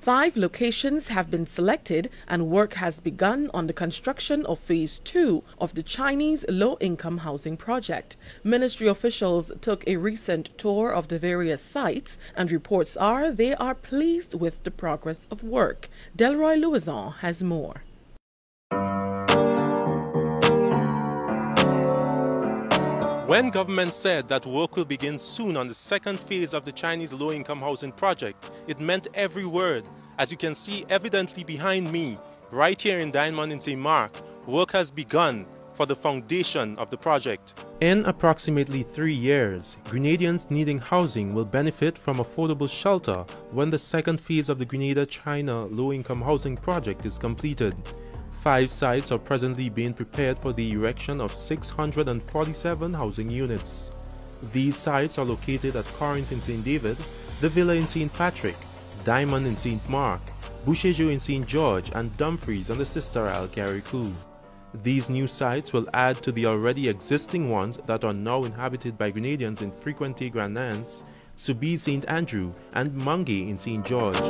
5 locations have been selected and work has begun on the construction of Phase 2 of the Chinese low-income housing project. Ministry officials took a recent tour of the various sites and reports are they are pleased with the progress of work. Delroy Louison has more. When government said that work will begin soon on the second phase of the Chinese low-income housing project, it meant every word. As you can see evidently behind me, right here in Diamond in St. Mark, work has begun for the foundation of the project. In approximately 3 years, Grenadians needing housing will benefit from affordable shelter when the second phase of the Grenada China low-income housing project is completed. 5 sites are presently being prepared for the erection of 647 housing units. These sites are located at Corinth in St. David, the Villa in St. Patrick, Diamond in St. Mark, Bouchejo in St. George, and Dumfries on the Sister Isle Carriacou. These new sites will add to the already existing ones that are now inhabited by Grenadians in Frequenté Grand Nance, Soubise St. Andrew, and Mungay in St. George.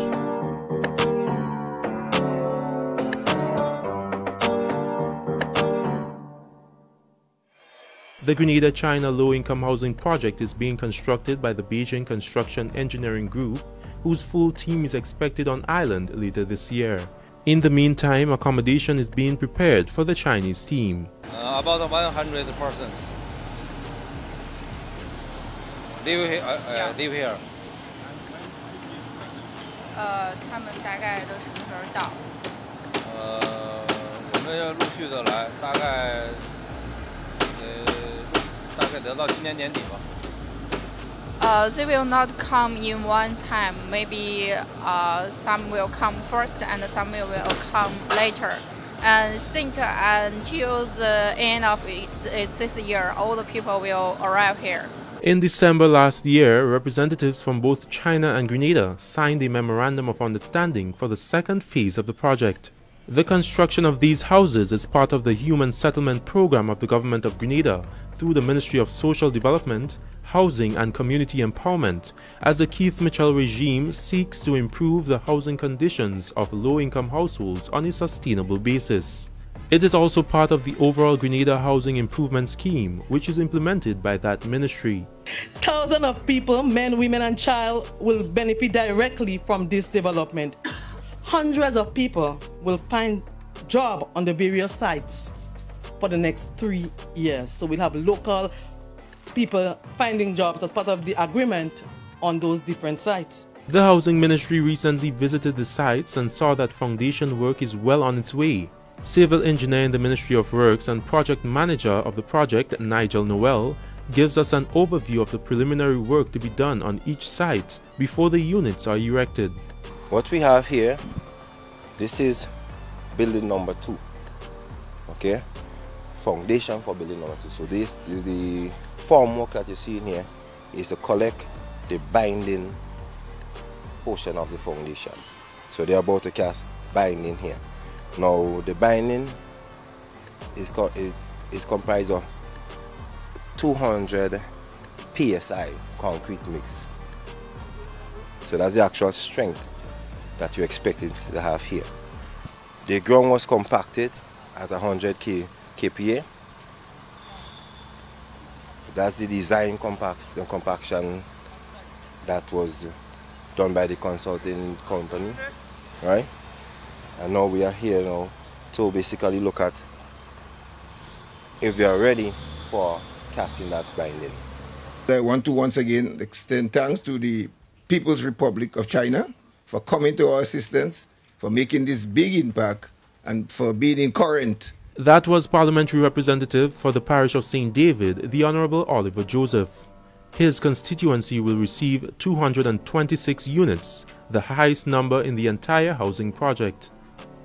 The Grenada China Low-Income Housing Project is being constructed by the Beijing Construction Engineering Group, whose full team is expected on island later this year. In the meantime, accommodation is being prepared for the Chinese team. About 100 persons live here. 他们大概都什么时候到？我们要陆续的来，大概得到今年年底吧。They will not come in one time. Maybe some will come first and some will come later. And I think until the end of this year, all the people will arrive here. In December last year, representatives from both China and Grenada signed a memorandum of understanding for the second phase of the project. The construction of these houses is part of the Human Settlement Program of the Government of Grenada through the Ministry of Social Development, Housing and Community Empowerment, as the Keith Mitchell regime seeks to improve the housing conditions of low-income households on a sustainable basis. It is also part of the overall Grenada Housing Improvement Scheme, which is implemented by that ministry. Thousands of people, men, women and child, will benefit directly from this development. Hundreds of people will find jobs on the various sites for the next 3 years. So we'll have local people finding jobs as part of the agreement on those different sites. The Housing Ministry recently visited the sites and saw that foundation work is well on its way. Civil engineer in the Ministry of Works and project manager of the project, Nigel Noel, gives us an overview of the preliminary work to be done on each site before the units are erected. What we have here, this is building number 2, okay? Foundation for building number 2. So this, the formwork that you see in here is to collect the binding portion of the foundation. So they're about to cast binding here. Now the binding is comprised of 200 psi concrete mix. So that's the actual strength that you expected to have here. The ground was compacted at 100 kPa. That's the design compaction that was done by the consulting company, right? And now we are here now to basically look at if we are ready for casting that binding. I want to once again extend thanks to the People's Republic of China for coming to our assistance, for making this big impact, and for being in current. That was Parliamentary Representative for the Parish of St. David, the Honourable Oliver Joseph. His constituency will receive 226 units, the highest number in the entire housing project.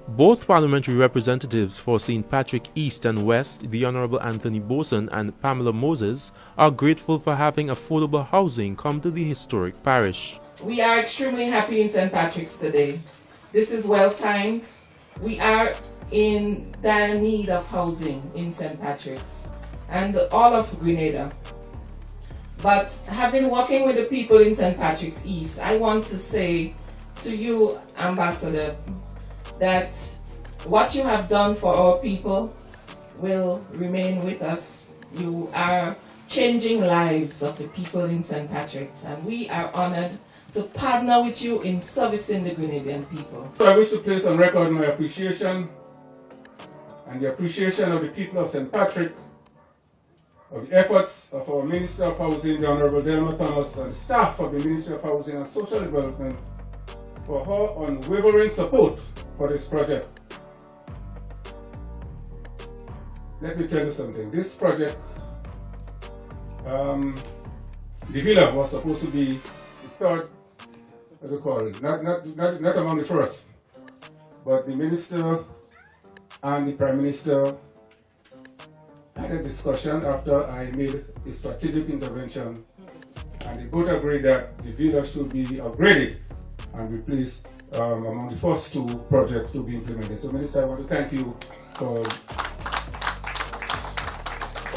Both parliamentary representatives for St. Patrick East and West, the Honourable Anthony Boson and Pamela Moses, are grateful for having affordable housing come to the historic parish. We are extremely happy in St. Patrick's today. This is well timed. We are in dire need of housing in St. Patrick's and all of Grenada. But having working with the people in St. Patrick's East, I want to say to you, Ambassador, that what you have done for our people will remain with us. You are changing lives of the people in St. Patrick's, and we are honored to partner with you in servicing the Grenadian people. I wish to place on record my appreciation and the appreciation of the people of St. Patrick of the efforts of our Minister of Housing, the Honorable Delma Thomas, and the staff of the Ministry of Housing and Social Development for her unwavering support for this project. Let me tell you something. This project, the villa was supposed to be the third, what do you call it, not among the first, but the Minister and the Prime Minister had a discussion after I made a strategic intervention, and they both agreed that the villa should be upgraded and replaced among the first two projects to be implemented. So, Minister, I want to thank you for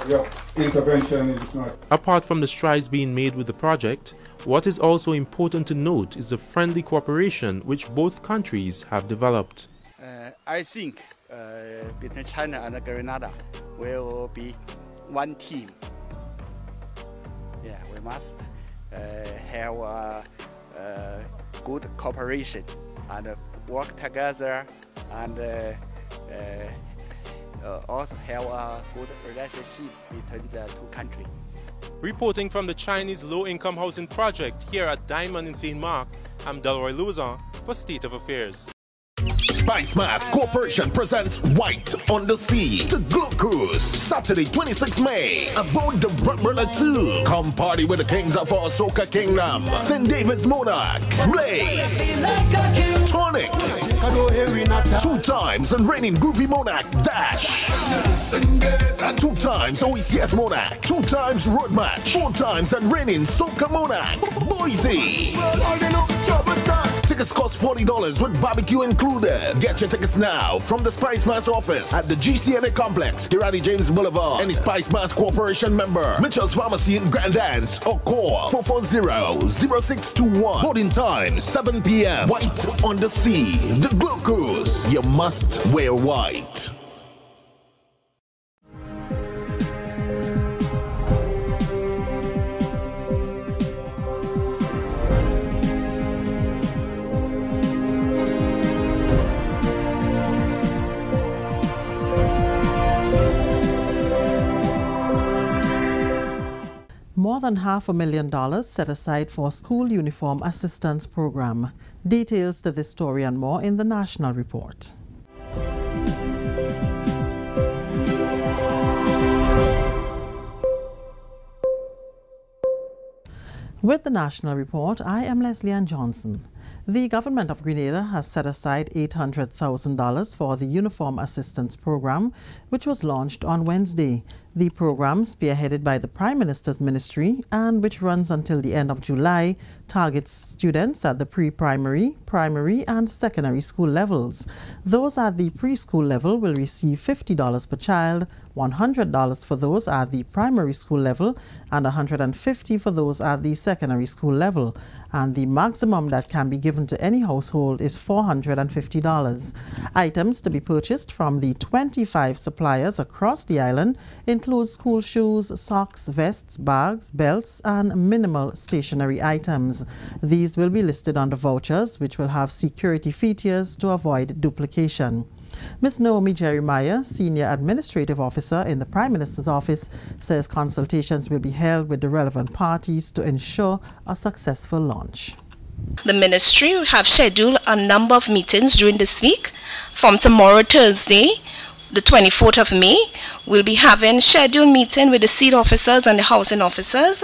your intervention in this matter. Apart from the strides being made with the project, what is also important to note is the friendly cooperation which both countries have developed. I think between China and Grenada will be one team. Yeah, we must have a good cooperation and work together, and also have a good relationship between the two countries. Reporting from the Chinese low-income housing project here at Diamond in St. Mark, I'm Delroy Luzon for State of Affairs. Spice Mass Corporation presents White on the Sea, the Glow Cruise, Saturday 26 May, aboard the Brother 2. Come party with the kings of our Soca Kingdom, St. David's Monarch, Blaze, Tonic, 2 times and reigning Groovy Monarch, Dash, 2 times OECS Monarch, 2 times Road Match, 4 times and reigning Soca Monarch, Boise. Tickets cost $40 with barbecue included. Get your tickets now from the Spice Mass office at the GCNA Complex, Kirati James Boulevard. Any Spice Mass Corporation member, Mitchell's Pharmacy in Grand Dance, or call 440-0621. Boarding time 7 p.m. White on the Sea, the Glow Cruise. You must wear white. More than $500,000 set aside for School Uniform Assistance Program. Details to this story and more in the National Report. With the National Report, I am Leslie Ann Johnson. The government of Grenada has set aside $800,000 for the Uniform Assistance Program, which was launched on Wednesday. The program, spearheaded by the Prime Minister's Ministry and which runs until the end of July, targets students at the pre-primary, primary and secondary school levels. Those at the preschool level will receive $50 per child, $100 for those at the primary school level, and $150 for those at the secondary school level. And the maximum that can be given to any household is $450. Items to be purchased from the 25 suppliers across the island include school shoes, socks, vests, bags, belts, and minimal stationery items. These will be listed on the vouchers, which will have security features to avoid duplication. Ms. Naomi Jeremiah, Senior Administrative Officer in the Prime Minister's Office, says consultations will be held with the relevant parties to ensure a successful launch. The ministry have scheduled a number of meetings during this week. From tomorrow, Thursday, the 24th of May, we'll be having scheduled meeting with the seed officers and the housing officers.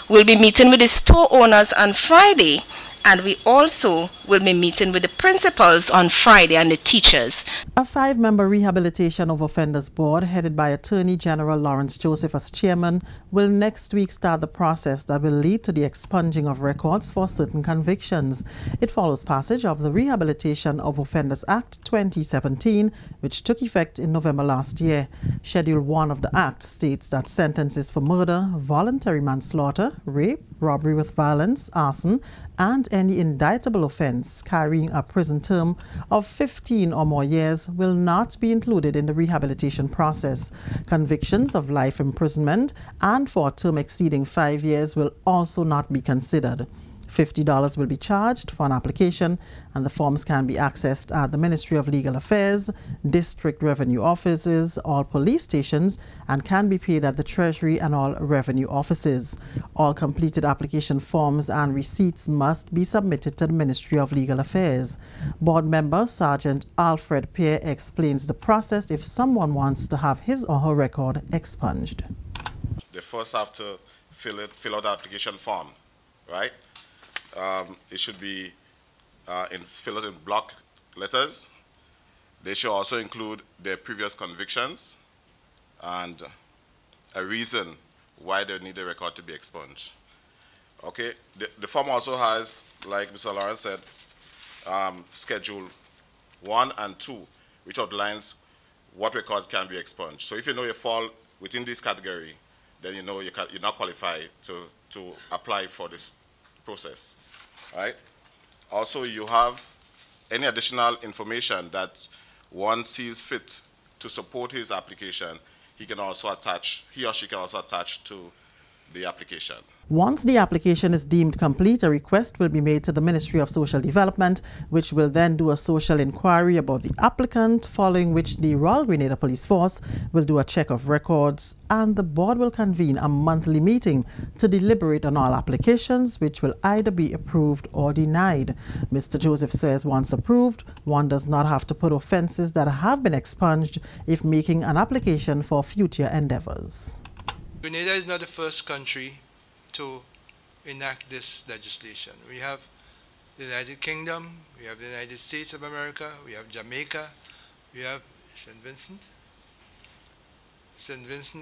We'll be meeting with the store owners on Friday, and we also will be meeting with the principals on Friday and the teachers. A 5-member Rehabilitation of Offenders Board, headed by Attorney General Lawrence Joseph as chairman, will next week start the process that will lead to the expunging of records for certain convictions. It follows passage of the Rehabilitation of Offenders Act 2017, which took effect in November last year. Schedule 1 of the Act states that sentences for murder, voluntary manslaughter, rape, robbery with violence, arson, and any indictable offense carrying a prison term of 15 or more years will not be included in the rehabilitation process. Convictions of life imprisonment and for a term exceeding 5 years will also not be considered. $50 will be charged for an application, and the forms can be accessed at the Ministry of Legal Affairs, District Revenue Offices, all police stations, and can be paid at the Treasury and all revenue offices. All completed application forms and receipts must be submitted to the Ministry of Legal Affairs. Board member Sergeant Alfred Pear explains the process if someone wants to have his or her record expunged. They first have to fill out the application form, right? It should be fill out in block letters. They should also include their previous convictions and a reason why they need the record to be expunged. Okay, the form also has, like Mr. Lawrence said, Schedule 1 and 2, which outlines what records can be expunged. So if you know you fall within this category, then you know you're not qualified to apply for this process, right? Also, you have any additional information that one sees fit to support his application, he or she can also attach to the application. Once the application is deemed complete, a request will be made to the Ministry of Social Development, which will then do a social inquiry about the applicant, following which the Royal Grenada Police Force will do a check of records, and the board will convene a monthly meeting to deliberate on all applications, which will either be approved or denied. Mr. Joseph says once approved, one does not have to put offences that have been expunged if making an application for future endeavours. Grenada is not the first country to enact this legislation. We have the United Kingdom, we have the United States of America, we have Jamaica, we have St. Vincent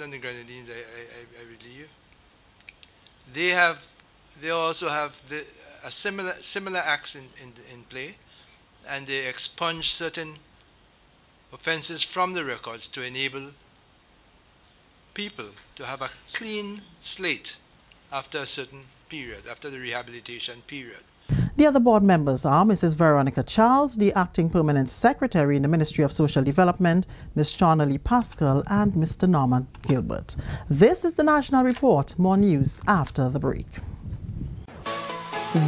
and the Grenadines, I believe. They also have a similar acts in play, and they expunge certain offenses from the records to enable people to have a clean slate after a certain period, after the rehabilitation period. The other board members are Mrs. Veronica Charles, the Acting Permanent Secretary in the Ministry of Social Development, Ms. Shauna Lee Pascal, and Mr. Norman Gilbert. This is the National Report. More news after the break.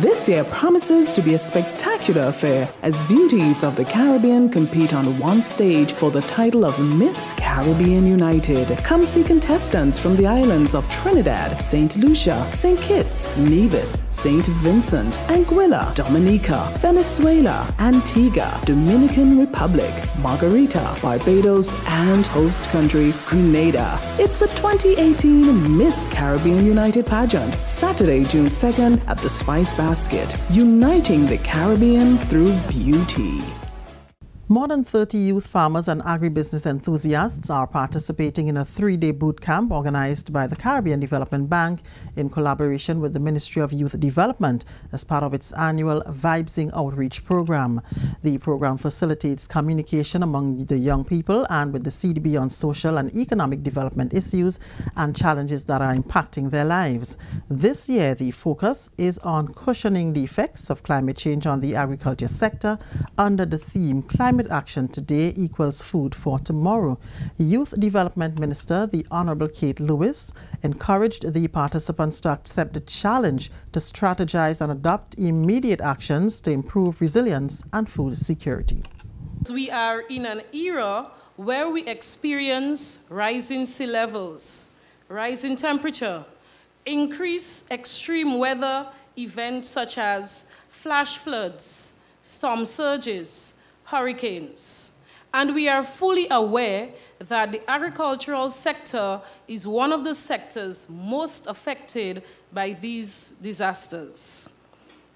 This year promises to be a spectacular affair as beauties of the Caribbean compete on one stage for the title of Miss Caribbean United. Come see contestants from the islands of Trinidad, St. Lucia, St. Kitts, Nevis, St. Vincent, Anguilla, Dominica, Venezuela, Antigua, Dominican Republic, Margarita, Barbados, and host country Grenada. It's the 2018 Miss Caribbean United pageant, Saturday, June 2nd at the Spice Basket, uniting the Caribbean through beauty. More than 30 youth farmers and agribusiness enthusiasts are participating in a 3-day boot camp organized by the Caribbean Development Bank in collaboration with the Ministry of Youth Development as part of its annual Vibesing Outreach Program. The program facilitates communication among the young people and with the CDB on social and economic development issues and challenges that are impacting their lives. This year, the focus is on cushioning the effects of climate change on the agriculture sector under the theme Climate Action Today equals Food for Tomorrow. Youth Development Minister, the Honorable Kate Lewis, encouraged the participants to accept the challenge to strategize and adopt immediate actions to improve resilience and food security. We are in an era where we experience rising sea levels, rising temperature, increased extreme weather events such as flash floods, storm surges, hurricanes. And we are fully aware that the agricultural sector is one of the sectors most affected by these disasters.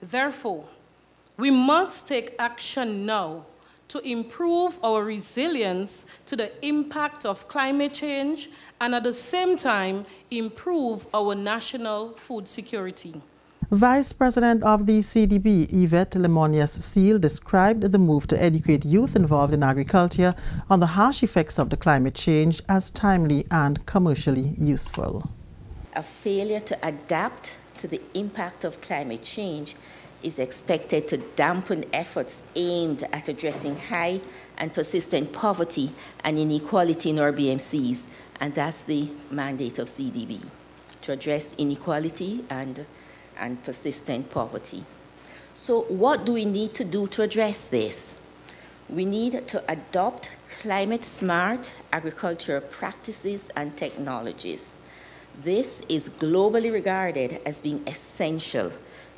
Therefore, we must take action now to improve our resilience to the impact of climate change and at the same time improve our national food security. Vice President of the CDB, Yvette Lemonius-Seal, described the move to educate youth involved in agriculture on the harsh effects of the climate change as timely and commercially useful. A failure to adapt to the impact of climate change is expected to dampen efforts aimed at addressing high and persistent poverty and inequality in our BMCs, and that's the mandate of CDB, to address inequality and persistent poverty. So what do we need to do to address this? We need to adopt climate-smart agricultural practices and technologies. This is globally regarded as being essential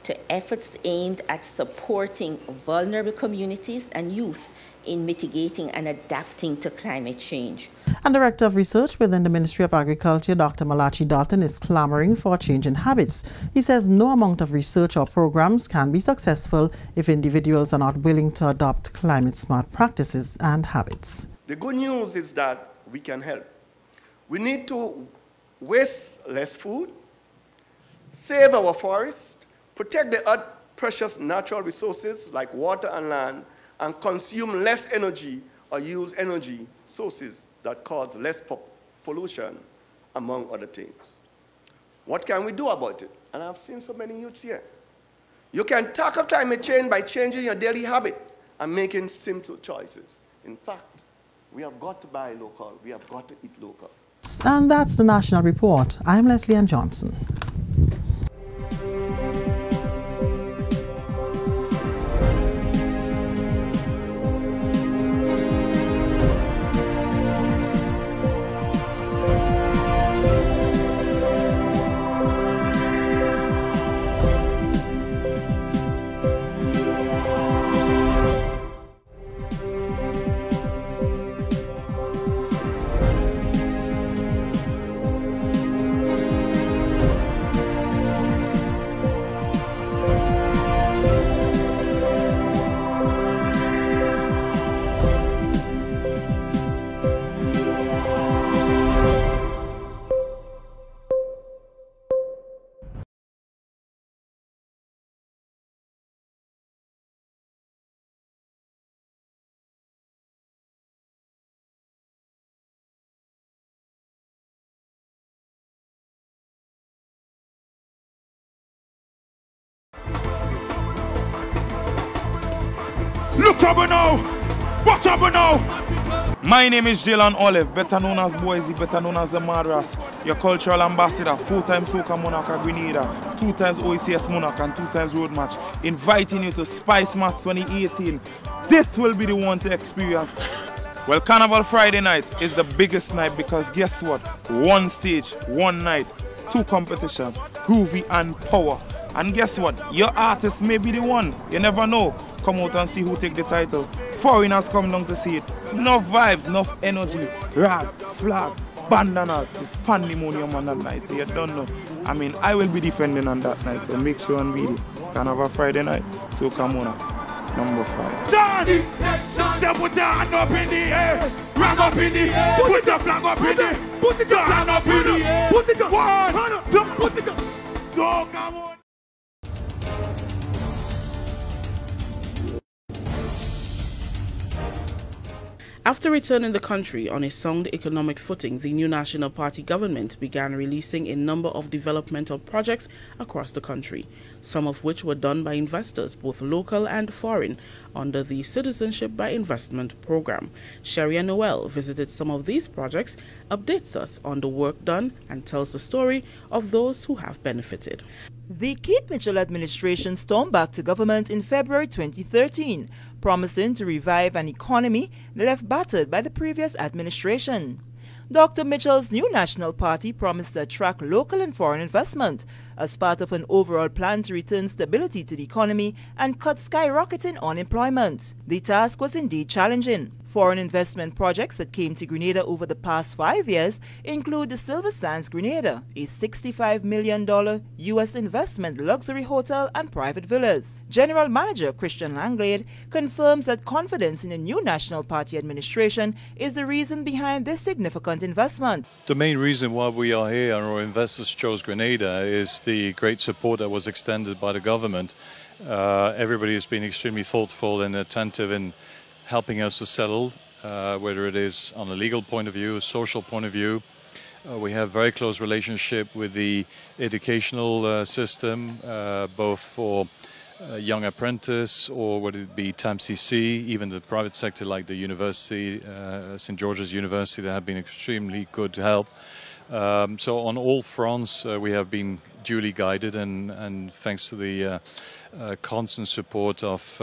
to efforts aimed at supporting vulnerable communities and youth in mitigating and adapting to climate change. And Director of Research within the Ministry of Agriculture, Dr. Malachi Dalton, is clamoring for a change in habits. He says no amount of research or programs can be successful if individuals are not willing to adopt climate-smart practices and habits. The good news is that we can help. We need to waste less food, save our forests, protect the Earth's precious natural resources like water and land, and consume less energy or use energy sources that cause less pollution, among other things. What can we do about it? And I've seen so many youths here. You can tackle climate change by changing your daily habit and making simple choices. In fact, we have got to buy local. We have got to eat local. And that's the National Report. I'm Leslie Ann Johnson. Look up now! Watch up now! My name is Jalen Olive, better known as Boise, better known as the Madras, your cultural ambassador, 4-time Soca Monarch of Grenada, 2 times OECS Monarch and 2 times Road Match, inviting you to Spice Mass 2018. This will be the one to experience. Well, Carnival Friday night is the biggest night because guess what? 1 stage, 1 night, 2 competitions, groovy and power. And guess what? Your artist may be the one. You never know. Come out and see who take the title. Foreigners come down to see it. Enough vibes, enough energy. Rag, flag, bandanas. It's pandemonium on that night, so you don't know. I mean, I will be defending on that night, so make sure and be there. Carnival Friday night, Soca Monarch, number 5. Johnny! Put your hand up in the air. Rag up in the air. Put your flag up in the air. Put your hand up in the air. Put it up. 1, 2, put it up. Soca Monarch. After returning the country on a sound economic footing, the new National Party government began releasing a number of developmental projects across the country, some of which were done by investors, both local and foreign, under the Citizenship by Investment program. Sharia Noel visited some of these projects, updates us on the work done, and tells the story of those who have benefited. The Keith Mitchell administration stormed back to government in February 2013, promising to revive an economy left battered by the previous administration. Dr. Mitchell's new National Party promised to attract local and foreign investment as part of an overall plan to return stability to the economy and cut skyrocketing unemployment. The task was indeed challenging. Foreign investment projects that came to Grenada over the past 5 years include the Silver Sands Grenada, a $65 million U.S. investment luxury hotel and private villas. General Manager Christian Langlade confirms that confidence in the new National Party administration is the reason behind this significant investment. The main reason why we are here and our investors chose Grenada is the great support that was extended by the government. Everybody has been extremely thoughtful and attentive in helping us to settle, whether it is on a legal point of view, a social point of view. We have very close relationship with the educational system, both for young apprentice or would it be TAMCC, even the private sector like the university, St. George's University, that have been extremely good to help. So on all fronts we have been duly guided, and thanks to the constant support of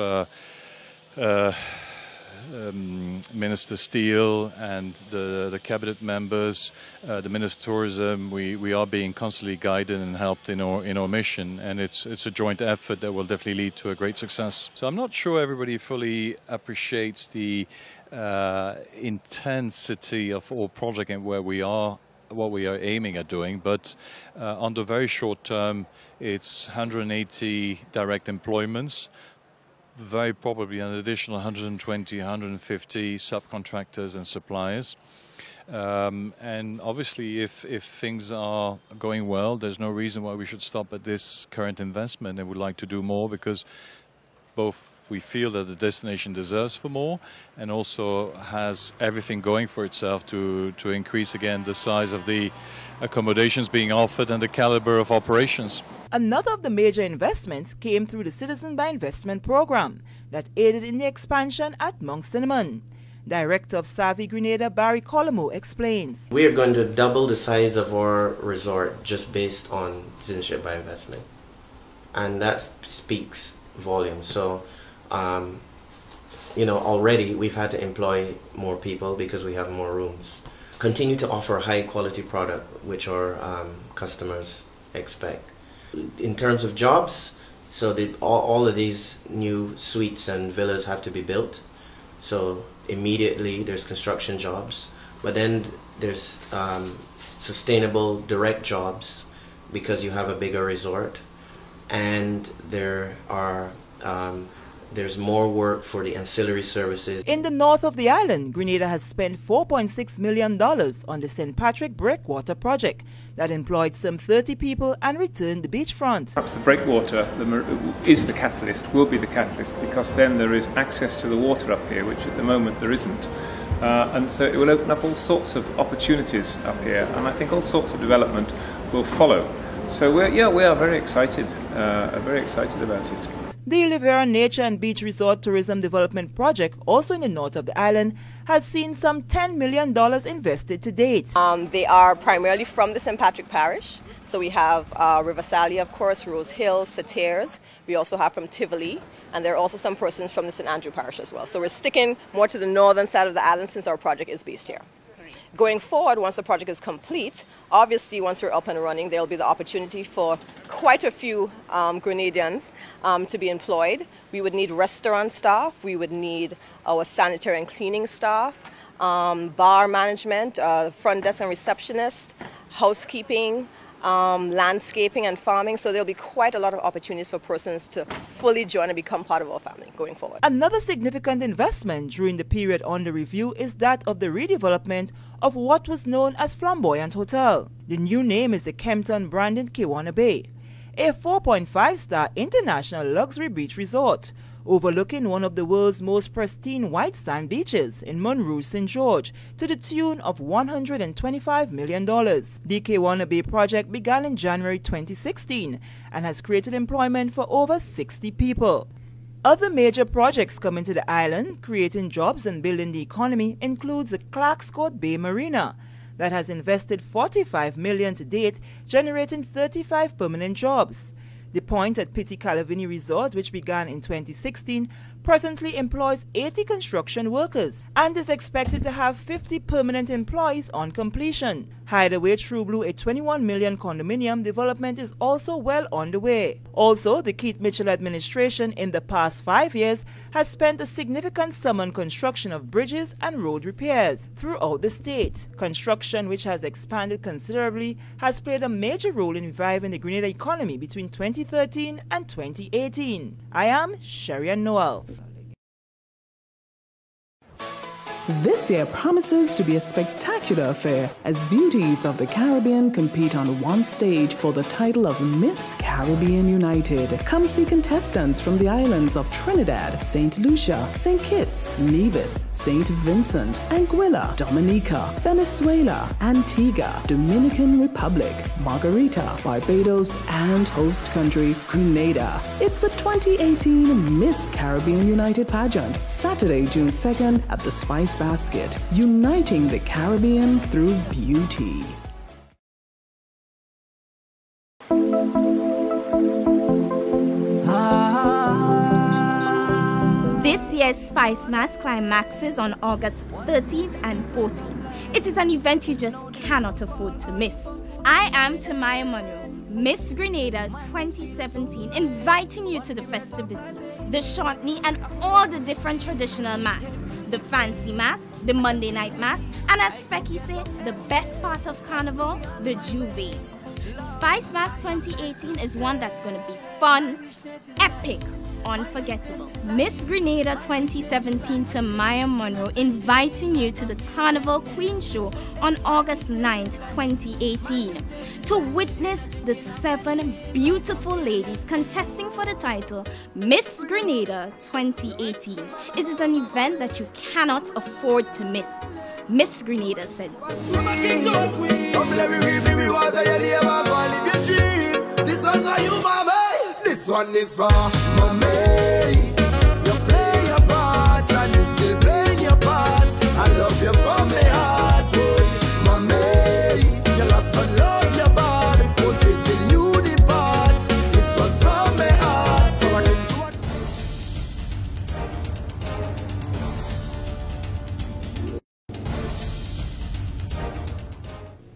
Minister Steele and the cabinet members, the Minister of Tourism, we are being constantly guided and helped in our mission, and it's a joint effort that will definitely lead to a great success. So I'm not sure everybody fully appreciates the intensity of our project and where we are, what we are aiming at doing, but on the very short term it's 180 direct employments, very probably an additional 120, 150 subcontractors and suppliers. And obviously if things are going well, there's no reason why we should stop at this current investment, and would like to do more, because both we feel that the destination deserves for more and also has everything going for itself to increase again the size of the accommodations being offered and the caliber of operations. Another of the major investments came through the Citizen by Investment program that aided in the expansion at Mount Cinnamon. Director of Savvy Grenada, Barry Colomo, explains. We are going to double the size of our resort just based on citizenship by investment. And that speaks volumes. So, you know, already we've had to employ more people because we have more rooms. Continue to offer high quality product which our customers expect. In terms of jobs, so all of these new suites and villas have to be built. So immediately there's construction jobs, but then there's sustainable direct jobs because you have a bigger resort, and there are there's more work for the ancillary services. In the north of the island, Grenada has spent $4.6 million on the St. Patrick Breakwater project that employed some 30 people and returned the beachfront. Perhaps the breakwater is the catalyst, will be the catalyst, because then there is access to the water up here, which at the moment there isn't. And so it will open up all sorts of opportunities up here, and I think all sorts of development will follow. So we are very excited about it. The Olivera Nature and Beach Resort Tourism Development Project, also in the north of the island, has seen some $10 million invested to date. They are primarily from the St. Patrick Parish. So we have River Sally, of course, Rose Hill, Satyrs. We also have from Tivoli, and there are also some persons from the St. Andrew Parish as well. So we're sticking more to the northern side of the island since our project is based here. Going forward, once the project is complete, obviously once we're up and running, there will be the opportunity for quite a few Grenadians to be employed. We would need restaurant staff, we would need our sanitary and cleaning staff, bar management, front desk and receptionist, housekeeping, landscaping and farming. So there'll be quite a lot of opportunities for persons to fully join and become part of our family going forward. Another significant investment during the period under review is that of the redevelopment of what was known as Flamboyant Hotel. The new name is the Kempton Brandon Kiwana Bay, a 4.5-star international luxury beach resort overlooking one of the world's most pristine white sand beaches in Monroe, St. George, to the tune of $125 million. The Kiwana Bay project began in January 2016 and has created employment for over 60 people. Other major projects coming to the island, creating jobs and building the economy, includes the Clarkscourt Bay Marina, that has invested $45 million to date, generating 35 permanent jobs. The Point at Pitti Calavini Resort, which began in 2016, presently employs 80 construction workers and is expected to have 50 permanent employees on completion. Hideaway True Blue, a $21 million condominium development, is also well on the way. Also, the Keith Mitchell administration in the past 5 years has spent a significant sum on construction of bridges and road repairs throughout the state. Construction, which has expanded considerably, has played a major role in reviving the Grenada economy between 2013 and 2018. I am Sherry Ann Noel. This year promises to be a spectacular affair as beauties of the Caribbean compete on one stage for the title of Miss Caribbean United. Come see contestants from the islands of Trinidad, St. Lucia, St. Kitts, Nevis, St. Vincent, Anguilla, Dominica, Venezuela, Antigua, Dominican Republic, Margarita, Barbados, and host country Grenada. It's the 2018 Miss Caribbean United pageant, Saturday, June 2nd at the Spice Basket, uniting the Caribbean through beauty. This year's Spice Mass climaxes on August 13th and 14th. It is an event you just cannot afford to miss. I am Tamaya Monroe, Miss Grenada 2017, inviting you to the festivities, the shortney and all the different traditional mass, the fancy mass, the Monday night mass, and as Specky say, the best part of Carnival, the Juve. Spice Mass 2018 is one that's going to be fun, epic, unforgettable. Miss Grenada 2017 Tamaya Monroe inviting you to the Carnival Queen Show on August 9th, 2018 to witness the 7 beautiful ladies contesting for the title Miss Grenada 2018. It is an event that you cannot afford to miss. Miss Grenada said so. This one is for mommy. You play your part and you still playing your part. I love you from my heart, boy. Mommy, you lost and love your body. Put it till you depart. This one's from my heart.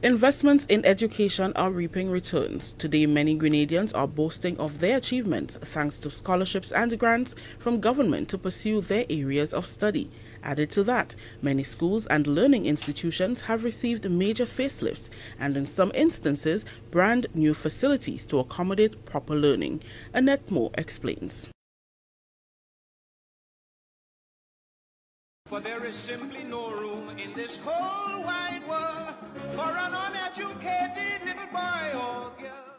Investments in education are reaping returns. Today, many Grenadians are boasting of their achievements thanks to scholarships and grants from government to pursue their areas of study. Added to that, many schools and learning institutions have received major facelifts and in some instances, brand new facilities to accommodate proper learning. Annette Moore explains. For there is simply no room in this whole wide world for an uneducated little boy or girl.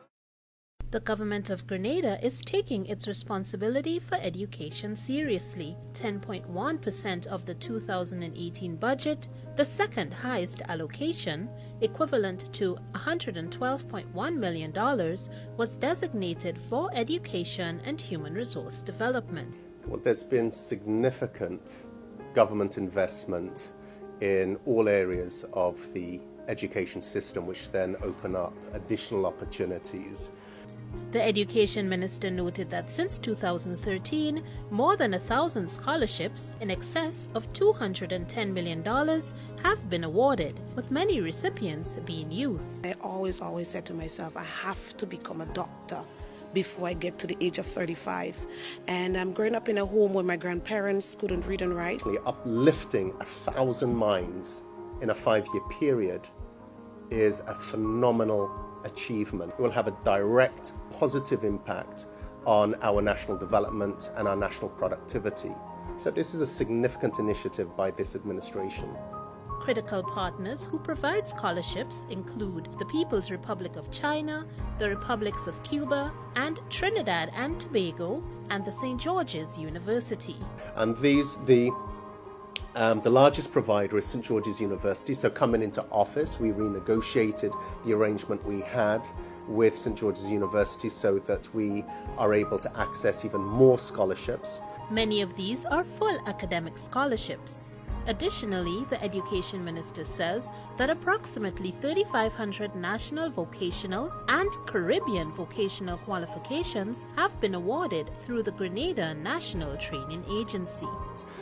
The government of Grenada is taking its responsibility for education seriously. 10.1% of the 2018 budget, the second highest allocation, equivalent to $112.1 million, was designated for education and human resource development. Well, there's been significant government investment in all areas of the education system, which then open up additional opportunities. The education minister noted that since 2013, more than 1,000 scholarships in excess of $210 million have been awarded, with many recipients being youth. I always said to myself, I have to become a doctor before I get to the age of 35. And I'm growing up in a home where my grandparents couldn't read and write. Uplifting 1,000 minds in a 5-year period is a phenomenal achievement. It will have a direct positive impact on our national development and our national productivity. So this is a significant initiative by this administration. Critical partners who provide scholarships include the People's Republic of China, the Republics of Cuba, and Trinidad and Tobago, and the St. George's University. And the largest provider is St. George's University. So coming into office, we renegotiated the arrangement we had with St. George's University so that we are able to access even more scholarships. Many of these are full academic scholarships. Additionally, the Education Minister says that approximately 3,500 national vocational and Caribbean vocational qualifications have been awarded through the Grenada National Training Agency.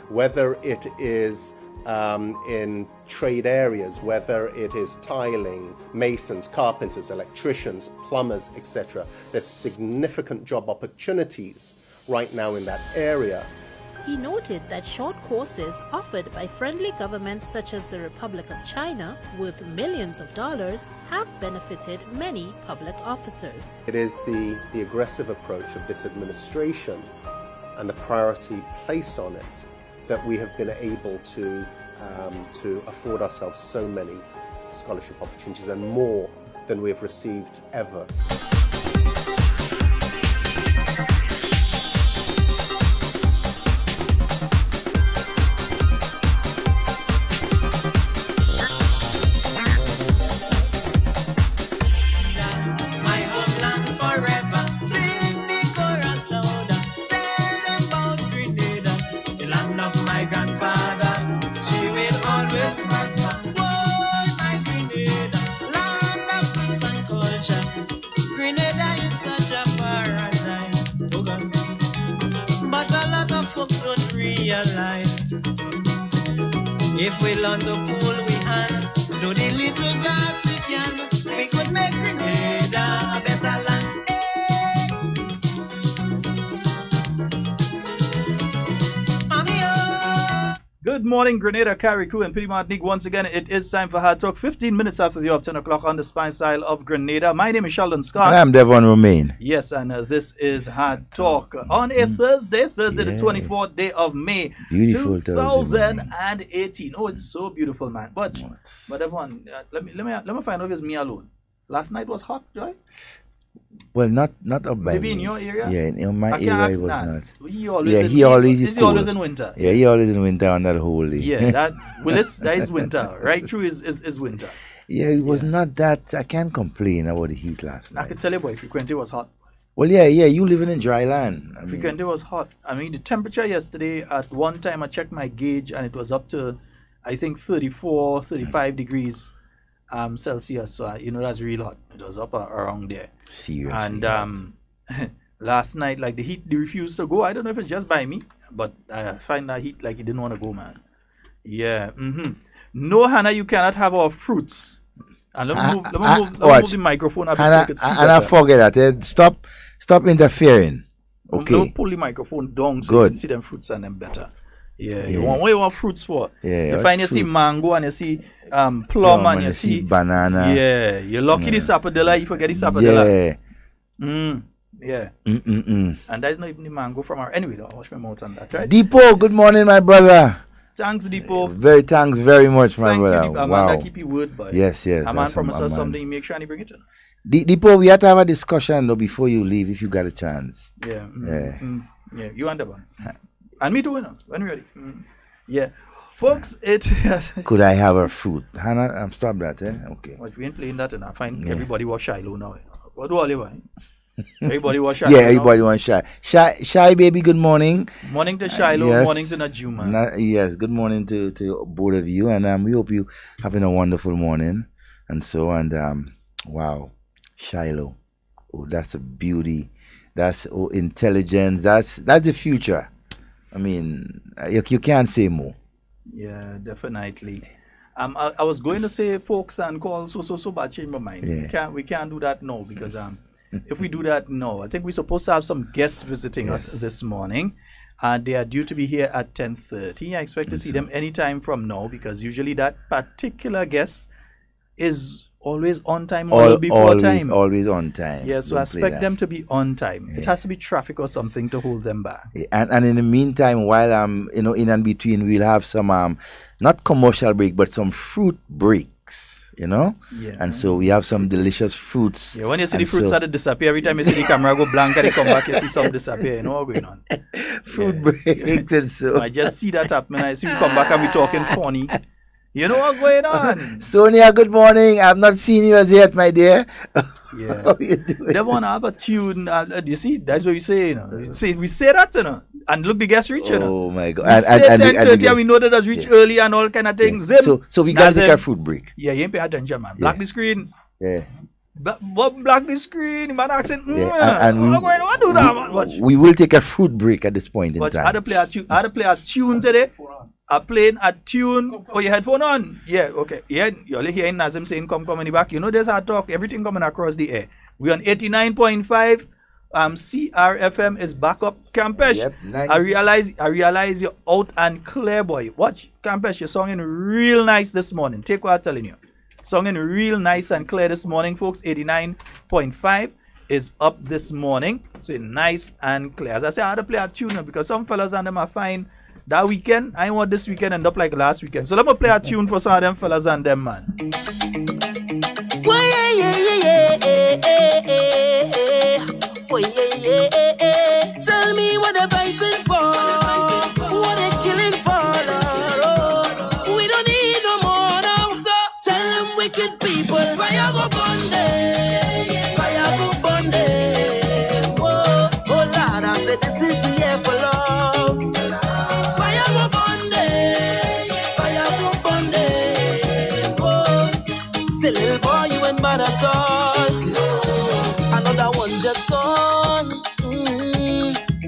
Whether it is in trade areas, whether it is tiling, masons, carpenters, electricians, plumbers, etc., there's significant job opportunities right now in that area. He noted that short courses offered by friendly governments such as the Republic of China, worth millions of dollars, have benefited many public officers. It is the aggressive approach of this administration and the priority placed on it that we have been able to to afford ourselves so many scholarship opportunities and more than we've received ever. If we learn to pull we hand, do the little jobs we can, we could make Grenada a better land. Good morning, Grenada, Carriacou, and Petite Martinique. Once again, it is time for Hard Talk. 15 minutes after the hour of 10 o'clock on the spine side of Grenada. My name is Sheldon Scott. And I'm Devon Romain. Yes, and this is Hard Talk on a Thursday, the 24th day of May, Beautiful 2018. Oh, it's so beautiful, man. But Devon, let me find out if it's me alone. Last night was hot, Joy? Well, not up by Maybe me. in your area? Yeah, in my area it was Nance. not. He always He always is always in winter. Yeah, he always in winter on that whole day. Yeah, that Willis, that is winter. Right through is winter. Yeah, it was not that. I can't complain about the heat last night. I can tell you, boy, Frequency was hot. Well, yeah, you living in dry land. Frequency was hot. I mean, the temperature yesterday, at one time I checked my gauge and it was up to, I think, 34, 35 degrees Celsius. So, that's real hot. It was up around there. Seriously. And last night, like the heat, they refused to go. I don't know if it's just by me, but I find that heat like he didn't want to go, man. Yeah. No, Hannah, you cannot have our fruits. And let me move the microphone up so you can see and I forget that. Stop interfering. Okay. Don't pull the microphone down so you can see them fruits and them better. Yeah. What you want fruits for? Yeah. You find you see mango and you see plum and you see banana. Yeah. You're lucky the sapodilla, you forget the sapodilla. Yeah. Yeah. And there's not even the mango from our. Anyway, I'll wash my mouth on that, right? Depot, good morning, my brother. Thanks, Depot. Thanks very much, my brother. Thank you, Amanda. Keep your word, boy. Yes. Amanda promised us something. Make sure and bring it in. Depot, we have to have a discussion though before you leave, if you got a chance. Yeah. Yeah. You and the one. And me too, when we're ready. Yeah. Folks, Could I have a fruit? Hannah, stop that, eh? Okay. Well, we ain't playing that enough. Fine. Everybody was Shiloh now. What do all you want? Everybody was Shiloh. Yeah, everybody wants Shy. Shy baby, good morning. Morning to Shiloh, yes. morning to Najuma. Yes, good morning to both of you. And we hope you having a wonderful morning. And so, wow, Shiloh. Oh, that's a beauty. That's intelligence. That's the future. I mean, you can't say more. Yeah, definitely. I was going to say folks and call so but change my mind. Yeah. We can't do that now because if we do that now, I think we're supposed to have some guests visiting us this morning. They are due to be here at 10:30. I expect to see them anytime from now because usually that particular guest is always on time or before time. Always on time. Yeah, so I expect them to be on time. It has to be traffic or something to hold them back. And in the meantime, while I'm in and between, we'll have some not commercial break, but some fruit breaks. Yeah. And so we have some delicious fruits. Yeah, when you see the fruits start to disappear, every time you see the camera go blank and they come back, you see some disappear. You know what's going on? Fruit breaks and so. I just see that happen. I see you come back and we talking funny. You know what's going on? Sonia, good morning. I've not seen you as yet, my dear. Yeah. How you doing? They want to have a tune. You see, that's what we say, We say that, And look, the guests reach, Oh, my God. We say 10:30 and we know that does reach early and all kind of things. So we got to take a fruit break. Yeah, you ain't pay attention, man. Black the screen. Yeah. Black the screen. Man asking, what do that, man? Watch. We will take a fruit break at this point in time. I had to play a tune today. I'm playing a tune. Oh, your headphone on? Yeah, okay. Yeah, you're hearing Nazim saying, come in the back. There's Hard Talk. Everything coming across the air. We're on 89.5. CRFM is back up. Campesh, yep, nice. I realize you're out and clear, boy. Watch, Campesh, you're singing real nice this morning. Take what I'm telling you. Singing real nice and clear this morning, folks. 89.5 is up this morning. So nice and clear. As I say, I had to play a tune because some fellas and them are fine. that weekend, I want this weekend end up like last weekend. So let me play a tune for some of them fellas and them, man. Tell me what they're fighting for, what they're killing for, Lord. We don't need no more now, so tell them wicked people, fire go burn them, fire go burn them. Oh, Lord, I said this is the year for love. Fire go burn them, fire go burn them. Oh, say little boy, you ain't mad at all. Another one just gone.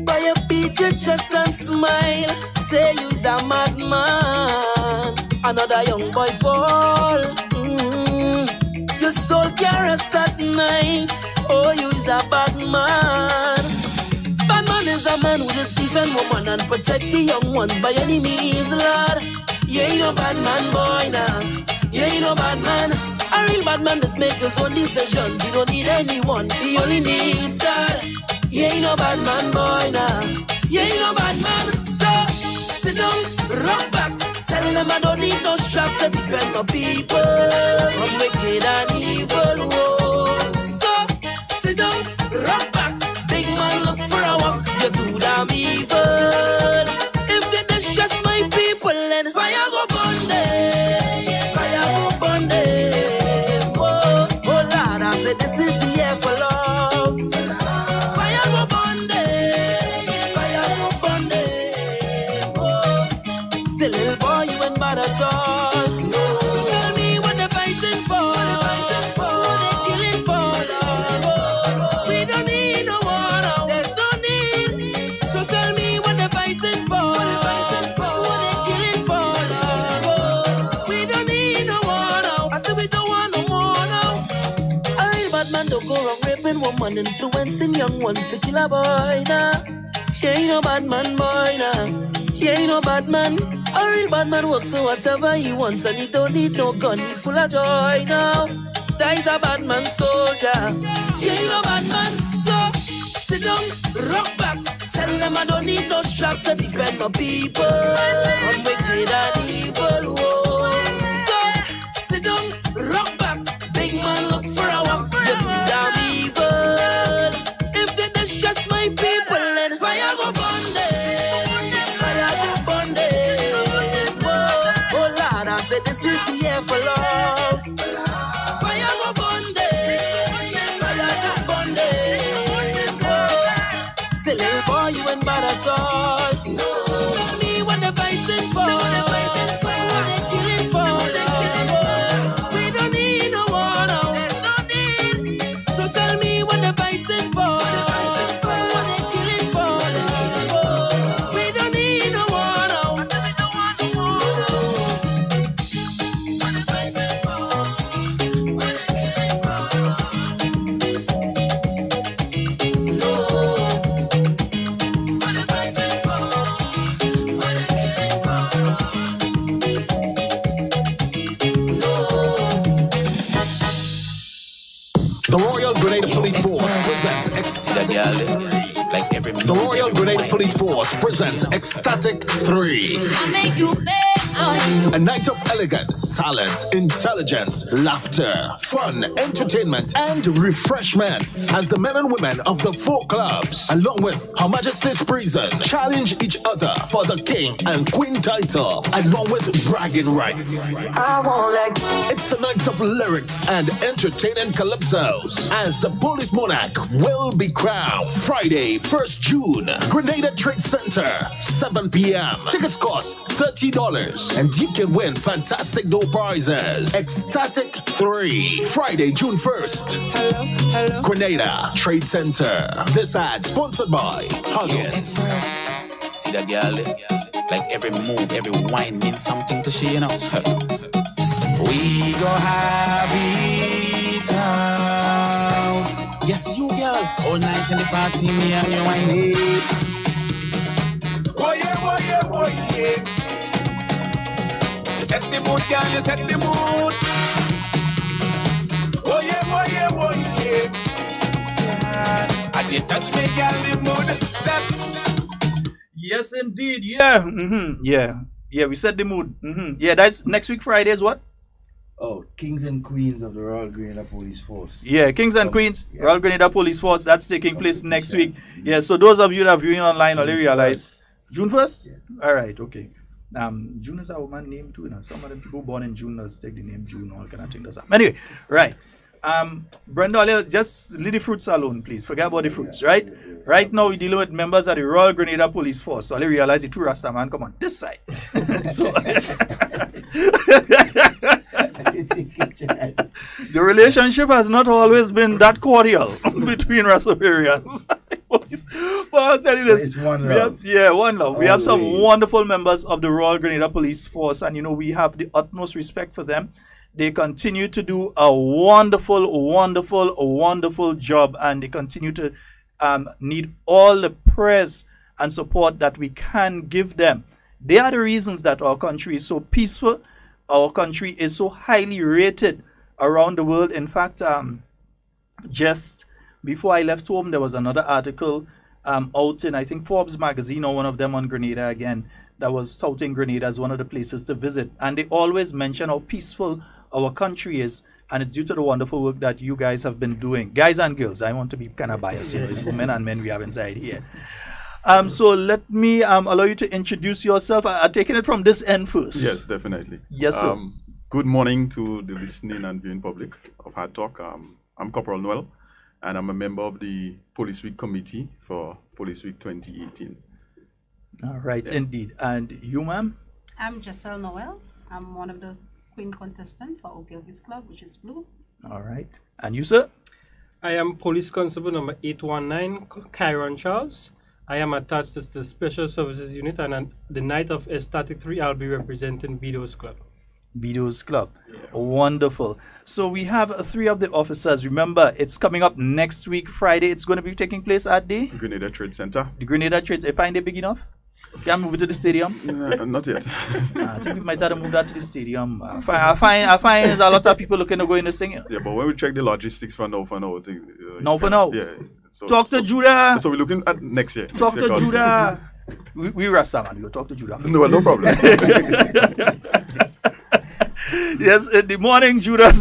Buy a beat your chest and smile. Say you's a madman. Another young boy fall. Your soul can't rest at night. Oh, you's a bad man. Bad man is a man who just defend woman and protect the young ones by any means, Lord. You ain't no bad man, boy, now. You ain't no bad man. A real bad man just make his own decisions. He don't need anyone, he only needs God. You ain't no bad man, boy, now. You ain't no bad man. So, sit down, rock back. Tell them I don't need no strap to defend my people from wicked and evil. Whoa. So, sit down, rock back. Big man, look for a walk. You're too damn evil. If they distress my people, then fire go burn them. Fire go burn them. Oh, Lord, I said this is the year for love. Fire go burn them. Fire go burn them. Oh, say little boy, you ain't mad at all. No. Tell me what they're fighting for. What they're killing for, Lord. We don't need no war now. There's no need. So tell me what they're fighting for. What they're killing for, Lord. We don't need no war now. I said we don't want no more now. A real bad man don't go wrong raping woman, influencing young ones to kill a boy now. He ain't no bad man, boy now. He ain't no bad man. A real bad man works for whatever he wants and he don't need no gun. He full of joy now. That is a bad man soldier. He ain't no bad man. So sit down, rock back. Tell them I don't need no strap to defend my people from wicked and evil. Whoa. So sit down, rock back. Big man, look for a walk. You're too damn evil. If they distress my people, then fire go burn them. Fire go burn them. Oh, Lord, I said this is the year for love. Fire go burn them. Fire go burn them. Oh, say little boy, you ain't bad at all. Tell me what they're fighting for. What they're killing for. We don't need no war now. So tell me what they're fighting for. What they're killing for. We don't need no war now. The Royal Grenada Police Force presents The Royal Grenada Police Force presents Ecstatic 3. A night of elegance, talent, intelligence, laughter, fun, entertainment, and refreshments as the men and women of the 4 clubs, along with Her Majesty's Prison, challenge each other for the King and Queen title, along with bragging rights. It's the night of lyrics and entertaining calypsos as the Police Monarch will be crowned Friday, 1st June, Grenada Trade Center, 7 p.m. Tickets cost $30 and you can win fantastic door prizes. Ecstatic 3, Friday, June 1st. Hello. Grenada Trade Center. This ad sponsored by Huggins. See that girl? Like every move, every wine means something to she, you know. We go have it out. Yes, you girl. All night in the party, me and you wine it. Oh yeah, oh yeah, oh yeah. You set the mood, girl, you set the mood. Oh yeah, oh yeah, oh yeah. As you touch me, girl, the mood set. Yes, indeed. Yeah. Yeah, we set the mood. Yeah, that's next week Friday is what? Oh, Kings and Queens of the Royal Grenada Police Force. Yeah, Kings and Queens, Royal Grenada Police Force. That's taking place next week. Yeah, so those of you that are viewing online already realize. June 1st? Yeah. All right, okay. June is our woman name too. You know, some of the people born in June does take the name June, all kind of thing. Anyway, right. Brenda, just leave the fruits alone, please. Forget about the fruits, right? Right now, we're dealing with members of the Royal Grenada Police Force. So I realize the two Rasta man come on this side. So, the relationship has not always been that cordial between Rastafarians. But I'll tell you this. One love. We have some wonderful members of the Royal Grenada Police Force, and you know, we have the utmost respect for them. They continue to do a wonderful job, and they continue to need all the praise and support that we can give them. They are the reasons that our country is so peaceful. Our country is so highly rated around the world. In fact, just before I left home, there was another article out in, I think, Forbes magazine, or one of them on Grenada again, that was touting Grenada as one of the places to visit. And they always mention how peaceful our country is, and it's due to the wonderful work that you guys have been doing. Guys and girls, I want to be kind of biased, you know, it's women and men we have inside here. So let me allow you to introduce yourself. I'm taking it from this end first. Yes, definitely. Yes, sir. Good morning to the listening and viewing public of Hard Talk. I'm Corporal Noel, and I'm a member of the Police Week Committee for Police Week 2018. All right, indeed. And you, ma'am? I'm Giselle Noel. I'm one of the Queen contestants for Ogilvy's Club, which is blue. All right. And you, sir? I am Police Constable number 819, Kyron Charles. I am attached to the Special Services Unit, and on the night of Ecstatic 3, I'll be representing Bedo's Club. Bedo's Club. Yeah. Wonderful. So we have three of the officers. Remember, it's coming up next week, Friday. It's going to be taking place at the Grenada Trade Center. The Grenada Trade. I find it big enough? Can I move it to the stadium? Not yet. I think we might have to move that to the stadium. I find there's a lot of people looking to go in this thing. Yeah, but when we check the logistics for now. Now for now? Yeah. So, talk to Judah. So we're looking at next year. Talk to Judah. We Rasta, man. We'll talk to Judah. No problem. Yes, in the morning, Judah.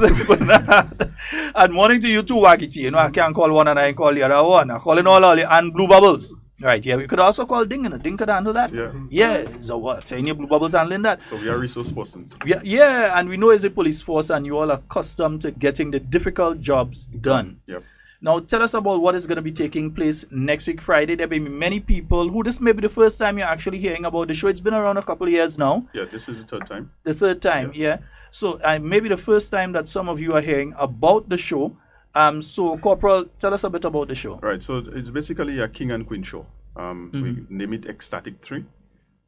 And morning to you too, Wakiti. You know, I can't call one and I call the other one. I'm calling all and blue bubbles. Right, yeah, we could also call Ding, and Ding could handle that. Yeah, so what? Any blue bubbles handling that? So we are resource persons. Yeah, and we know it's a police force, and you all are accustomed to getting the difficult jobs done. Yep. Now, tell us about what is going to be taking place next week, Friday. There will be many people who this may be the first time you're actually hearing about the show. It's been around a couple of years now. Yeah, this is the third time. The third time, yeah. So maybe the first time that some of you are hearing about the show. So, Corporal, tell us a bit about the show. Right, so it's basically a King and Queen show. We name it Ecstatic 3.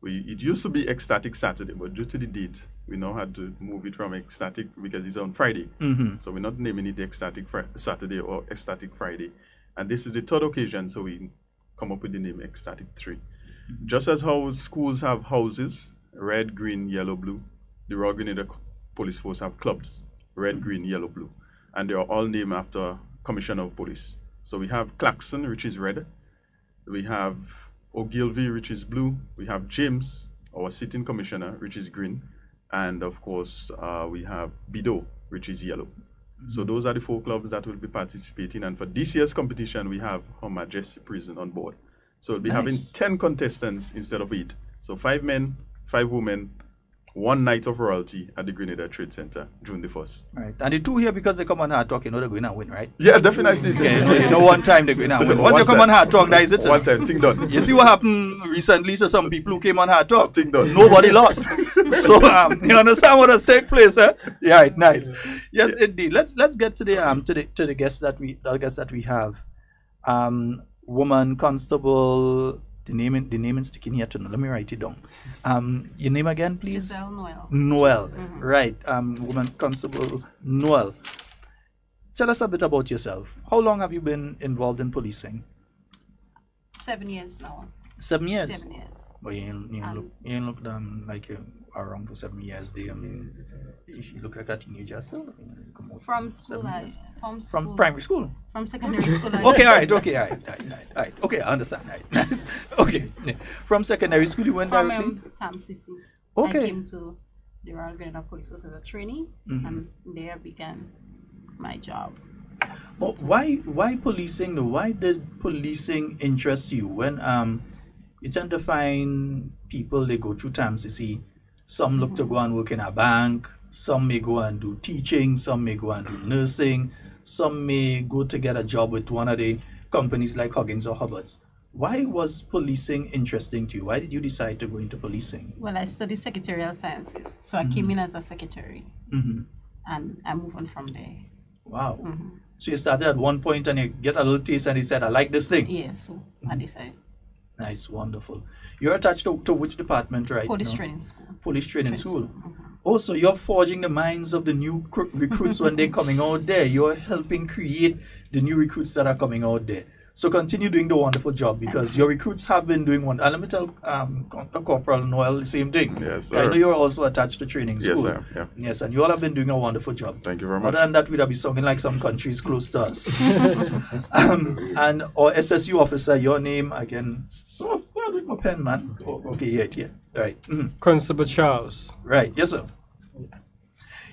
It used to be Ecstatic Saturday, but due to the date, we now had to move it from Ecstatic because it's on Friday. So we're not naming it Ecstatic Saturday or Ecstatic Friday. And this is the third occasion, so we come up with the name Ecstatic 3. Just as how schools have houses, red, green, yellow, blue, the Royal Grenada Police Force have clubs, red, green, yellow, blue. And they are all named after Commissioner of Police. So we have Claxon, which is red. We have Ogilvy, which is blue. We have James, our sitting commissioner, which is green. And of course, we have Bedo, which is yellow. So those are the 4 clubs that will be participating. And for this year's competition, we have Her Majesty Prison on board. So we'll be having 10 contestants instead of 8. So 5 men, 5 women, 1 night of royalty at the Grenada Trade Center, June the 1st. Right. And the 2 here, because they come on Hard Talk, you know they're going to win, right? Yeah, definitely. Okay, you know one time they're going to win. Once you come on Hard Talk, that is it. One time, thing done. You see what happened recently to some people who came on Hard Talk? Thing done. Nobody lost. So you understand what has taken place, huh? Yeah, right, nice. Yes, indeed. Let's get to the guests that we have. Woman constable. The name is sticking here too. Let me write it down. Your name again, please? Giselle Noel. Noel. Right. Woman Constable Noel. Tell us a bit about yourself. How long have you been involved in policing? 7 years now. 7 years? 7 years. But you ain't look like you're around for 7 years. I mean, you look like a teenager still. From school, from primary school? From secondary school. Okay, all right. Okay, I understand. Right, nice. Okay, from secondary school you went directly? From TAMCC. Okay. I came to the Royal Grenada Police Force as a trainee, and there began my job. But why policing though? Why did policing interest you? When you tend to find people, they go through TAMCC, some look to go and work in a bank, some may go and do teaching, some may go and do nursing, some may go to get a job with one of the companies like Huggins or Hubbards. Why was policing interesting to you? Why did you decide to go into policing? Well, I studied secretarial sciences, so I came in as a secretary, and I moved on from there. Wow. So you started at one point and you get a little taste and you said, I like this thing. Yes, so I decided. Nice, wonderful. You're attached to which department right now? Police Training School. Police Training School. Also, you're forging the minds of the new recruits when they're coming out there. You're helping create the new recruits that are coming out there. So continue doing the wonderful job because your recruits have been doing one. And let me tell Corporal Noel the same thing. Yes, sir. I know you're also attached to training school. Yes, sir. Yeah. Yes, and you all have been doing a wonderful job. Thank you very much. Other than that, we'd be sounding like some countries close to us. And our SSU officer, your name again. Oh, well, with my pen, man. Oh, okay, yeah. Right. Constable Charles. Right. Yes, sir.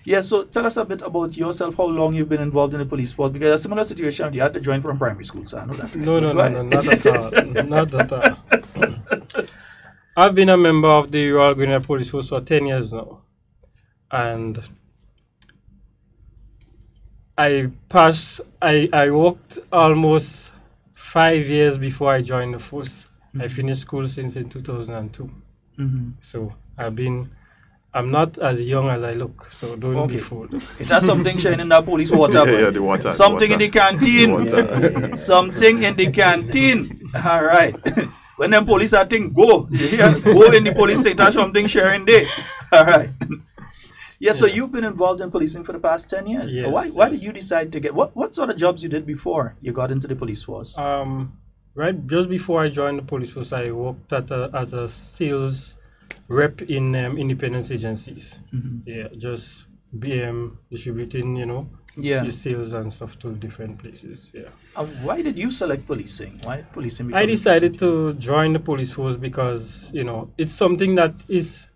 Yeah, so tell us a bit about yourself, how long you've been involved in the police force, because a similar situation, you had to join from primary school, so I know that. No, not at all. Not at all. I've been a member of the Royal Grenada Police Force for 10 years now. And I worked almost 5 years before I joined the force. I finished school since in 2002. So I'm not as young as I look, so don't be fooled. It has something shining in that police water. Yeah, the water. Something in the canteen. Something in the canteen. All right. When them police are think, go. You hear? Go in the police station, there's something sharing there. All right. Yeah, so you've been involved in policing for the past 10 years. Yes, why did you decide to get, what sort of jobs you did before you got into the police force? Right, just before I joined the police force, I worked as a sales rep in independent agencies. Yeah, just BM distributing, your sales and stuff to different places. Yeah. Why did you select policing? Why policing? I decided to join the police force because it's something that is.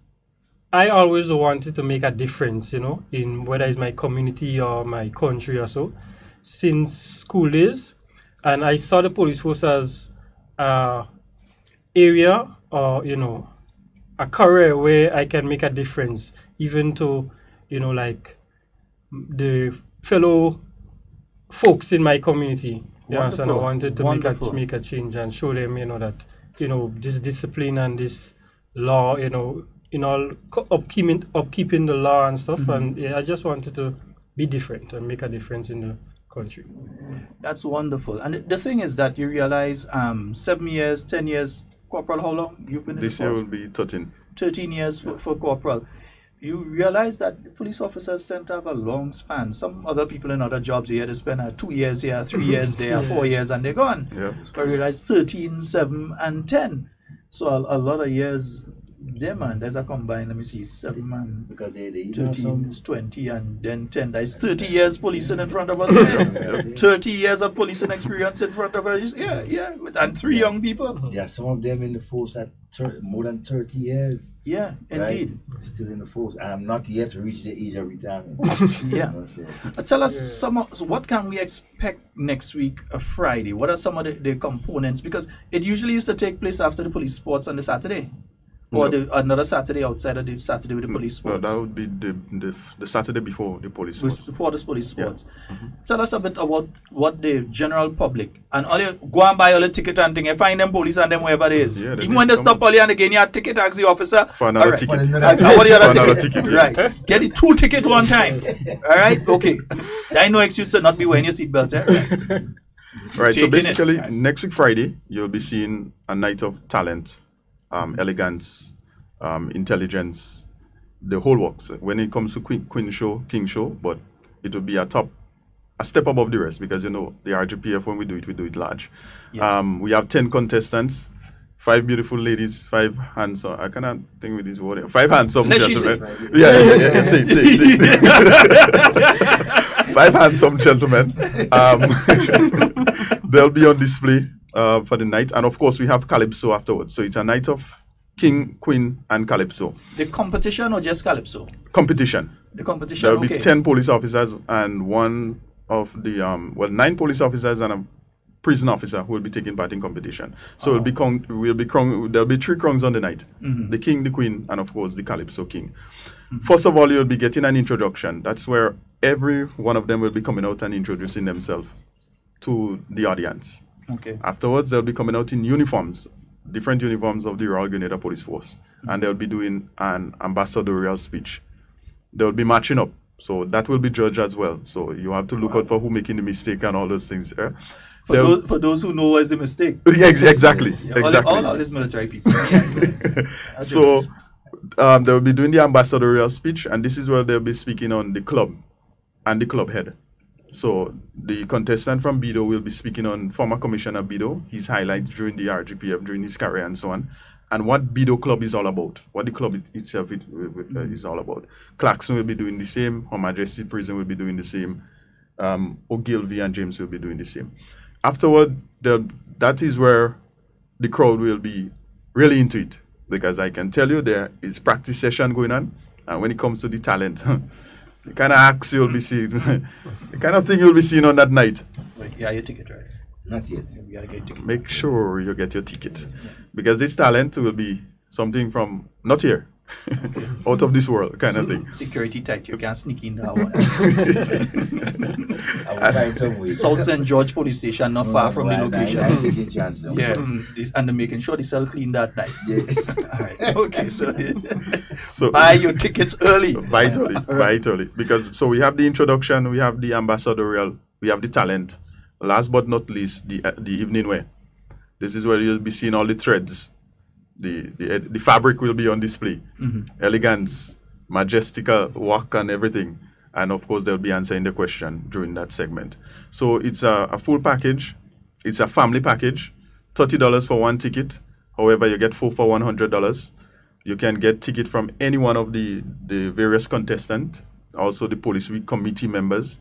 I always wanted to make a difference, in whether it's my community or my country or so, since school days, and I saw the police force as area or a career where I can make a difference, even to, like the fellow folks in my community. Yes, and I wanted to make a change and show them, that, this discipline and this law, upkeeping the law and stuff. And I just wanted to be different and make a difference in the country. That's wonderful. And the thing is that you realize 7 years, 10 years, Corporal, how long you've been in this year will be 13. 13 years for Corporal. You realize that police officers tend to have a long span. Some other people in other jobs here, they spend 2 years here, 3 years there, 4 years, and they're gone. Yeah. But you realize 13, 7, and 10. So a lot of years there, man. There's a combine, let me see, 7 man. Because 13 is 20, and then 10. There's 30 years policing in front of us. 30 years of policing experience in front of us. Yeah. And 3 young people. Yeah, some of them in the force at more than 30 years. Yeah, indeed. Right? Still in the force. I am not yet reached the age of retirement. Yeah. Tell us what can we expect next week, Friday? What are some of the components? Because it usually used to take place after the police sports on the Saturday. Or another Saturday outside of the Saturday with the police sports? No, that would be the Saturday before the police sports. Before the police sports. Yeah. Tell us a bit about what the general public, and all you go and buy all the ticket and thing, you find them police and them wherever it is. Yeah, even when they stop all you and again, you have ticket, ask the officer. For another ticket. Ticket. Right. Get the 2 tickets one time. All right? Okay. There ain't no excuse to not be wearing your seatbelt. Right, so basically, next week Friday, you'll be seeing a night of talent. Elegance, intelligence, the whole works. When it comes to King Show, but it will be a step above the rest because the RGPF, when we do it large. Yes. We have 10 contestants 5 beautiful ladies, 5 handsome. I cannot think with this word. 5 handsome gentlemen. Say it. 5 handsome gentlemen. They'll be on display for the night, and of course we have Calypso afterwards. So it's a night of King, Queen, and Calypso. The competition or just Calypso? Competition. The competition. There will be 10 police officers and 1 of the 9 police officers and a prison officer who will be taking part in competition. So there'll be 3 crowns on the night: the King, the Queen, and of course the Calypso King. First of all, you'll be getting an introduction. That's where every one of them will be coming out and introducing themselves to the audience. Okay. Afterwards, they'll be coming out in uniforms, different uniforms of the Royal Grenada Police Force, and they'll be doing an ambassadorial speech. They'll be matching up, so that will be judged as well. So you have to look out for who making the mistake and all those things. For those who know what's the mistake. Yeah, exactly. All these military people. So they'll be doing the ambassadorial speech, and this is where they'll be speaking on the club and the club head. So the contestant from Bido will be speaking on former Commissioner Bido, his highlights during the RGPF, during his career and so on, and what Bido Club is all about, what the club itself is all about. Clarkson will be doing the same, Her Majesty Prison will be doing the same, Ogilvy and James will be doing the same. Afterward, that is where the crowd will be really into it, because I can tell you there is practice session going on, and when it comes to the talent, the kind of acts you'll be seeing, the kind of thing you'll be seeing on that night. Wait, yeah, your ticket, right? Not yet. We gotta get your ticket. Make sure you get your ticket, because this talent will be something from not here, out of this world kind of thing. Security tight, you can't sneak in that one. South St. George Police Station, not far from the location. And they're making sure they sell clean that night. All right. Okay, so buy your tickets early. Buy it early. Because so we have the introduction, we have the ambassadorial, we have the talent. Last but not least, the evening wear. This is where you'll be seeing all the threads. The fabric will be on display. Elegance, majestical work and everything. And of course, they'll be answering the question during that segment. So it's a full package. It's a family package. $30 for 1 ticket. However, you get 4 for $100. You can get ticket from any one of the various contestants, also the Police Week committee members.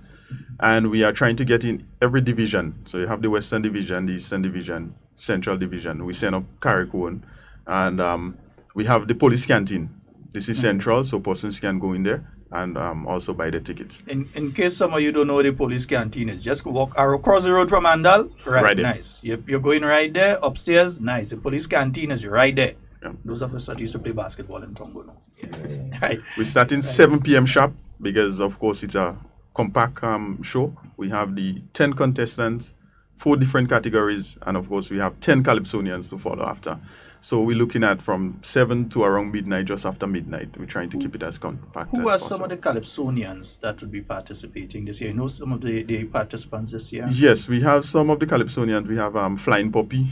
And we are trying to get in every division. So you have the Western Division, the Eastern Division, Central Division. We send up Carriacone. And we have the police canteen. This is central, so persons can go in there and also buy the tickets. In case some of you don't know what the police canteen is, just walk across the road from Andal, right nice. You're going right there, upstairs, nice. The police canteen is right there. Yeah. Those of us that used to play basketball in Tongo now. Yeah. Right. We start in 7 p.m. sharp because, of course, it's a compact show. We have the 10 contestants, 4 different categories, and, of course, we have 10 Calypsonians to follow after. So we're looking at from 7 to around midnight, just after midnight. We're trying to keep it as compact as possible. Who are some of the Calypsonians that would be participating this year? You know some of the participants this year? Yes, we have some of the Calypsonians. We have Flying Poppy.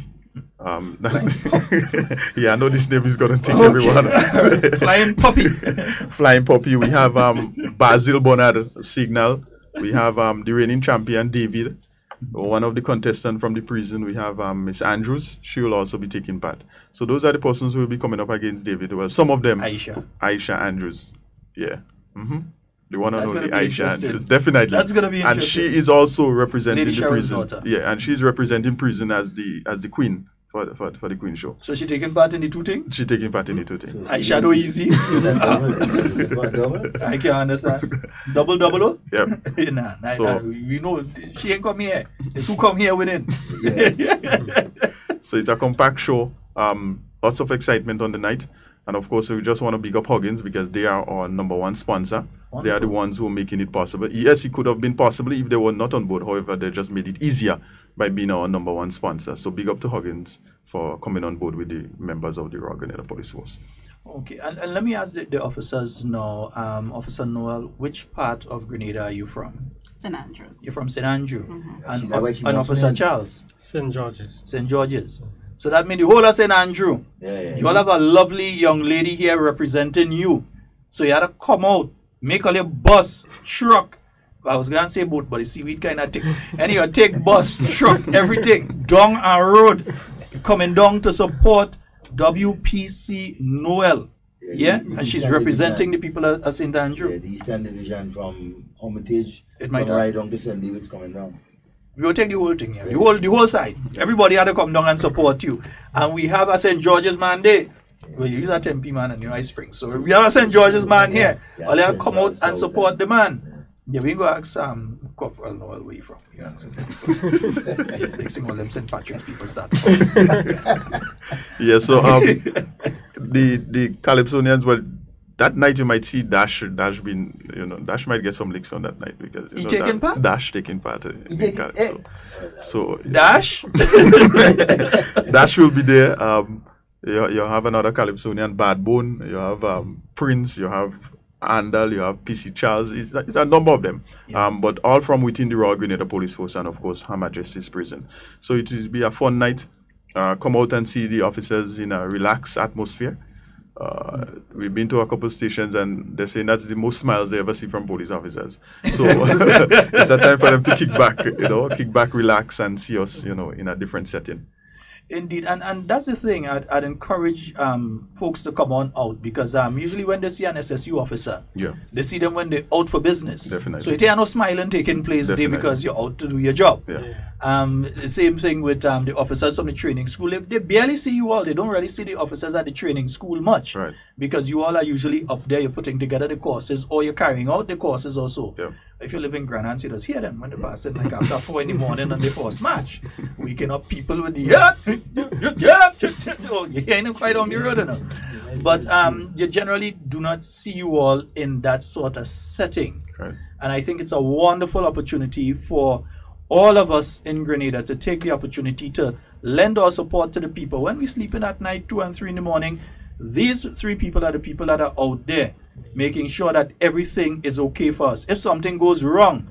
Yeah, I know this name is going to take everyone. Flying Poppy. Flying Poppy. We have Basil Bernard Signal. We have the reigning champion, David. One of the contestants from the prison, we have Miss Andrews. She will also be taking part. So those are the persons who will be coming up against David. Well, some of them, Aisha Andrews. Yeah. The one and only Aisha Andrews. Definitely. That's going to be interesting. And she is also representing Lady the prison. Daughter. Yeah, and she's representing prison as the queen for the Queen show. So she taking part in the 2 things? She's taking part in the 2 things. Aisha do easy. I can understand. Double? Yep. Nah, we know she ain't come here. It's who come here with him. So it's a compact show. Lots of excitement on the night. And of course, we just want to big up Huggins because they are our #1 sponsor. Wonderful. They are the ones who are making it possible. Yes, it could have been possible if they were not on board. However, they just made it easier by being our #1 sponsor. So big up to Huggins for coming on board with the members of the Royal Grenada Police Force. Okay, and let me ask the officers now. Officer Noel, which part of Grenada are you from? St. Andrews. You're from St. Andrew. And Officer Charles? St. George's. St. George's. So that means the whole of St. Andrew. You all have a lovely young lady here representing you. So you had to come out, make all your bus, truck. I was going to say boat, but the seaweed kind of take. Anyway, take bus, truck, everything, down our road, coming down to support WPC Noel. Yeah, and she's representing the people of St. Andrew. Yeah, the Eastern Division from Hermitage. It might come right down to St. David's coming down. We will take the whole thing, yeah. The whole side. Everybody had to come down and support you. And we have a St. George's man there. Well, you use a Tempe man and you know I Spring. So we have a St. George's man here. All they have come out and support the man. Yeah, we go ask Corporal Noel where you from. Yeah. Next thing all them St. Patrick's people start. Yeah, so the Calypsonians, well, that night you might see Dash being, Dash might get some licks on that night because he taking part? Dash taking part in Calypso. So Dash? Dash will be there. You have another Calypsonian, Bad Bone. You have Prince. You have Andal. You have PC Charles. It's a number of them. Yeah. But all from within the Royal Grenada Police Force and of course Her Majesty's Prison. So it will be a fun night. Come out and see the officers in a relaxed atmosphere. We've been to a couple of stations and they're saying that's the most smiles they ever see from police officers. So it's a time for them to kick back, relax, and see us, in a different setting. Indeed, and that's the thing. I'd encourage folks to come on out because usually when they see an SSU officer, they see them when they're out for business. Definitely. So it ain't no smiling taking place there because you're out to do your job. The same thing with the officers from the training school. They barely see you all. They don't really see the officers at the training school much because you all are usually up there. You're putting together the courses or you're carrying out the courses also. If you live in Grenada, you just hear them when they pass it like after 4 in the morning on the first match. Waking up people with the you're hearing them quite on the road now. But you generally do not see you all in that sort of setting. And I think it's a wonderful opportunity for all of us in Grenada to take the opportunity to lend our support to the people. When we're sleeping at night, 2 and 3 in the morning, these 3 people are the people that are out there making sure that everything is okay for us. If something goes wrong,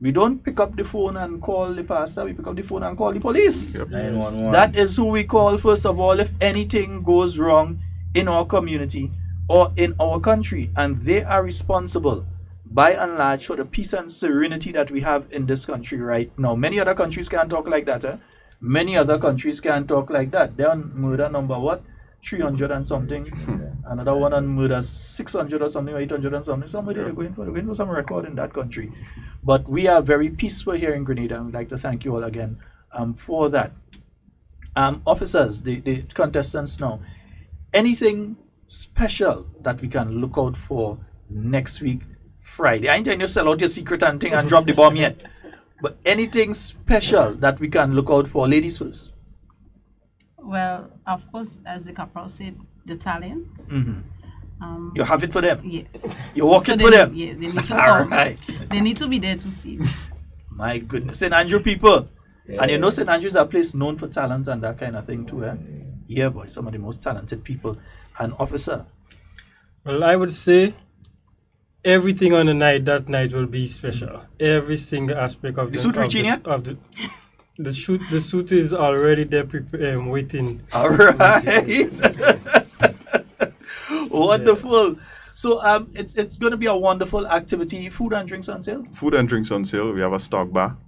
we don't pick up the phone and call the pastor, we pick up the phone and call the police. 911. That is who we call first of all if anything goes wrong in our community or in our country. And they are responsible by and large for the peace and serenity that we have in this country right now. Many other countries can't talk like that. Many other countries can't talk like that. They're on murder number what? 300 and something. Another one on murder 600 or something, or 800 and something. Somebody they're going for some record in that country. But we are very peaceful here in Grenada, and we'd like to thank you all again for that. Officers, the contestants now, anything special that we can look out for next week, Friday? I ain't telling you sell out your secret and thing and drop the bomb yet. But anything special that we can look out for, ladies first? Well, of course, as the corporal said, the talent. You have it for them? Yes. You walk it for them? Yeah, they need to All right. They need to be there to see. My goodness. St. Andrew people. And you know St. Andrew is a place known for talent and that kind of thing too. Yeah, boy, some of the most talented people. An officer. Well, I would say everything on that night will be special. Every single aspect of the suit reaching yet? The suit is already there, waiting. All right. Wonderful. So it's going to be a wonderful activity. Food and drinks on sale? Food and drinks on sale. We have a stock bar.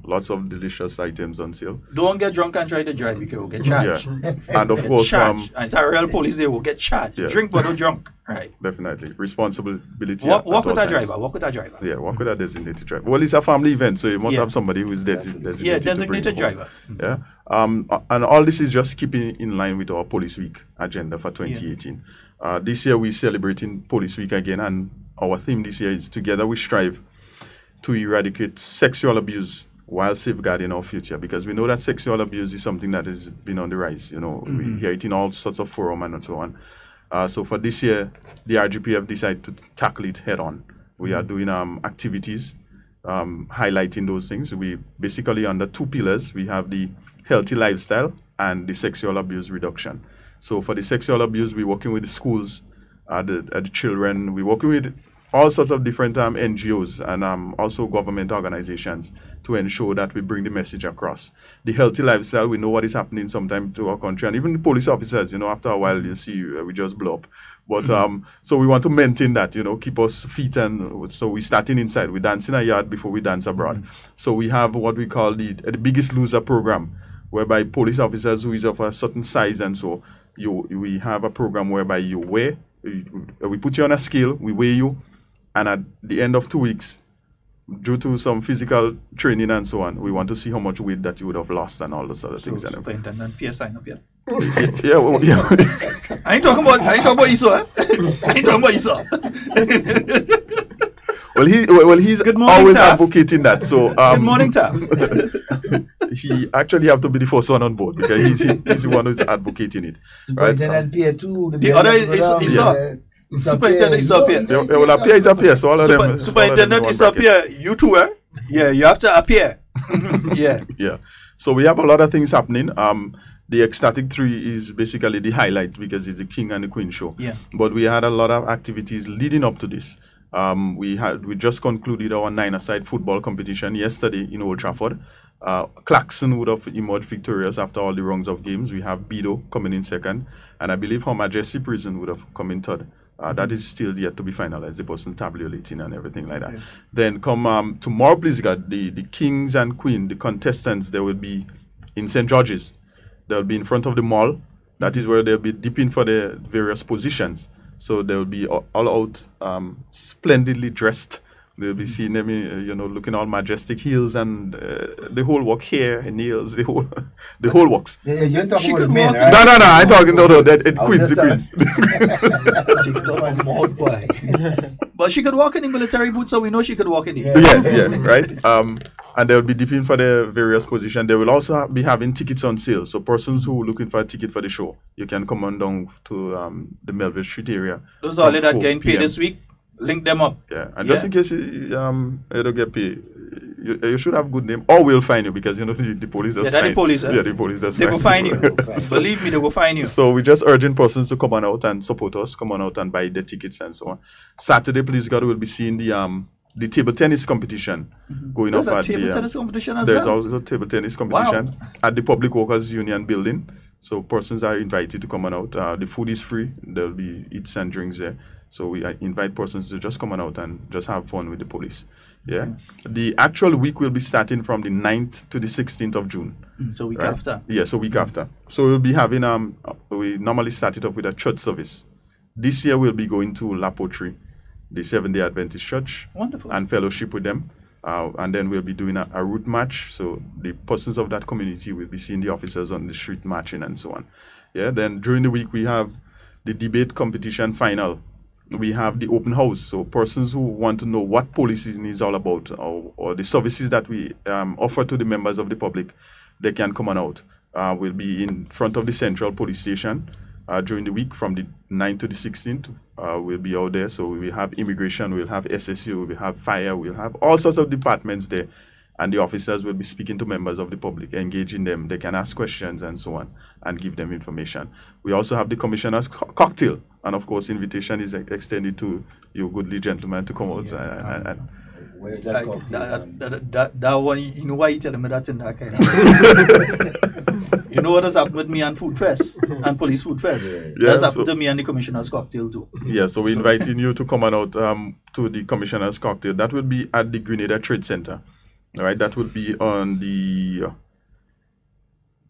Lots of delicious items on sale. Don't get drunk and try to drive because you'll get charged. And of course, and real police, they will get charged. Drink but don't drunk. Right. Definitely. Responsibility. Walk with a driver. Walk with a driver. Yeah, walk with a designated driver. Well, it's a family event, so you must have somebody who is designated. Yeah, designated driver. Yeah. And all this is just keeping in line with our Police Week agenda for 2018. This year we're celebrating Police Week again, and our theme this year is Together We Strive to Eradicate Sexual Abuse while Safeguarding Our Future, because we know that sexual abuse is something that has been on the rise. We hear it in all sorts of forums and so on. So for this year, the RGPF decided to tackle it head on. We are doing activities highlighting those things. We basically under 2 pillars. We have the healthy lifestyle and the sexual abuse reduction. So for the sexual abuse, we're working with the schools, the children. We're working with all sorts of different NGOs and also government organizations to ensure that we bring the message across. The healthy lifestyle, we know what is happening sometimes to our country, and even the police officers, after a while you see we just blow up. But so we want to maintain that, keep us fit, and so we're starting inside. We dance in a yard before we dance abroad. So we have what we call the Biggest Loser program, whereby police officers who is of a certain size and so we have a program whereby you weigh. We put you on a scale, we weigh you, and at the end of 2 weeks, due to some physical training and so on, we want to see how much weight that you would have lost and all those other things. Superintendent Pierre sign up yet? Yeah. I ain't talking about Esau. I ain't talking about Esau. He's always advocating that. So good morning, Tam. He actually have to be the first one on board because he's the one who's advocating it. Superintendent Pierre too. The other is Esau. Superintendent Esau Pierre. Well, appear is appear. So all of them. Superintendent Esau Pierre, you too, eh? Yeah, you have to appear. Yeah. So we have a lot of things happening. The Ecstatic 3 is basically the highlight because it's the King and the Queen show. Yeah. But we had a lot of activities leading up to this. We just concluded our 9-a-side football competition yesterday in Old Trafford. Claxon would have emerged victorious after all the rounds of games. We have Bido coming in second, and I believe Her Majesty Prison would have come in third. That is still yet to be finalized, the person tabulating and everything like that. Then come tomorrow, please God, the Kings and Queen, the contestants, they will be in St. George's. They'll be in front of the mall. That is where they'll be dipping for the various positions. So they'll be all out, splendidly dressed. They'll be seeing them, looking all majestic, heels and the whole work, hair and nails, the whole works. Yeah, you're talking about the men, right? No, I'm talking, the Queens. But she could walk in military boots, so we know she could walk in Yeah, right. And they'll be dipping for the various positions. They will also be having tickets on sale. So persons who are looking for a ticket for the show, you can come on down to the Melville Street area. Those are that getting paid this week. Link them up. Yeah, and just in case you don't get paid, you should have good name, or we'll find you because the police just find the police. The police just they will find you. Believe me, they will find you. So we're just urging persons to come on out and support us. Come on out and buy the tickets and so on. Saturday, please God, we'll be seeing the table tennis competition going off at table tennis competition as there's well? also a table tennis competition at the Public Workers Union building. So persons are invited to come on out. The food is free. There'll be eats and drinks there. So we invite persons to just come on out and just have fun with the police. Yeah. The actual week will be starting from the 9th to the 16th of June. So week after. Yeah, so week after. So we'll be having we normally start it off with a church service. This year we'll be going to La Poterie, the Seventh-day Adventist Church. Wonderful. And fellowship with them. And then we'll be doing a route march. So the persons of that community will be seeing the officers on the street marching and so on. Yeah. Then during the week we have the debate competition final. We have the open house. So persons who want to know what policing is all about or the services that we offer to the members of the public, they can come on out. We'll be in front of the Central Police Station during the week from the 9th to the 16th. We'll be out there. So we have immigration, we'll have SSU, we'll have fire, we'll have all sorts of departments there. And the officers will be speaking to members of the public, engaging them. They can ask questions and so on and give them information. We also have the commissioner's cocktail. And of course, invitation is extended to you goodly gentlemen to come out. That one, you know why you telling me that in that kind of You know what has happened with me and Food Fest and Police Food Fest? That's happened to me and the commissioner's cocktail too. Yeah, so we're inviting you to come on out to the commissioner's cocktail. That will be at the Grenada Trade Center. All right, that will be on the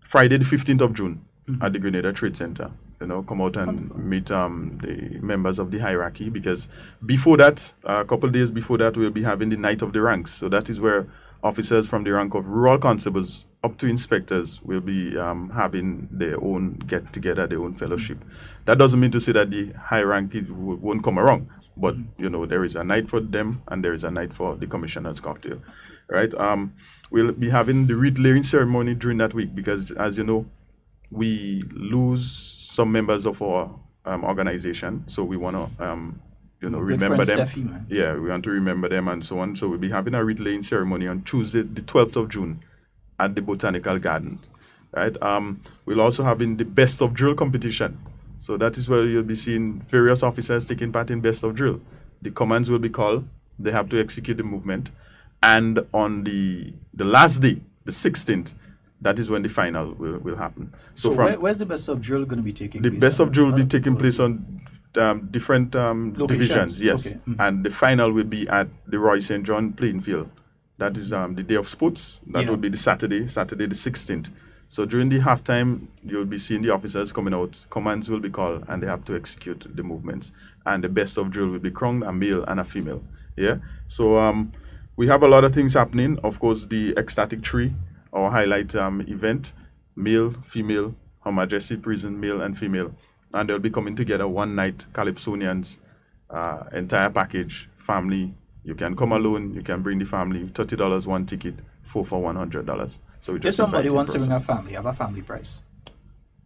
Friday, the 15th of June at the Grenada Trade Center. Come out and meet the members of the hierarchy because before that, a couple of days before that, we'll be having the Night of the Ranks. So that is where officers from the rank of rural constables up to inspectors will be having their own get-together, their own fellowship. That doesn't mean to say that the hierarchy won't come around, but, there is a night for them and there is a night for the commissioner's cocktail. Right? We'll be having the wreath laying ceremony during that week because, as you know, we lose some members of our organization, so we want to, remember them. Steffi, yeah, we want to remember them and so on. So we'll be having a wreath laying ceremony on Tuesday, the 12th of June, at the Botanical Gardens. Right? We'll also have the Best of Drill competition. So that is where you'll be seeing various officers taking part in Best of Drill. The commands will be called. They have to execute the movement. And on the last day, the 16th, that is when the final will happen. So where's the Best of Drill going to be taking place? The Best of Drill will be taking place on different divisions, yes. Okay. And the final will be at the Roy St. John playing field. That is the day of sports. That will be the Saturday the 16th. So during the halftime, you'll be seeing the officers coming out. Commands will be called, and they have to execute the movements. And the best of drill will be crowned, a male and a female. Yeah. So we have a lot of things happening. Of course, the ecstatic tree, our highlight event, male, female, Her Majesty Prison, male and female, and they'll be coming together one night. Calypsonians, entire package, family. You can come alone. You can bring the family. $30 one ticket, 4 for $100. So we just if somebody invite wants to persons. bring a family, have a family price.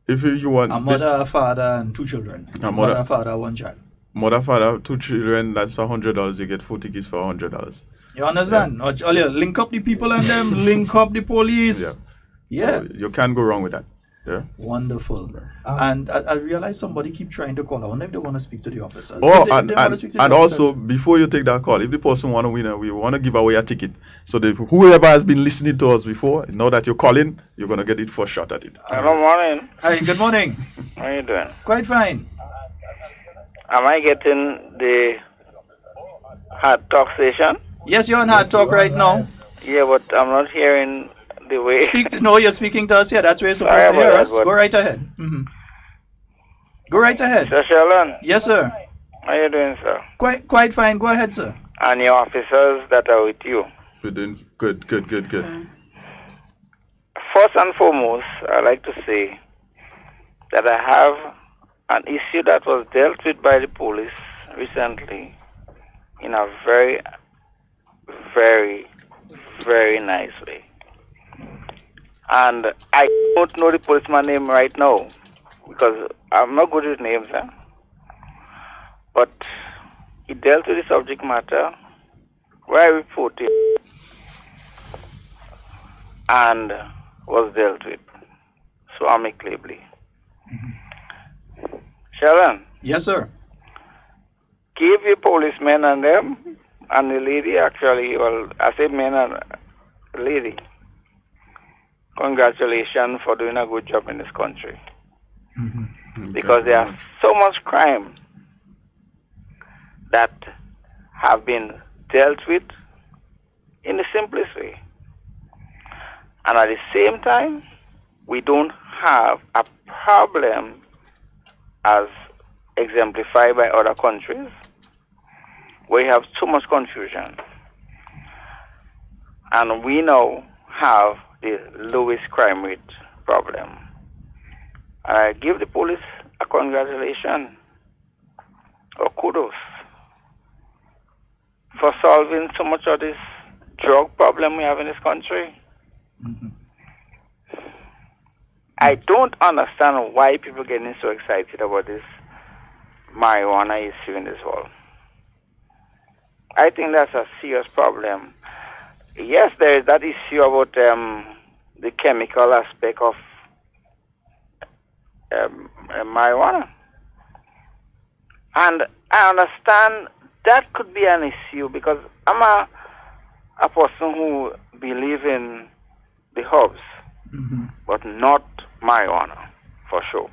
If you want A mother, a father, and 2 children. A Mother, father, 1 child. Mother, father, 2 children, that's $100. You get 4 tickets for $100. You understand? Yeah. Link up the people and them, link up the police. Yeah. So you can't go wrong with that. Yeah. Wonderful. And I realize somebody keep trying to call. I wonder if they want to speak to the officers. Oh, If they want to speak to the and officers. also, before you take that call, if the person want to win, we want to give away a ticket. So whoever has been listening to us before, know that you're calling, you're going to get it first shot at it. Hello, morning. Hi, good morning. How are you doing? Quite fine. Am I getting the Hard Talk station? Yes, you're on Hard Talk right now. Yeah, but I'm not hearing the way. No, you're speaking to us here. That's where you're supposed Sorry to hear about us. that, but- Go right ahead. Go right ahead. Sir Sheldon? Yes, sir. How are you doing, sir? Quite fine. Go ahead, sir. And your officers that are with you? We're doing good. First and foremost, I'd like to say that I have an issue that was dealt with by the police recently in a very, very, very nice way. And I don't know the policeman's name right now because I'm not good with names. But he dealt with the subject matter where I reported and was dealt with so amicably. Sheldon? Yes, sir. Give your policemen and them and the lady, actually, well, I say men and lady, congratulations for doing a good job in this country. Because there are so much crime that have been dealt with in the simplest way. And at the same time, we don't have a problem as exemplified by other countries where you have too much confusion. And we now have the lowest crime rate problem. I give the police a congratulation or kudos for solving so much of this drug problem we have in this country. I don't understand why people are getting so excited about this marijuana issue in this world. I think that's a serious problem. Yes, there is that issue about the chemical aspect of marijuana. And I understand that could be an issue because I'm a person who believes in the herbs, but not marijuana, for sure.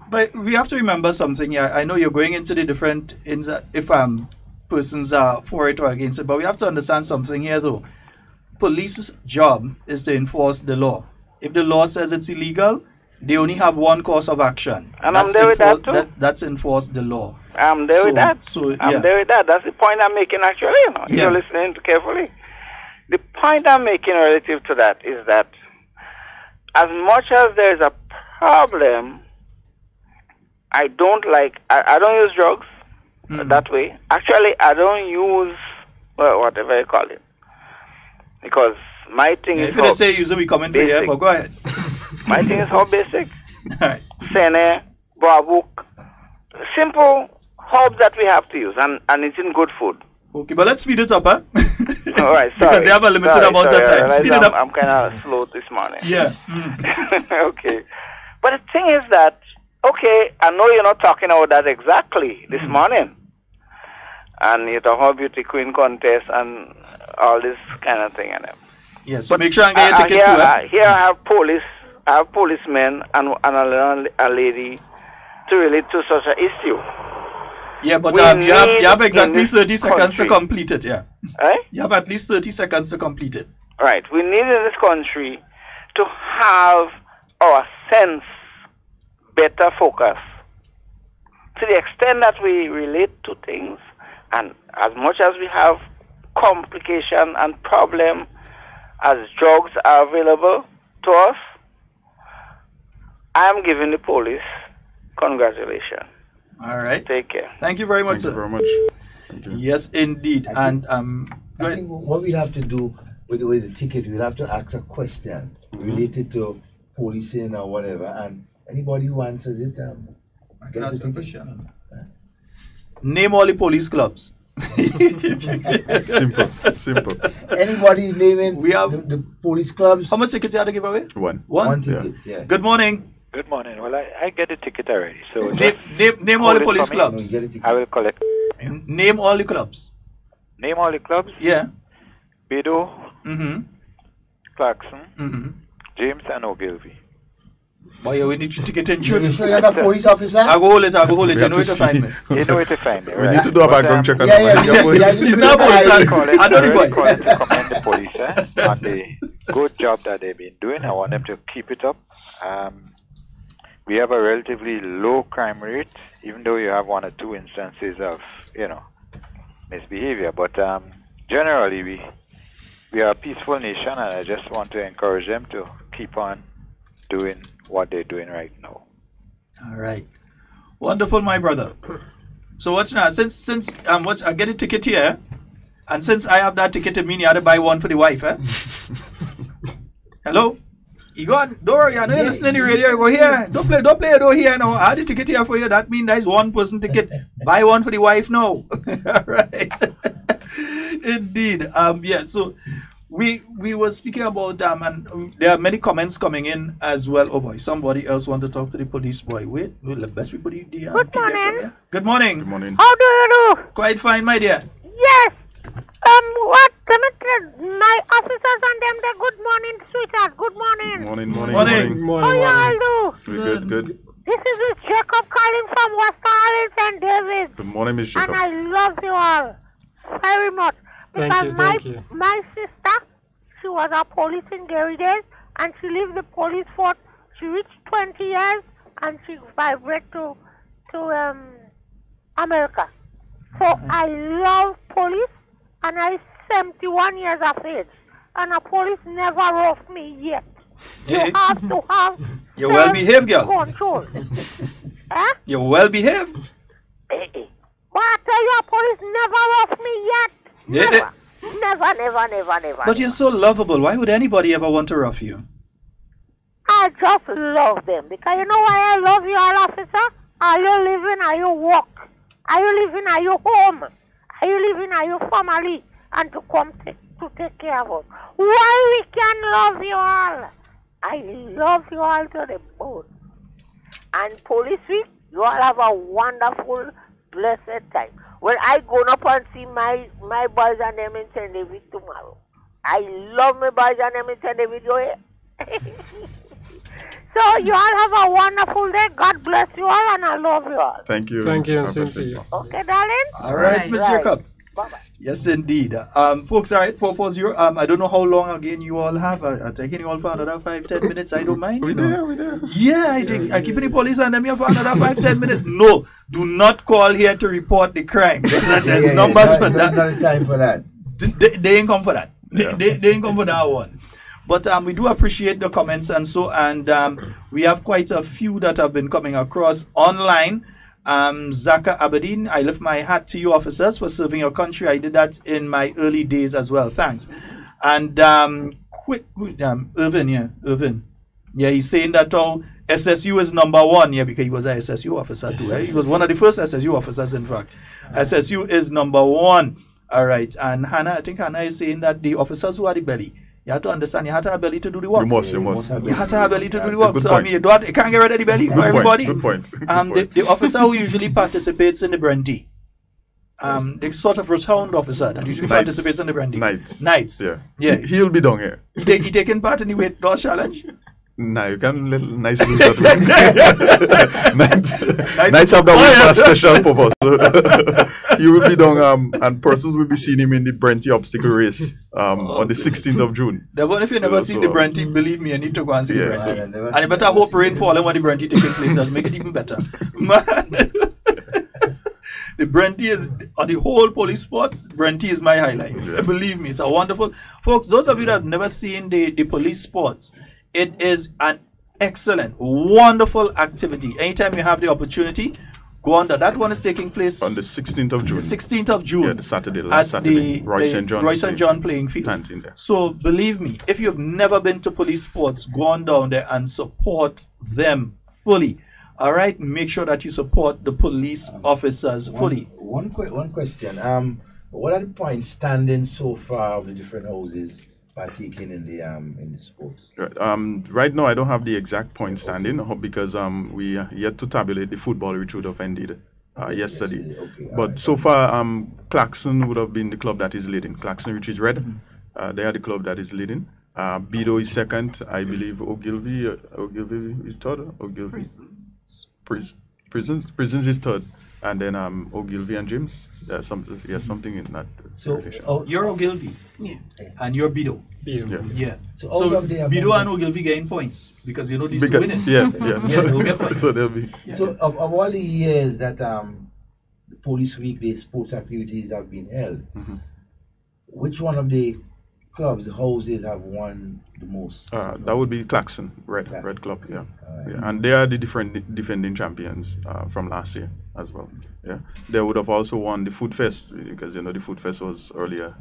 But we have to remember something here. I know you're going into the different if persons are for it or against it, but we have to understand something here though. Police's job is to enforce the law. If the law says it's illegal, they only have one course of action. And I'm there with that too. That's enforce the law. I'm there with that. I'm there with that. That's the point I'm making actually. If you're listening carefully. The point I'm making relative to that is that as much as there is a problem, I don't use drugs that way. Actually, I don't use whatever you call it. Because my thing is if you say usually we come in for here, but go ahead. My thing is how basic. Sene, babuk, simple herbs that we have to use, and it's in good food. Okay, but let's speed it up, huh? All right, sorry. Because they have a limited amount of time. Speed it up. I'm kind of slow this morning. Yeah. Okay. But the thing is that, okay, I know you're not talking about that exactly this morning. And you're talking about beauty queen contest and all this kind of thing. Yeah, so make sure I get your ticket too. Here I have policemen and a lady to relate to such an issue. Yeah, but you have exactly 30 seconds to complete it, yeah. You have at least 30 seconds to complete it. Right. We need in this country to have our sense better focus. To the extent that we relate to things, and as much as we have complication and problem as drugs are available to us, I am giving the police congratulations. All right. Take care. Thank you very much, Thank you sir. very much. Thank you. Yes, indeed. And I think what we'll have to do with the ticket, we'll have to ask a question related to policing or whatever, and anybody who answers it gets a ticket. Name all the police clubs. Simple. Anybody naming we have the police clubs? How much tickets you have to give away? One ticket, yeah. Good morning. Good morning. Well, I get a ticket already. So name all the police clubs. I will collect. Name all the clubs. Name all the clubs? Yeah. Bedo, Clarkson, James, and Ogilvy. Boy, we need to ticket and shoot. You sure you're not a police officer? I go hold it. I know where to find me. You know where to find me, We need to do a background check on I know the voice. I commend the police on the good job that they've been doing. I want them to keep it up. We have a relatively low crime rate, even though you have one or two instances of, misbehavior. But generally, we are a peaceful nation, and I just want to encourage them to keep on doing what they're doing right now. All right. Wonderful, my brother. So watch now. Since I get a ticket here, and since I have that ticket, it means you have to buy one for the wife, eh? Hello? You go on, don't worry, I know you're listening to the radio, you go here. Don't play it over here now. I had the ticket here for you. That means there's one person ticket. Buy one for the wife now. All right. Indeed. Yeah, so we were speaking about and there are many comments coming in as well. Oh boy, somebody else want to talk to the police boy. Wait, the best people the Good morning. Good morning. Good morning. How do you do? Quite fine, my dear. Yes. My officers and them, they're good morning, sweetheart. Good morning. Morning. How y'all do? Good. This is Miss Jacob calling from West Arlington, David. Good morning, Miss Jacob. And I love you all very much. Because my sister, she was a police in Gary days, and she left the police force. She reached 20 years, and she vibrated to America. So I love police, and I'm 71 years of age, and a police never roughed me yet. You have to have You're well behaved, girl. control. Eh? You're well behaved. But I tell you, a police never roughed me yet. Yeah. Never. But you're so lovable. Why would anybody ever want to rough you? I just love them. Because you know why I love you all, officer? Are you living? Are you work? Are you living? Are you home? Are you living? Are you family? And to come to take care of us. Why we can love you all? I love you all to the bone. And Police Week, you all have a wonderful, blessed time. When I go up and see my boys and them in St. David tomorrow. I love my boys and them in St. David. So you all have a wonderful day. God bless you all, and I love you all. Thank you. Thank you, and same to you. Okay, darling? All right, Ms. Jacob. Bye-bye. Yes, indeed. Folks, all right, 440. I don't know how long again you all have. I'm taking you all for another 5-10 minutes. I don't mind. We there. Yeah, I keep the police and them here for another 5-10 minutes. No, do not call here to report the crime. There's numbers for that. Not time for that. They ain't come for that. They ain't come for that one. But we do appreciate the comments and we have quite a few that have been coming across online. Zaka Aberdeen, I lift my hat to you officers for serving your country. I did that in my early days as well. Thanks. And Irvin. Yeah, he's saying that SSU is number one. Yeah, because he was a SSU officer too. He was one of the first SSU officers, in fact. SSU is number one. All right. And Hannah, I think Hannah is saying that the officers who are the belly, you have to understand, you have to have belly to do the work. You must. You have to have belly to do the work. So, I mean, you can't get rid of the belly for everybody. Good point. The officer who usually participates in the brandy, the sort of rotund officer that usually participates in the brandy. Nights. Yeah. He'll be down here. He taking part in the weight loss challenge? Nah, you can nice lose that week. Nights of the week for a special purpose. He will be down, and persons will be seeing him in the Brenty obstacle race on the 16th of June. If you never seen the Brenty, believe me, you need to go and see the Brenty. And you better hope rain falling when the Brenty taking place. That'll make it even better. The Brenty is, on the whole police sports, Brenty is my highlight. Yeah. Believe me, it's a wonderful. Folks, those of you that have never seen the police sports, it is an excellent, wonderful activity. Anytime you have the opportunity, go on. That one is taking place on the 16th of June. The 16th of June. Yeah, the Saturday, last Saturday. Royce and John playing field. So believe me, if you've never been to police sports, go on down there and support them fully. All right, make sure that you support the police officers fully. One question. What are the points standing so far of the different houses partaking in the sports? Right. Right now, I don't have the exact point standing because we are yet to tabulate the football which would have ended yesterday. But so far, Claxon would have been the club that is leading. Claxon, which is red, they are the club that is leading. Bido is second. I believe Ogilvy is third. Ogilvy. Prisons is third, and then Ogilvy and James. There's something in that. So you're Ogilvy, and you're Bido. Yeah. So Bido and Ogilvy gain points because you know these two winning. So they'll be. Yeah. So of all the years that the Police Week, the sports activities have been held, which one of the clubs, the houses, have won the most? That would be Claxon, Red Club, yeah. And they are the defending champions from last year as well. Yeah, they would have also won the Food Fest because the Food Fest was earlier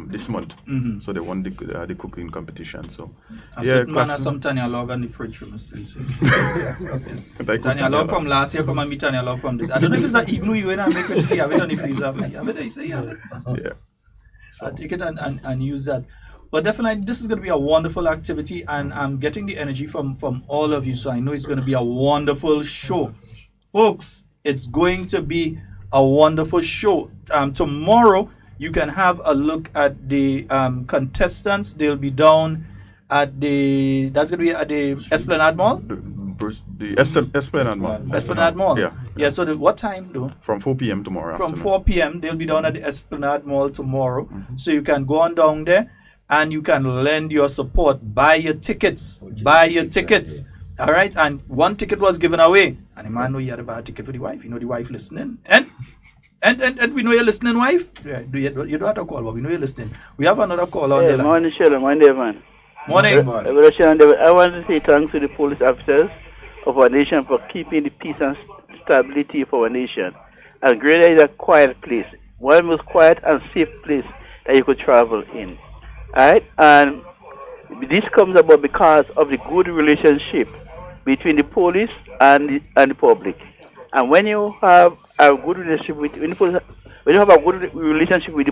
this month, so they won the cooking competition. So man has some Tanya Log on the fridge from us. Tanya Log from last year, come and meet Tanya Log from this. I don't know if it's an igloo you and I make it. Have it on the freezer. Yeah. So take it and use that. But definitely, this is going to be a wonderful activity, and I'm getting the energy from all of you, so I know it's going to be a wonderful show. Folks, it's going to be a wonderful show. Tomorrow, you can have a look at the contestants. They'll be down at that's going to be at the Esplanade Mall? The Esplanade Mall. Esplanade Mall. Yeah. So what time though? From 4 p.m. tomorrow. From 4 p.m. They'll be down at the Esplanade Mall tomorrow. So you can go on down there and you can lend your support. Buy your tickets. All right. And one ticket was given away. And the man know you had to buy a ticket for the wife. You know the wife listening. And we know you're listening, wife. Yeah, you don't have to call, but we know you're listening. We have another call on the line. Morning, Sheldon. Morning, Devon. Morning. I want to say thanks to the police officers of our nation for keeping the peace and stability for our nation. And Grenada is a quiet place, one most quiet and safe place that you could travel in. Alright? And this comes about because of the good relationship between the police and the public. And when you have a good relationship with the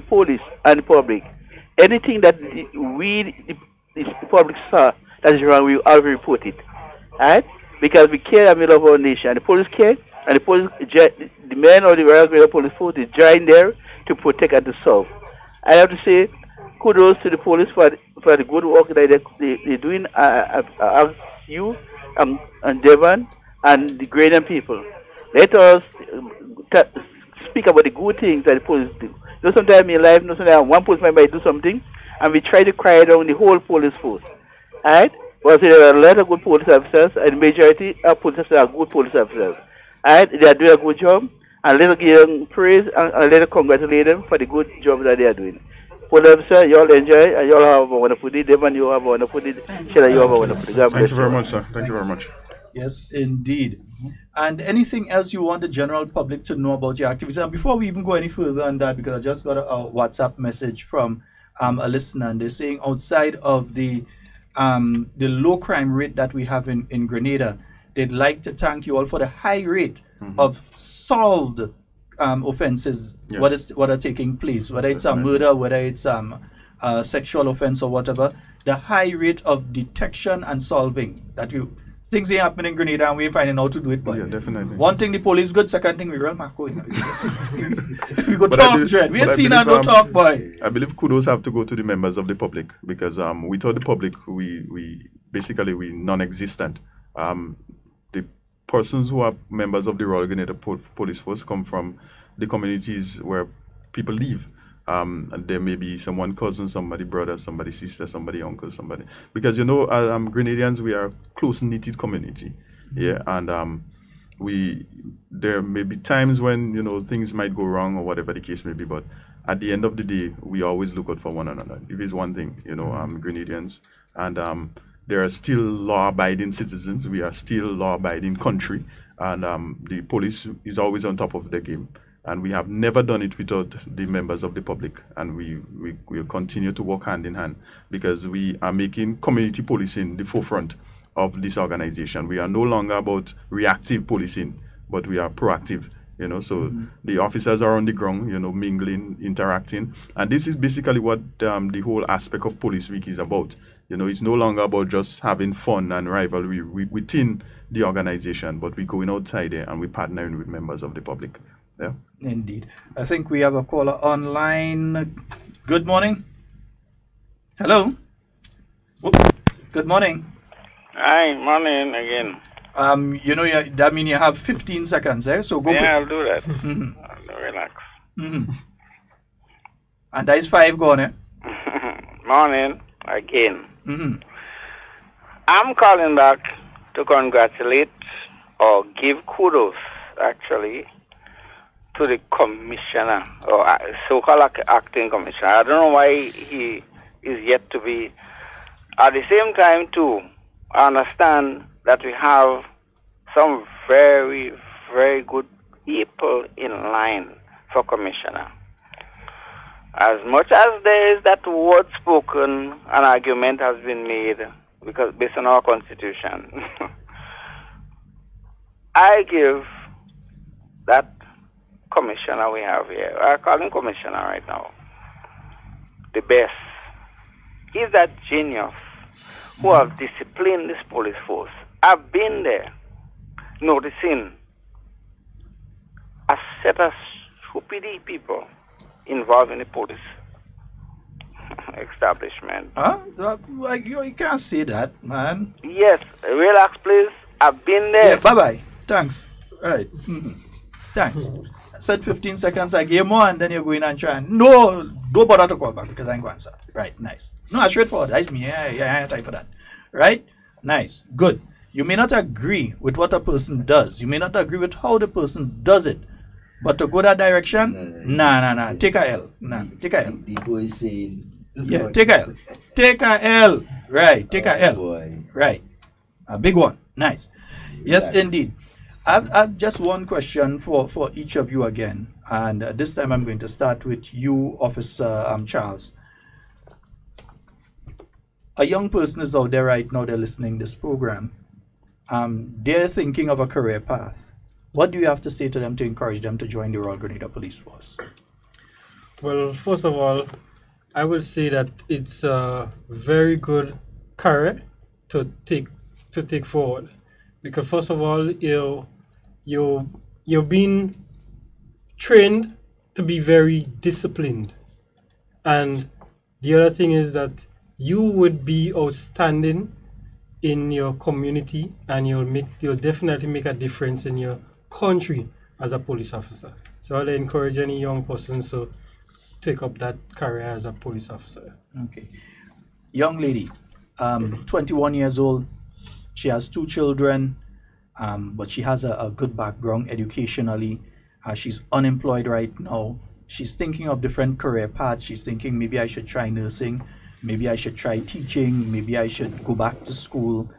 police and the public, anything that the public saw that is wrong, we all report it. Alright? Because we care and we love our nation. And the police care, and the men or the Royal Grenada Police Force is joined there to protect and to solve. I have to say kudos to the police for the good work that they're doing. You and Devon and the Grenadian people. Let us speak about the good things that the police do. Sometimes in life, sometimes one policeman might do something, and we try to cry down the whole police force. Alright? But there are a lot of good police officers, and the majority of police officers are good police officers. Alright? They are doing a good job, and let us give them praise and let us congratulate them for the good job that they are doing. Police officer, you all enjoy, and you all have a wonderful day. Devon, you have a wonderful day. Sheila, you have a wonderful day. God bless Thank you very much, sir. Thank you very much. Yes, indeed. And anything else you want the general public to know about your activities? And before we even go any further on that, because I just got a WhatsApp message from a listener, and they're saying outside of the low crime rate that we have in Grenada, they'd like to thank you all for the high rate of solved offenses, yes, what are taking place, whether it's a murder, whether it's a sexual offense or whatever. The high rate of detection and solving that things ain't happening in Grenada and we ain't finding out to do it. But yeah, definitely. One thing the police good, second thing we real Marco. We go talk, Dread. We ain't seen and go talk, boy. I believe kudos have to go to the members of the public because we told the public basically we non-existent. The persons who are members of the Royal Grenada Police Force come from the communities where people live. And there may be someone cousin, somebody brother, somebody sister, somebody uncle, somebody. Because Grenadians, we are a close-knitted community. Yeah, and there may be times when things might go wrong or whatever the case may be, but at the end of the day, we always look out for one another. If it's one thing, Grenadians, and there are still law-abiding citizens. We are still law-abiding country, and the police is always on top of the game. And we have never done it without the members of the public, and we will continue to work hand in hand because we are making community policing the forefront of this organization. We are no longer about reactive policing, but we are proactive. So the officers are on the ground, mingling, interacting, and this is basically what the whole aspect of Police Week is about. It's no longer about just having fun and rivalry within the organization, but we're going outside there and we're partnering with members of the public. Yeah. Indeed. I think we have a caller online. Good morning. Hello. Oops. Good morning. Hi, morning again. That means you have 15 seconds, so go. Yeah, I'll do that. I'll relax. And that is 5 gone, eh? Morning again. I'm calling back to congratulate or give kudos, actually, to the commissioner, or so-called acting commissioner. I don't know why he is yet to be. At the same time, too, I understand that we have some very, very good people in line for commissioner. As much as there is that word spoken, an argument has been made because based on our constitution. I give that commissioner we have here, I call him commissioner right now, the best. He's that genius who have disciplined this police force. I've been there noticing a set of stupid people involved in the police establishment. You can't say that, man. Yes, relax please. I've been there. Yeah, bye-bye. Thanks. All right. Thanks. I said 15 seconds, I gave more, and then you're going and trying. No, don't bother to call back because I ain't going to answer. Right, nice. No, that's straightforward. That's me. Yeah, I have time for that. Right? Nice. Good. You may not agree with what a person does. You may not agree with how the person does it. But to go that direction, nah. Take a L. Take a L. The boy is saying, yeah, take a L. Take a L. Right, take a L. Boy. Right. A big one. Nice. Yes, indeed. I've just one question for each of you again. And this time I'm going to start with you, Officer Charles. A young person is out there right now, they're listening to this program. They're thinking of a career path. What do you have to say to them to encourage them to join the Royal Grenada Police Force? Well, first of all, I will say that it's a very good career to take forward, because first of all, you're being trained to be very disciplined, and the other thing is that you would be outstanding in your community, and you'll definitely make a difference in your country as a police officer. So I'll encourage any young person to take up that career as a police officer. Okay. Young lady, 21 years old, she has 2 children, but she has a good background educationally. She's unemployed right now. She's thinking of different career paths. She's thinking maybe I should try nursing, maybe I should try teaching, maybe I should go back to school.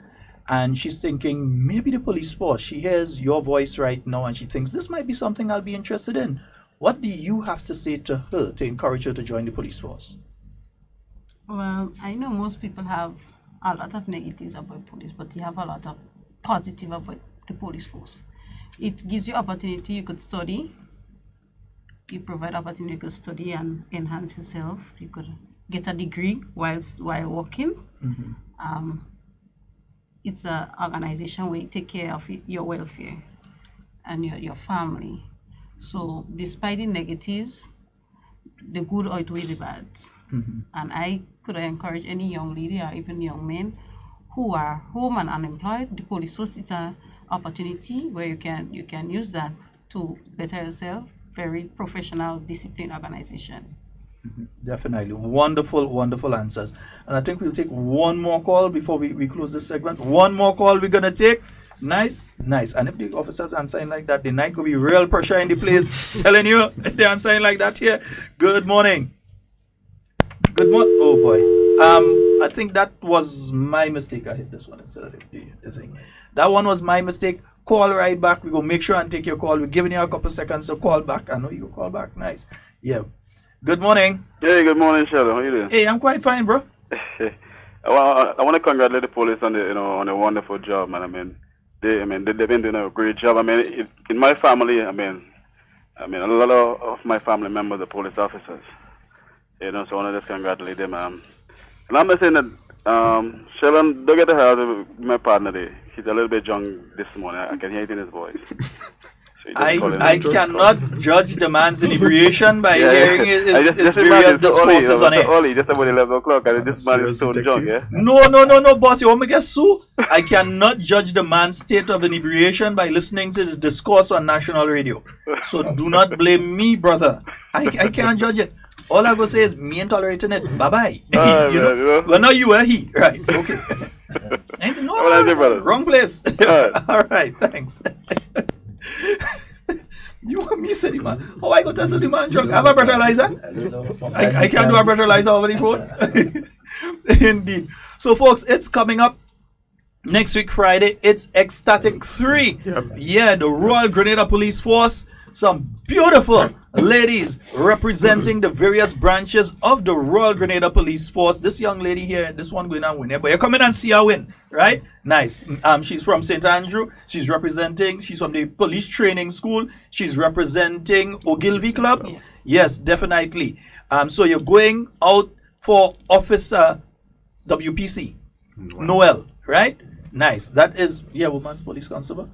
And she's thinking maybe the police force. She hears your voice right now and she thinks this might be something I'll be interested in. What do you have to say to her to encourage her to join the police force? Well, I know most people have a lot of negatives about police, but you have a lot of positive about the police force. It gives you opportunity, you could study. You provide opportunity, you could study and enhance yourself. You could get a degree while working. It's an organization where you take care of your welfare and your family. So despite the negatives, the good outweigh the bad. And I could encourage any young lady or even young men who are home and unemployed, the police force is an opportunity where you can use that to better yourself. Very professional, disciplined organization. Definitely. Wonderful, wonderful answers. And I think we'll take one more call before we close this segment. One more call we're going to take. Nice, nice. And if the officers answering like that, the night will be real pressure in the place. Telling you, if they're answering like that here. Good morning. Good morning. Oh boy. I think that was my mistake. I hit this one instead of the thing. That one was my mistake. Call right back. We go make sure and take your call. We're giving you a couple seconds to call back. I know you call back. Nice. Yeah. Good morning. Hey, good morning, Sheldon. How you doing? Hey, I'm quite fine, bro. I want to congratulate the police on on a wonderful job, man. They've been doing a great job. In my family, a lot of my family members are police officers. So I want to just congratulate them. And I'm not saying that Sheldon, don't get the hell out of my partner there. He's a little bit drunk this morning. I can hear it in his voice. I cannot judge the man's inebriation by hearing his various discourses on it. Just about 11 o'clock, and this man is so drunk, yeah? No, boss, you want me to get sued? I cannot judge the man's state of inebriation by listening to his discourse on national radio. So do not blame me, brother. I can't judge it. All I go say is me ain't tolerating it. Bye-bye. Well, no, you are he. Right, okay. No, wrong place. All right, thanks. You want me say the man? How I go tell the man drunk? Have a breathalyzer? I can't do a breathalyzer over the phone. Indeed. So folks, it's coming up next week Friday. It's Ecstatic 3. Yeah, the Royal Grenada Police Force. Some beautiful ladies representing the various branches of the Royal Grenada Police Force. This young lady here, this one going on win, but you come in and see her win, right? Nice. She's from St. Andrew. She's from the police training school. She's representing Ogilvy Club. Yes, definitely. So you're going out for Officer WPC, Noel, right? Nice. That is, woman police constable.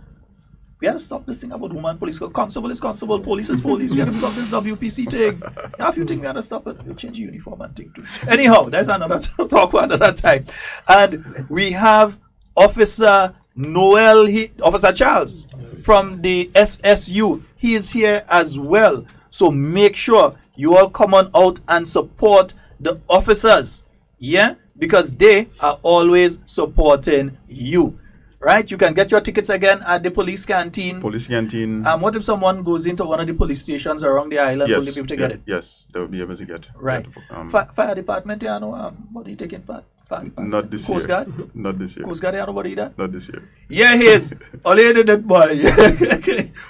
We have to stop this thing about woman police. Constable is constable, police is police. We have to stop this WPC thing. If you think we have to stop it, we'll change the uniform and thing too. Anyhow, that's another talk for another time. And we have Officer Noel, Officer Charles from the SSU. He is here as well. So make sure you all come on out and support the officers. Yeah? Because they are always supporting you. Right, you can get your tickets again at the police canteen. Police canteen. What if someone goes into one of the police stations around the island? Yes, will they be able to get it? Yes, they will be able to get it. Right. Fire department, what are you taking part? Not this year. Coast Guard? Not this year. Coast Guard, nobody there? Not this year. Yeah, he is. All you did that, boy.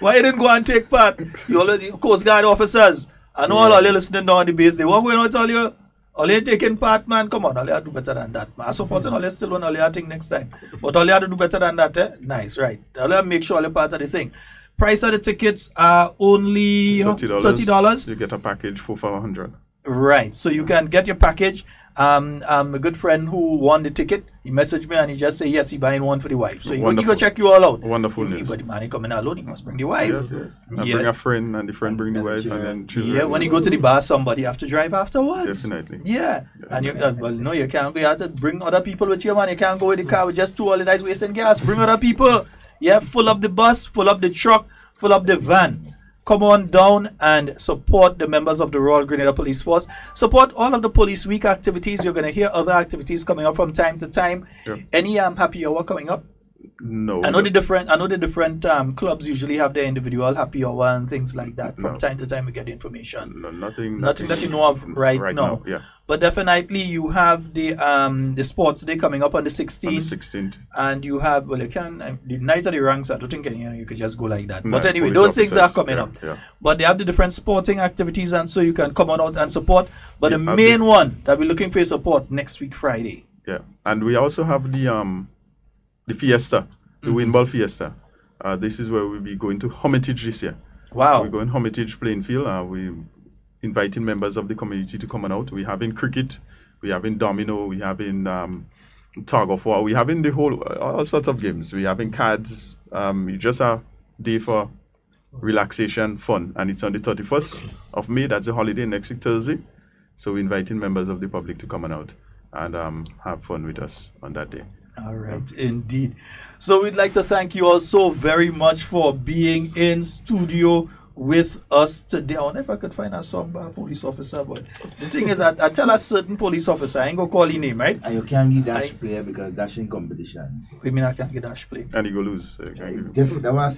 Why you didn't go and take part? You already Coast Guard officers. I know all you listening now on the base. They what going on tell you? All you taking part, man, come on, all you have to do better than that. Man. I support all you still want all you think next time. But all you have to do better than that, eh? Nice, right. All you have to make sure all you part of the thing. Price of the tickets are only $30. You get a package for $100. Right, so you can get your package. A good friend who won the ticket, he messaged me and he just said yes, he buying one for the wife. So he go check you all out. Wonderful news. But the man coming alone, he must bring the wife. Yes. Bring a friend and the friend bring the wife and then children. Yeah, when you go to the bar, somebody have to drive afterwards. Definitely. Yeah. And you you can't be out to bring other people with you, man. You can't go with the car with just two all the guys wasting gas. Bring other people. Yeah, full up the bus, full up the truck, full up the van. Come on down and support the members of the Royal Grenada Police Force. Support all of the Police Week activities. You're going to hear other activities coming up from time to time. Yep. Any happy hour coming up? No. I know the different clubs usually have their individual happy hour and things like that. From time to time we get information. No, nothing that you know of right now. Yeah. But definitely you have the sports day coming up on the 16th. On the 16th. And you have, well, you can, the night of the ranks, I don't think you could just go like that. But anyway, those things are coming up. Yeah. But they have the different sporting activities, and so you can come on out and support. But the main one that we're looking for your support next week, Friday. Yeah. And we also have the Fiesta, the Winball Fiesta. This is where we'll be going to Hermitage this year. Wow. We're going Hermitage playing field. We're inviting members of the community to come on out. We have in cricket, we have in domino, we have in tug of war, we have in the whole, all sorts of games. We have in cards. It's just a day for relaxation, fun. And it's on the 31st of May. That's a holiday next week, Thursday. So we're inviting members of the public to come on out and have fun with us on that day. All right, indeed. So we'd like to thank you all so very much for being in studio with us today. I wonder if I could find a song by a police officer, but the thing is, I tell a certain police officer, I ain't gonna call his name, right? And you can't get dash player because dash in competition. What do you mean I can't get dash play? And you go lose.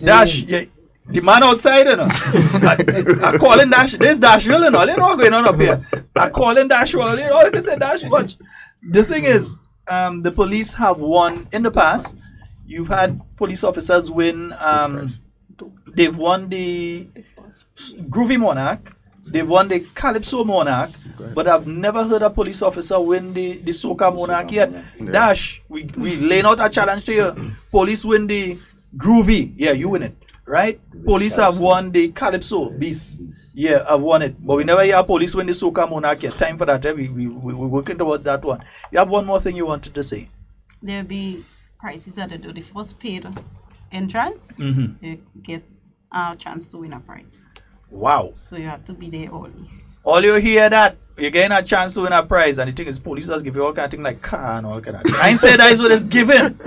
Dash, yeah. The man outside, you know. I calling Dash. There's Dash, you know. You know what's going on up here. I calling Dash, you know. They say Dash, watch. The thing is, the police have won in the past. You've had police officers win. They've won the Groovy Monarch. They've won the Calypso Monarch. But I've never heard a police officer win the Soca Monarch yet. Yeah. Dash, we laying out a challenge to you. Police win the Groovy. Yeah, you win it. Right? Police have won the Calypso Beast. Yeah, I've won it. But we never hear police win the Soca Monarch yet. Time for that. We're working towards that one. You have one more thing you wanted to say? There'll be prizes that they do. The first paid entrance, you get a chance to win a prize. Wow. So you have to be there early. All you hear that, you're getting a chance to win a prize. And the thing is, police does give you all kind of thing like car and all kind of thing. I ain't say that is what it's given.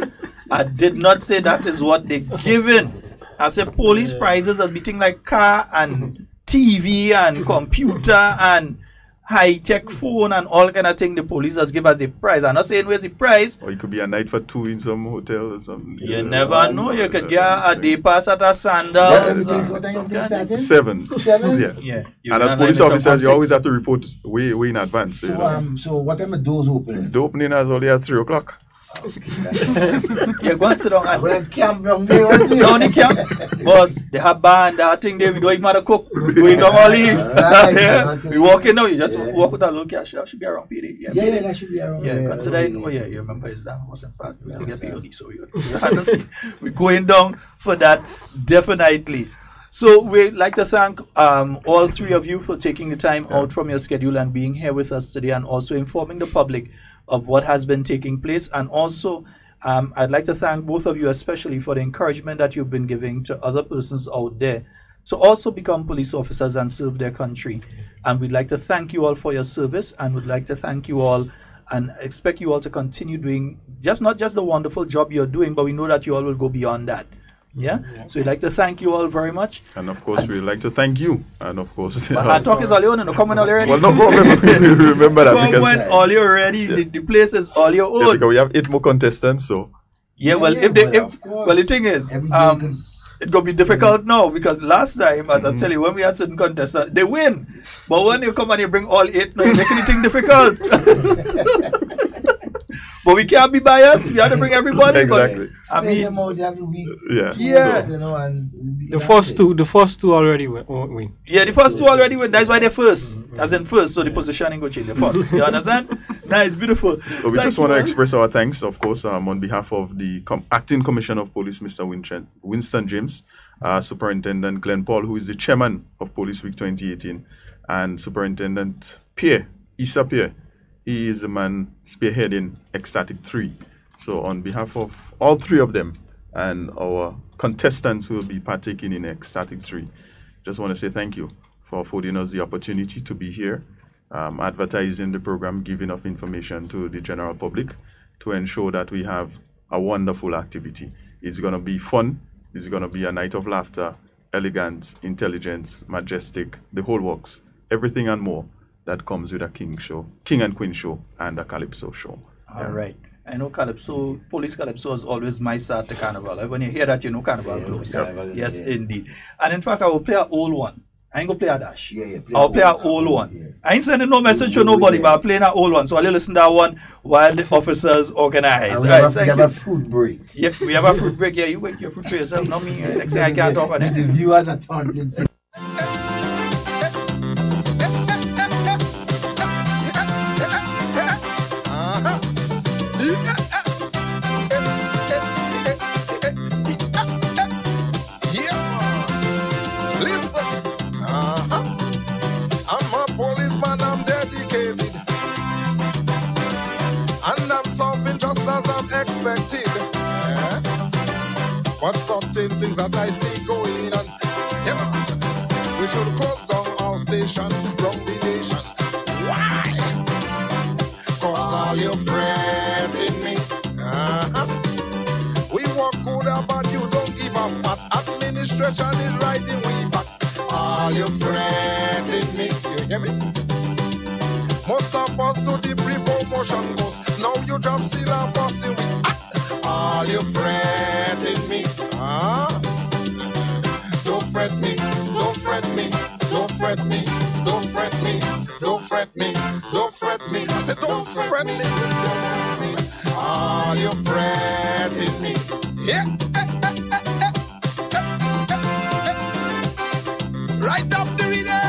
I did not say that is what they're given. I said police prizes are beating like car and TV and computer and high-tech phone and all kind of thing. The police does give us the prize. I'm not saying where's the prize. Or it could be a night for two in some hotel or something. You never know. You could get a day pass at a Sandals. 7. Yeah. And as police officers, you always have to report way in advance. So what time are doors opening? The opening is only at 3 o'clock. You're going to sit down and go and camp down there. Down the camp. Boss, they have band, that thing there. We don't even matter cook. We don't only. We walk in now. You just walk with that little cash. That should be around PD. Yeah, that should be around. Yeah, consider it. Oh, yeah, you remember it's that was in fact. We just get POD. So we're going down for that, definitely. So we'd like to thank all three of you for taking the time out from your schedule and being here with us today and also informing the public of what has been taking place. And also, I'd like to thank both of you especially for the encouragement that you've been giving to other persons out there to also become police officers and serve their country. And we'd like to thank you all for your service, and would like to thank you all and expect you all to continue doing not just the wonderful job you're doing, but we know that you all will go beyond that. Yeah? So we'd like to thank you all very much. And of course, we'd like to thank you. And of course, Hard Talk is all your own, and come when all you're ready. Well, no problem. Remember that. Come when all you're ready, the place is all your own. Yeah, because we have 8 more contestants, so. Yeah, well, the thing is, it's going to be difficult now, because last time, as I tell you, when we had certain contestants, they win. But when you come and you bring all 8, now you make anything difficult. But we can't be biased. We have to bring everybody. Exactly. But, I mean, yeah. The first two already win. Yeah, the first 2 already win. That's why they're first. As in first, so the positioning go change. The first. You understand? Nice, beautiful. So we just want to express our thanks, of course, on behalf of the Acting Commissioner of Police, Mr. Winston James, Superintendent Glenn Paul, who is the chairman of Police Week 2018, and Superintendent Issa Pierre. He is the man spearheading Ecstatic 3. So on behalf of all 3 of them and our contestants who will be partaking in Ecstatic 3, just want to say thank you for affording us the opportunity to be here, advertising the program, giving enough information to the general public to ensure that we have a wonderful activity. It's going to be fun. It's going to be a night of laughter, elegance, intelligence, majestic, the whole works, everything and more that comes with a King and Queen show and a Calypso show. All right. I know Calypso, Police Calypso is always my start to Carnival. When you hear that, you know Carnival close. Yes, indeed. And in fact, I will play an old one. I ain't going to play a dash. I'll play an old one. Yeah. I ain't sending no message to nobody, but I'm playing an old one. So I'll listen to that one while the officers organize. We have a fruit break. Yeah, we have a fruit break. Yeah, you wait your fruit for yourself, not me. Next thing I can't talk on it. The viewers are taunted. But certain things that I see going on, yeah man, we should close down our station from the nation. Why? Cause all your fretting me, administration is riding way back. All you fretting me, you hear me? Most of us do the pre-promotion course. Now you drop seal and fasting with all you fretting me. Don't fret me, don't fret me, don't fret me, don't fret me, don't fret me, don't fret me. I said don't fret me. All you fretting me. Yeah. Right up the reader.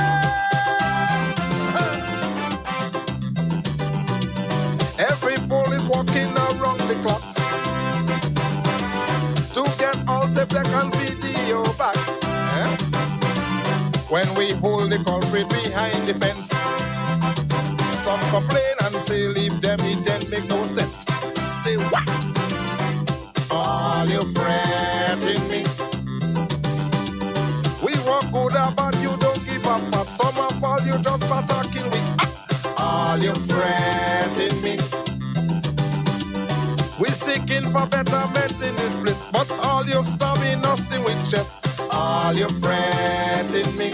Every police walking around the clock to get all the black and video back. When we hold the culprit behind the fence, some complain and say leave them, it don't make no sense. Say what? All you fretting me. We walk good about you, don't give a fuck. Some of all you just attacking me. All you fretting me. We seeking for betterment in this place, but all you stabbing us in with chest. All you fretting me.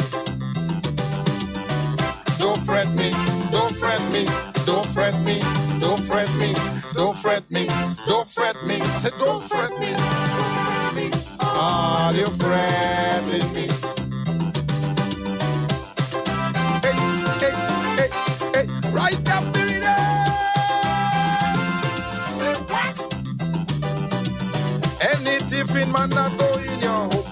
Don't fret me, don't fret me, don't fret me, don't fret me, don't fret me, don't fret me. I said don't fret me, don't fret me. All you fretting me. Hey, hey, hey, hey, right up the reader. Say what? Any tiffin man not go in your home.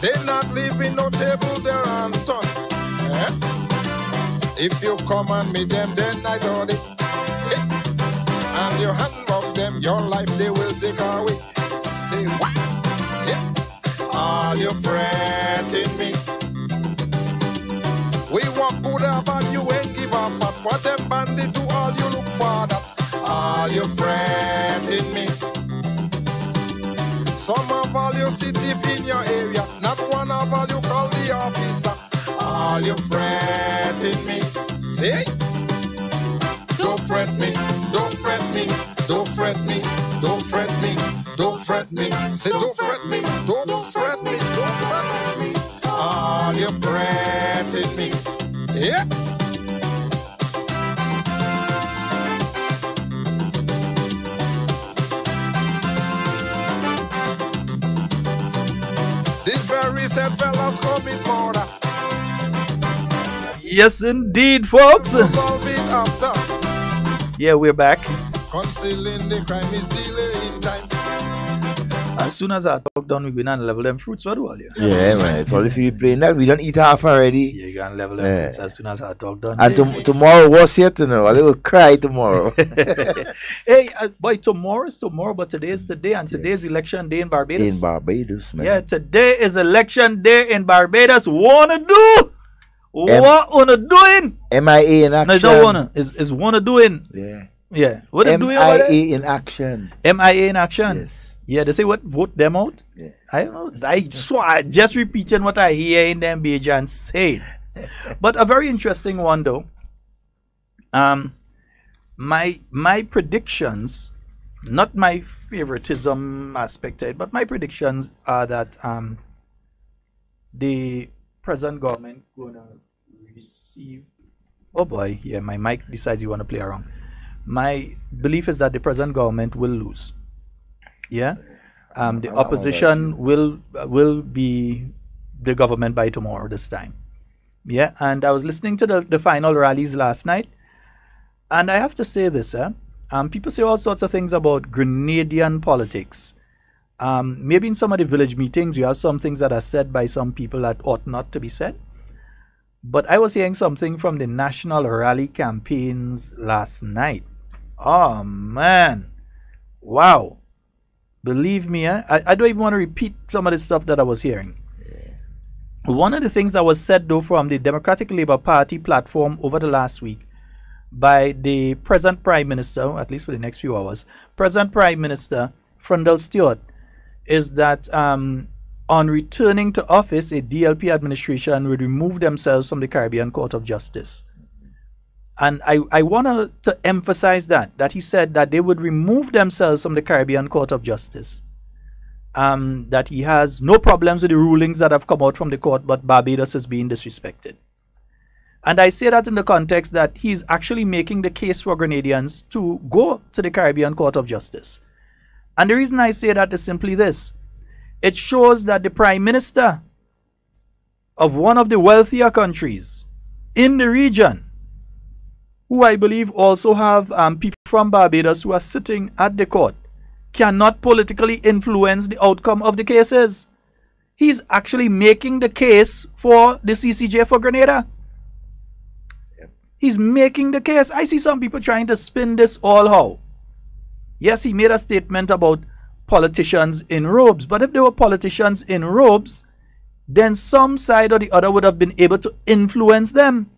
They not leaving no table there and turn. If you come and meet them, then I told it. And you handbug them, your life they will take away. Say what? Yeah. All you fretting me. We walk good about you and give a fuck. What them bandit do, all you look for that. All you fretting me. Some of all you sit in your area, not one of all you call the officer. All you fretting me. Say, don't fret me, don't fret me, don't fret me, don't fret me, don't fret me. Say, don't fret me, don't fret me, don't fret me. All you fretting me. Yeah. This very said fellas commit murder. Yes, indeed, folks. Yeah, we're back. Concealing the crime is delaying time. As soon as I talk down, we're going to level them fruits. What do you? Yeah, man. Probably if you playing that, we don't eat half already. Yeah, you're going to level them fruits as soon as I talk down. And tomorrow, what's yet to know? A little cry tomorrow. Hey, boy, tomorrow is tomorrow, but today is the day, and today is election day in Barbados. In Barbados, man. Yeah, today is election day in Barbados. Wanna do? What wanna doing? MIA in action. No, don't wanna. Is wanna doing? Yeah. Yeah. What they doing over there? MIA in action. MIA in action. Yes. Yeah, they say what? Vote them out? Yeah. I don't know. I just repeating what I hear in them Bajan say. But a very interesting one though. My predictions, not my favoritism aspect, but my predictions are that the present government gonna receive. Oh boy, yeah, my mic decides you want to play around. My belief is that the present government will lose. Yeah, the opposition will be the government by tomorrow this time. Yeah, and I was listening to the final rallies last night, and I have to say this, people say all sorts of things about Grenadian politics. Maybe in some of the village meetings, you have some things that are said by some people that ought not to be said. But I was hearing something from the national rally campaigns last night. Oh, man. Wow. Believe me, I don't even want to repeat some of the stuff that I was hearing. One of the things that was said, though, from the Democratic Labour Party platform over the last week by the present Prime Minister, at least for the next few hours, present Prime Minister Frundle Stewart, is that on returning to office, a DLP administration would remove themselves from the Caribbean Court of Justice. And I want to emphasize that he said that they would remove themselves from the Caribbean Court of Justice. that he has no problems with the rulings that have come out from the court, but Barbados is being disrespected. And I say that in the context that he's actually making the case for Grenadians to go to the Caribbean Court of Justice. And the reason I say that is simply this. It shows that the Prime Minister of one of the wealthier countries in the region, who I believe also have people from Barbados who are sitting at the court, cannot politically influence the outcome of the cases. He's actually making the case for the CCJ for Grenada. He's making the case. I see some people trying to spin this all how. Yes, he made a statement about politicians in robes, but if there were politicians in robes, then some side or the other would have been able to influence them.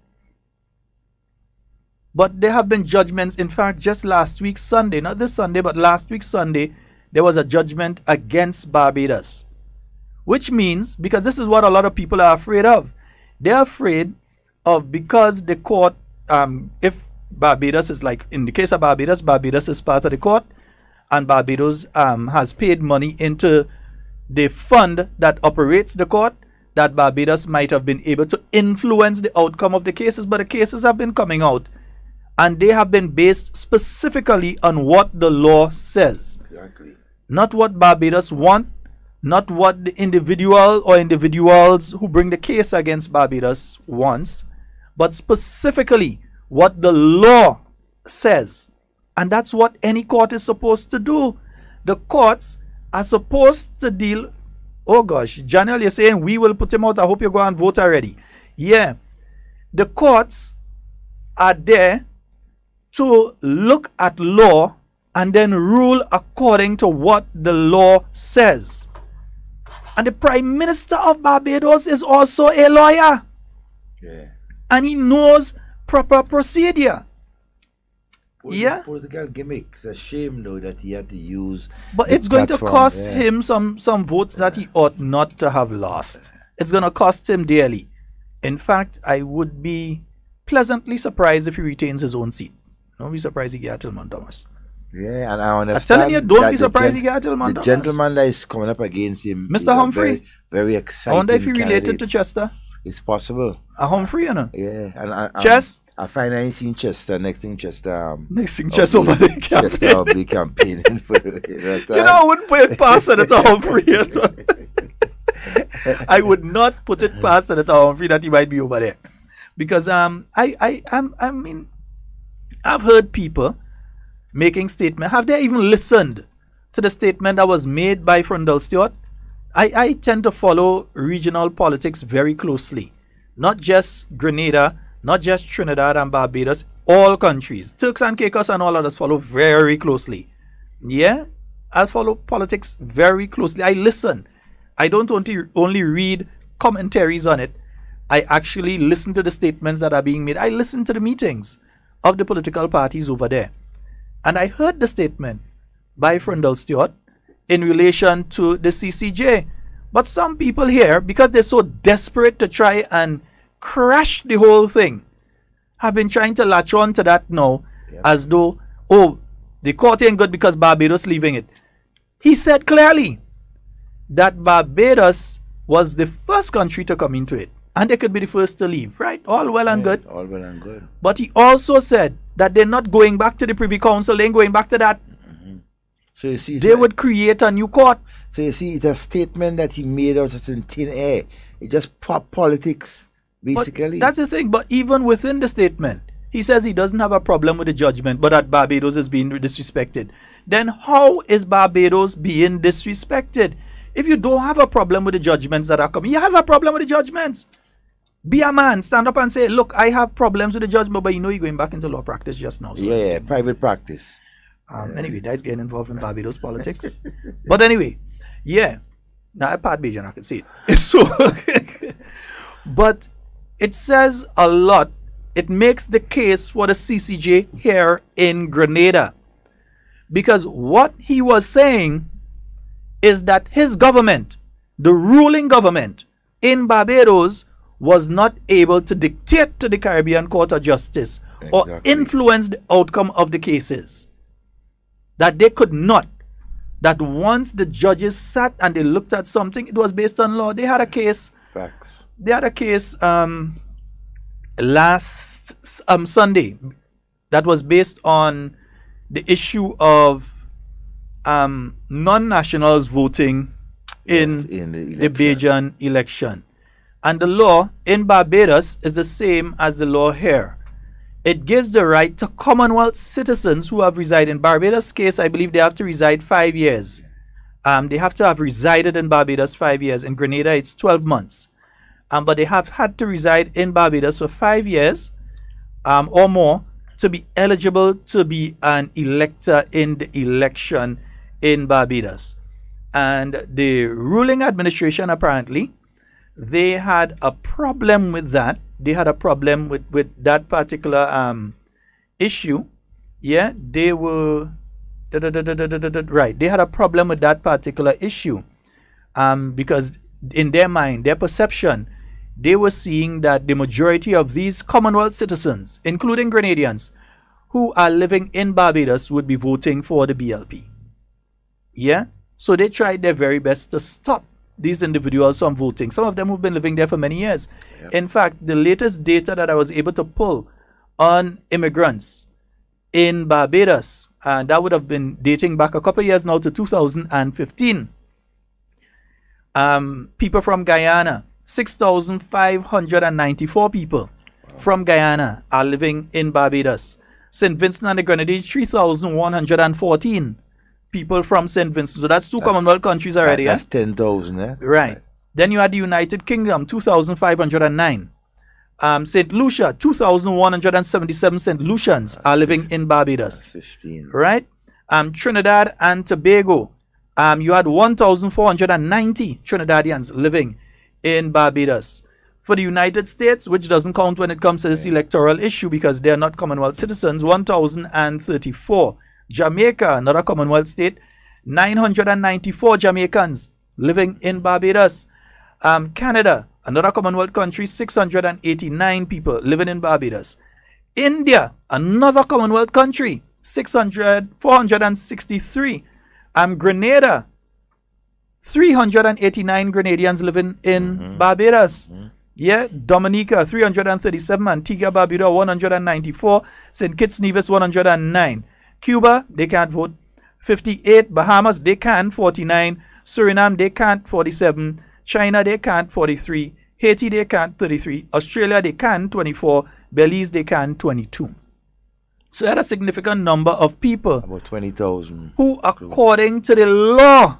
But there have been judgments. In fact, just last week Sunday, not this Sunday, but last week Sunday, there was a judgment against Barbados. Which means, because this is what a lot of people are afraid of. They're afraid of, because the court, if Barbados is like, in the case of Barbados, Barbados is part of the court, and Barbados has paid money into the fund that operates the court, that Barbados might have been able to influence the outcome of the cases, but the cases have been coming out. And they have been based specifically on what the law says. Exactly. Not what Barbados want, not what the individual or individuals who bring the case against Barbados wants, but specifically what the law says. And that's what any court is supposed to do. The courts are supposed to deal... Oh gosh, Janelle, you're saying we will put him out. I hope you go and vote already. Yeah. The courts are there to look at law and then rule according to what the law says. And the Prime Minister of Barbados is also a lawyer. Yeah. And he knows proper procedure. Yeah. Political gimmick. It's a shame though that he had to use. But it's going to cost him some votes that he ought not to have lost. It's going to cost him dearly. In fact, I would be pleasantly surprised if he retains his own seat. Don't be surprised he get Tillman Thomas. Yeah, and I understand. I'm telling you, don't be surprised he get Tillman Thomas. The gentleman that is coming up against him, Mr. Humphrey, very, very exciting. I wonder if he related to Chester. It's possible. A Humphrey, you know. Yeah, and Chess. I find I ain't seen Chester. Next thing Chester. Next thing Chester over the campaign. Chester will be campaigning for I wouldn't put it past Senator Humphrey. I would not put it past Senator Humphrey that he might be over there, because I mean, I've heard people making statements. Have they even listened to the statement that was made by Frondell Stewart? I tend to follow regional politics very closely. Not just Grenada, not just Trinidad and Barbados, all countries. Turks and Caicos and all others follow very closely. Yeah, I follow politics very closely. I listen. I don't only read commentaries on it. I actually listen to the statements that are being made. I listen to the meetings of the political parties over there. And I heard the statement by Frondell Stewart in relation to the CCJ. But some people here, because they're so desperate to try and crash the whole thing, have been trying to latch on to that now, as though, oh, the court ain't good because Barbados leaving it. He said clearly that Barbados was the first country to come into it, and they could be the first to leave, right? All well and good. All well and good. But he also said that they're not going back to the Privy Council, they ain't going back to that. So you see, they would create a new court. So you see, it's a statement that he made out of thin air. It's just prop politics, basically. But that's the thing. But even within the statement, he says he doesn't have a problem with the judgment, but that Barbados is being disrespected. Then how is Barbados being disrespected? If you don't have a problem with the judgments that are coming, he has a problem with the judgments. Be a man, stand up and say, look, I have problems with the judgment, but you know you're going back into law practice just now. So yeah, private practice. Anyway, that's getting involved in Barbados politics. But anyway, yeah. Now, I part Bajan, I can see it. So, but it says a lot. It makes the case for the CCJ here in Grenada. Because what he was saying is that his government, the ruling government in Barbados, was not able to dictate to the Caribbean Court of Justice or influence the outcome of the cases. That they could not. that once the judges sat and they looked at something, it was based on law. They had a case. Facts. They had a case last Sunday that was based on the issue of non-nationals voting in the Bajan election. And the law in Barbados is the same as the law here. It gives the right to Commonwealth citizens who have resided in Barbados' case. I believe they have to reside 5 years. They have to have resided in Barbados 5 years. In Grenada, it's 12 months. But they have had to reside in Barbados for 5 years or more to be eligible to be an elector in the election in Barbados. And the ruling administration, apparently, they had a problem with that. They had a problem with that particular issue. Yeah, they were... Right, they had a problem with that particular issue because in their mind, their perception, they were seeing that the majority of these Commonwealth citizens, including Grenadians, who are living in Barbados would be voting for the BLP. Yeah? So they tried their very best to stop these individuals from voting. Some of them who've been living there for many years. Yep. In fact, the latest data that I was able to pull on immigrants in Barbados, and that would have been dating back a couple of years now to 2015. People from Guyana, 6,594 people from Guyana are living in Barbados. St. Vincent and the Grenadines, 3,114 people from St. Vincent. So that's two Commonwealth countries already. That's 10,000, eh? Right. Then you had the United Kingdom, 2,509. St. Lucia, 2,177 St. Lucians are living in Barbados. 15. Right? Trinidad and Tobago, you had 1,490 Trinidadians living in Barbados. For the United States, which doesn't count when it comes to this electoral issue because they're not Commonwealth citizens, 1,034. Jamaica, another Commonwealth state, 994 Jamaicans living in Barbados. Canada, another Commonwealth country, 689 people living in Barbados. India, another Commonwealth country, 463. Grenada, 389 Grenadians living in Barbados. Yeah, Dominica, 337. Antigua, Barbuda, 194. St. Kitts, Nevis, 109. Cuba, they can't vote. 58. Bahamas, they can. 49. Suriname, they can't. 47. China, they can't. 43. Haiti, they can't. 33. Australia, they can. 24. Belize, they can. 22. So that a significant number of people. About 20,000. Who, according to the law,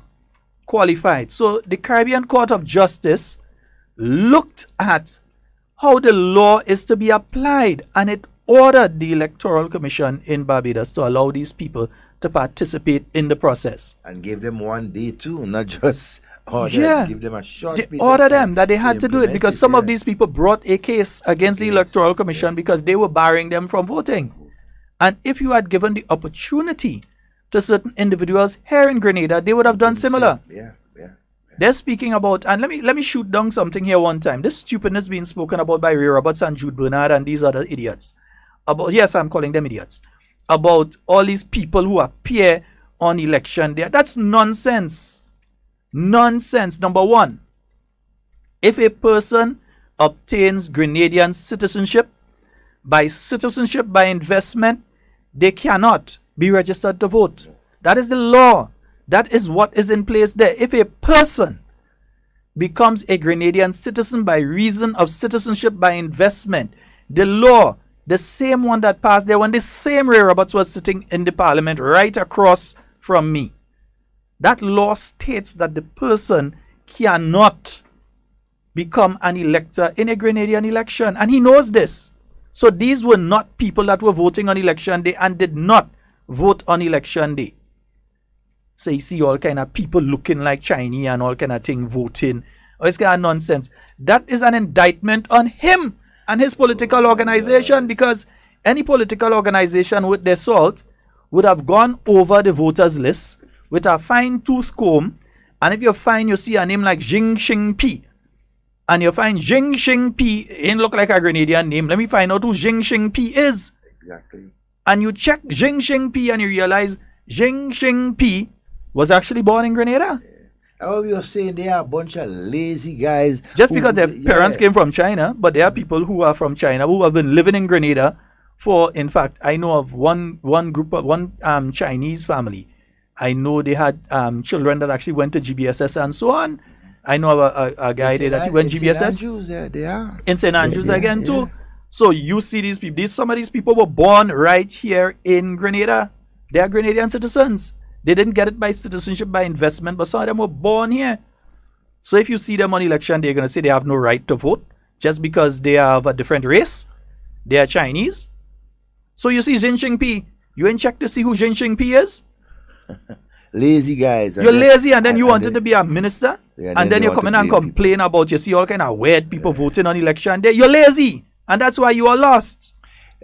qualified. So the Caribbean Court of Justice looked at how the law is to be applied, and it ordered the Electoral Commission in Barbados to allow these people to participate in the process. And give them 1 day too, not just order. Yeah. Give them a short They piece order of time them that they had to do it because some of these people brought a case against the Electoral Commission because they were barring them from voting. And if you had given the opportunity to certain individuals here in Grenada, they would have done similar. Yeah. They're speaking about, and let me shoot down something here one time. This stupidness being spoken about by Ray Roberts and Jude Bernard and these other idiots. About, yes, I'm calling them idiots. About all these people who appear on election day. That's nonsense. Nonsense. Number one, if a person obtains Grenadian citizenship by investment, they cannot be registered to vote. That is the law. That is what is in place there. If a person becomes a Grenadian citizen by reason of citizenship by investment, the law, the same one that passed there when the same Ray Roberts was sitting in the parliament right across from me, that law states that the person cannot become an elector in a Grenadian election. And he knows this. So these were not people that were voting on election day and did not vote on election day. So you see all kind of people looking like Chinese and all kind of thing voting. Oh, it's kind of nonsense. That is an indictment on him and his political organization, because any political organization with their salt would have gone over the voters list with a fine-tooth comb, and if you find, you see a name like Jing Xing Pi, and you find Jing Xing Pi, it look like a Grenadian name. Let me find out who Jing Xing Pi is. Exactly. And you check Jing Xing Pi and you realize Jing Xing Pi was actually born in Grenada. Oh, you're saying they are a bunch of lazy guys. Just because their parents came from China, but there are people who are from China who have been living in Grenada for, in fact, I know of one Chinese family. I know they had children that actually went to GBSS and so on. I know of a guy there that went GBSS. St. Andrews, they are. In St. Andrews again too. So you see these people, some of these people were born right here in Grenada. They are Grenadian citizens. They didn't get it by citizenship, by investment, but some of them were born here. So if you see them on election, they're going to say they have no right to vote just because they have a different race. They are Chinese. So you see Xi Jinping, you ain't checked to see who Xi Jinping is? Lazy guys. You're lazy and then you wanted to be a minister? And then you come in and complain about, you see all kind of weird people voting on election day. You're lazy. And that's why you are lost.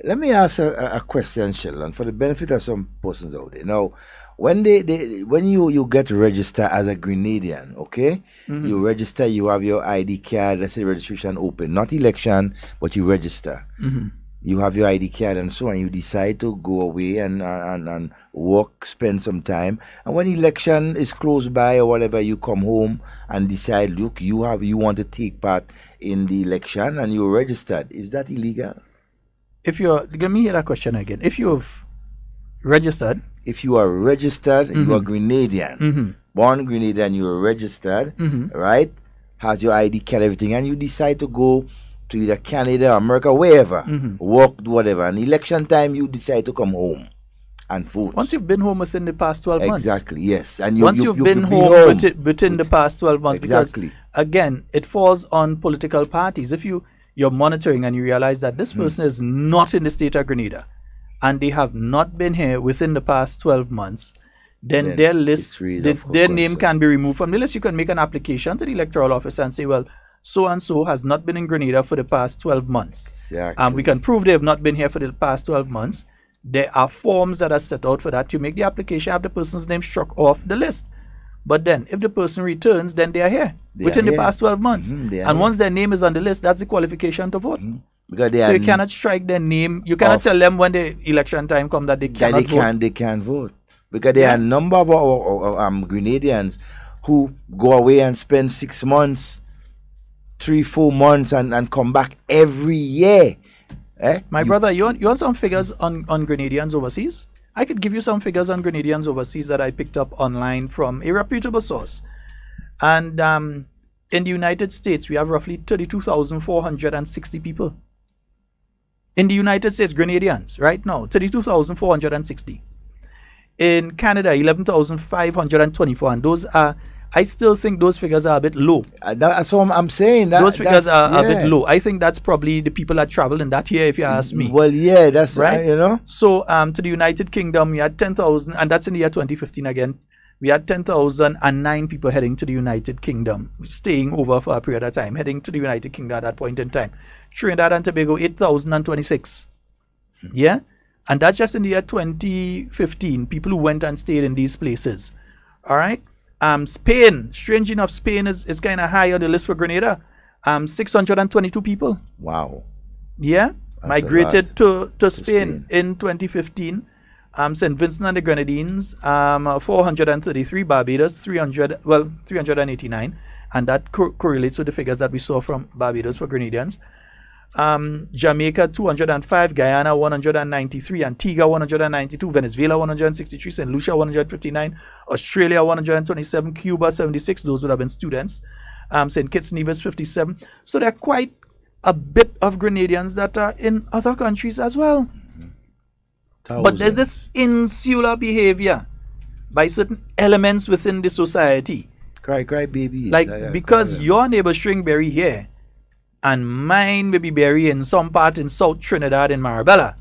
Let me ask a question, Sheldon, for the benefit of some persons out there. Now, when you get registered as a Grenadian, okay? You register, you have your ID card, let's say registration open, not election, but you register. You have your ID card and so on. You decide to go away and work, spend some time. And when election is close by or whatever, you come home and decide, look, you want to take part in the election and you're registered. Is that illegal? Let me hear that question again. If you've registered. If you are registered, you are Grenadian. Born Grenadian, you are registered, right? Has your ID card, everything, and you decide to go to either Canada or America, wherever, work, whatever. And election time, you decide to come home and vote. Once you've been home within the past 12 months. Exactly, yes. And once you've been home within the past 12 months. Exactly. Because, again, it falls on political parties. If you're monitoring and you realize that this person is not in the state of Grenada and they have not been here within the past 12 months, then their list, their name can be removed from the list. You can make an application to the electoral office and say, well, so-and-so has not been in Grenada for the past 12 months. Exactly. We can prove they have not been here for the past 12 months. There are forms that are set out for that. You make the application, have the person's name struck off the list. But then, if the person returns, then they are here within the past 12 months. And once their name is on the list, that's the qualification to vote. Because so you cannot strike their name. You cannot tell them when the election time comes that they cannot vote. They can't vote. Because there are a number of Grenadians who go away and spend 6 months, 3-4 months and come back every year. My brother, you want some figures on Grenadians overseas? I could give you some figures on Grenadians overseas that I picked up online from a reputable source. And in the United States, we have roughly 32,460 people. In the United States, Grenadians, right now, 32,460. In Canada, 11,524. And those are, I still think those figures are a bit low. That's what I'm saying. Those figures are a bit low. I think that's probably the people that travel in that year, if you ask me. Well, yeah, that's right. You know. So, to the United Kingdom, we had 10,000, and that's in the year 2015 again. We had 10,009 people heading to the United Kingdom, staying over for a period of time, heading to the United Kingdom at that point in time. Trinidad and Tobago, 8,026. Yeah? And that's just in the year 2015, people who went and stayed in these places. All right? Spain, strange enough, Spain is kind of high on the list for Grenada. 622 people. Wow. Yeah? Migrated to Spain in 2015. St. Vincent and the Grenadines, 433, Barbados, 389, and that correlates with the figures that we saw from Barbados for Grenadians. Jamaica, 205, Guyana, 193, Antigua, 192, Venezuela, 163, St. Lucia, 159, Australia, 127, Cuba, 76, those would have been students, St. Kitts and Nevis, 57. So there are quite a bit of Grenadians that are in other countries as well. But there's this insular behavior by certain elements within the society. Cry, baby. Like, because your neighbor string berry here and mine may be berry in some part in South Trinidad in Marabella,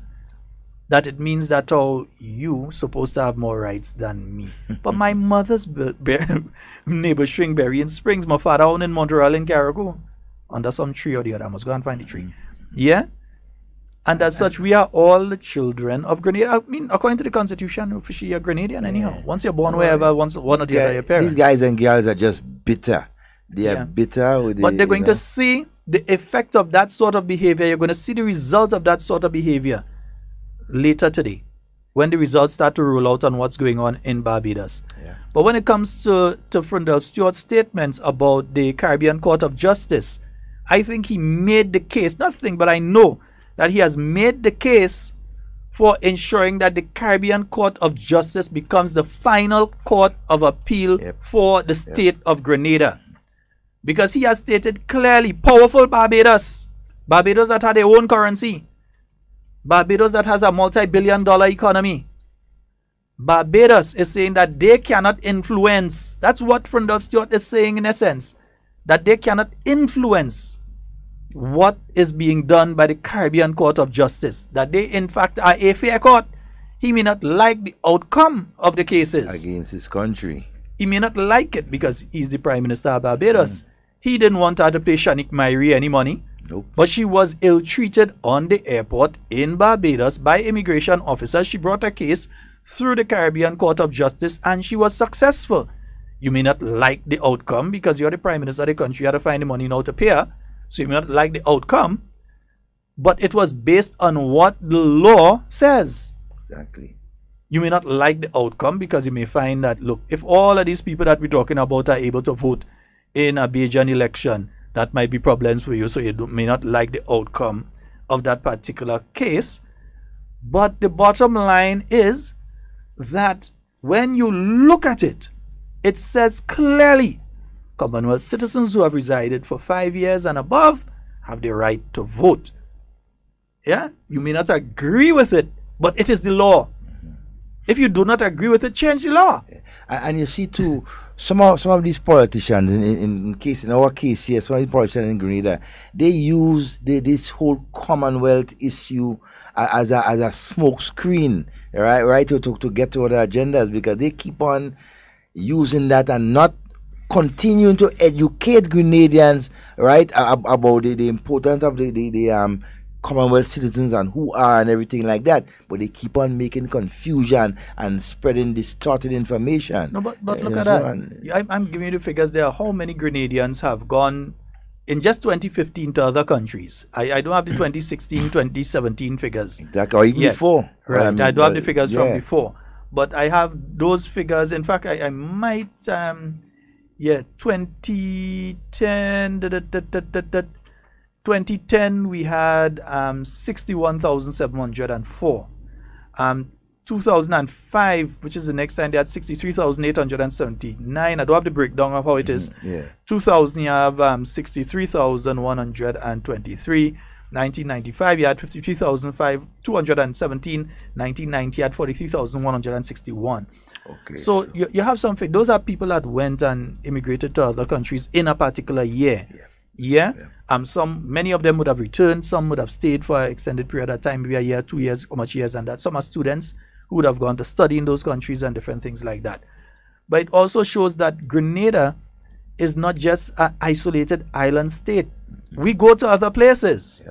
that it means that you supposed to have more rights than me. But my mother's neighbor string berry in Springs, my father owned in Montreal in Carriacou, under some tree or the other. I must go and find the tree. Yeah? And as such, we are all the children of Grenada. I mean, according to the Constitution, officially you're Grenadian anyhow. Once you're born wherever, one or the other your parents. These guys and girls are just bitter. They are bitter. But they're going to see the effect of that sort of behavior. You're going to see the result of that sort of behavior later today when the results start to roll out on what's going on in Barbados. But when it comes to Frindle Stewart's statements about the Caribbean Court of Justice, I think he made the case, nothing, but I know that he has made the case for ensuring that the Caribbean Court of Justice becomes the final court of appeal for the state of Grenada. Because he has stated clearly, powerful Barbados, Barbados that had their own currency, Barbados that has a multi-billion-dollar economy, Barbados is saying that they cannot influence. That's what Frindle Stewart is saying in essence, that they cannot influence what is being done by the Caribbean Court of Justice, that they in fact are a fair court. He may not like the outcome of the cases against his country. He may not like it because he's the Prime Minister of Barbados. He didn't want her to pay Shanique Myrie any money. But she was ill-treated on the airport in Barbados by immigration officers. She brought a case through the Caribbean Court of Justice and she was successful. You may not like the outcome because you're the Prime Minister of the country. You have to find the money now to pay her. So you may not like the outcome. But it was based on what the law says. Exactly. You may not like the outcome because you may find that, look, if all of these people that we're talking about are able to vote in a Bajan election, that might be problems for you, so you may not like the outcome of that particular case. But the bottom line is that when you look at it, it says clearly, Commonwealth citizens who have resided for 5 years and above have the right to vote. Yeah, you may not agree with it, but it is the law. If you do not agree with it, change the law. And you see too, some of these politicians, in our case here, some of these politicians in Grenada, they use this whole Commonwealth issue as a smoke screen, right, to get to other agendas, because they keep on using that and not continuing to educate Grenadians, right, about the importance of the Commonwealth citizens and who are and everything like that, but they keep on making confusion and spreading distorted information. No, but look at that. I'm giving you the figures there. How many Grenadians have gone in just 2015 to other countries? I don't have the 2016, 2017 figures. Exactly, or even before. Right, I don't have the figures from before. But I have those figures. In fact, I might, 2010 we had 61,704. 2005, which is the next time, they had 63,879. I don't have the breakdown of how it is. 2000 you have 63,123. 1995 you had 53,217. 1990 you had 43,161. Okay. So you have something. Those are people that went and immigrated to other countries in a particular year. Many of them would have returned. Some would have stayed for an extended period of time, maybe a year, 2 years, how much years, and that. Some are students who would have gone to study in those countries and different things like that. But it also shows that Grenada is not just an isolated island state. We go to other places.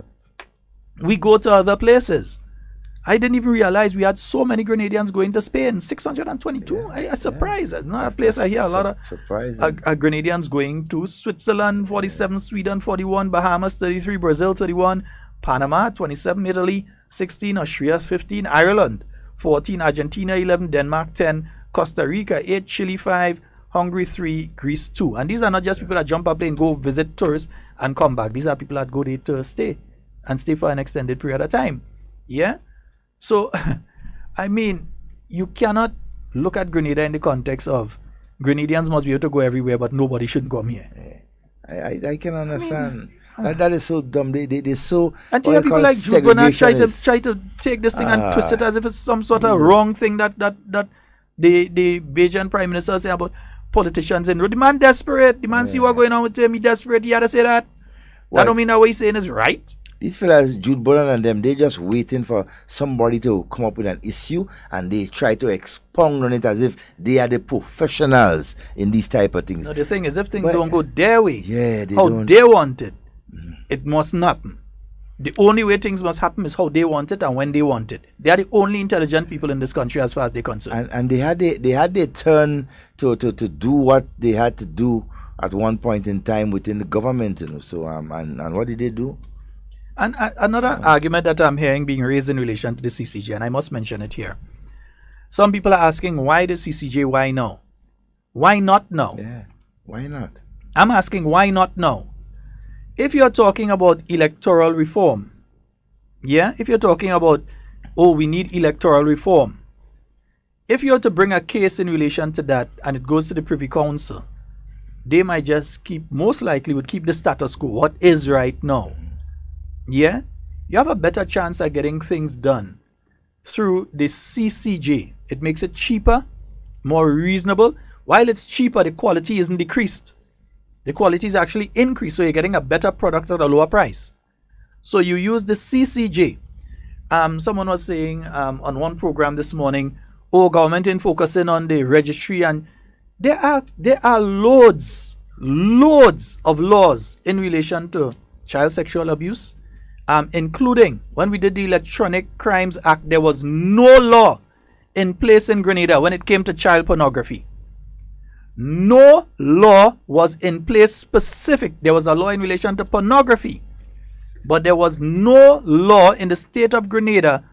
We go to other places. I didn't even realize we had so many Grenadians going to Spain. 622. I'm surprised. Not a place I hear a lot of Grenadians going to. Switzerland 47, Sweden 41, Bahamas 33, Brazil 31, Panama 27, Italy 16, Austria 15, Ireland 14, Argentina 11, Denmark 10, Costa Rica 8, Chile 5, Hungary 3, Greece 2. And these are not just people that jump up and go visit tourists and come back. These are people that go there to stay and stay for an extended period of time. Yeah? So, I mean, you cannot look at Grenada in the context of Grenadians must be able to go everywhere, but nobody shouldn't come here. I can understand. That is so dumb. They're so. And you have people like Jude Bernard try to take this thing and twist it as if it's some sort of wrong thing that the Bajan Prime Minister say about politicians. And the man desperate. The man see what's going on with him. He desperate. He had to say that. That don't mean that what he's saying is right. These fellas, Jude Bernard and them, they're just waiting for somebody to come up with an issue and they try to expound on it as if they are the professionals in these type of things. No, the thing is, if things don't go their way, they want it, it must not happen. The only way things must happen is how they want it and when they want it. They are the only intelligent people in this country as far as they're concerned. And they had their turn to do what they had to do at one point in time within the government, you know. So and what did they do? And another argument that I'm hearing being raised in relation to the CCG, and I must mention it here, Some people are asking, why the CCJ? Why now? Why not now? Yeah, why not? I'm asking, why not now? If you're talking about electoral reform, yeah, if you're talking about, oh, we need electoral reform, if you're to bring a case in relation to that and it goes to the Privy Council, they might just most likely would keep the status quo, what is right now. Yeah? You have a better chance at getting things done through the CCJ. It makes it cheaper, more reasonable. While it's cheaper, the quality isn't decreased. The quality is actually increased, so you're getting a better product at a lower price. So you use the CCJ. Someone was saying on one program this morning, oh, government ain't focusing on the registry, and there are loads of laws in relation to child sexual abuse, including when we did the Electronic Crimes Act, there was no law in place in Grenada when it came to child pornography. No law was in place specific. There was a law in relation to pornography, but there was no law in the state of Grenada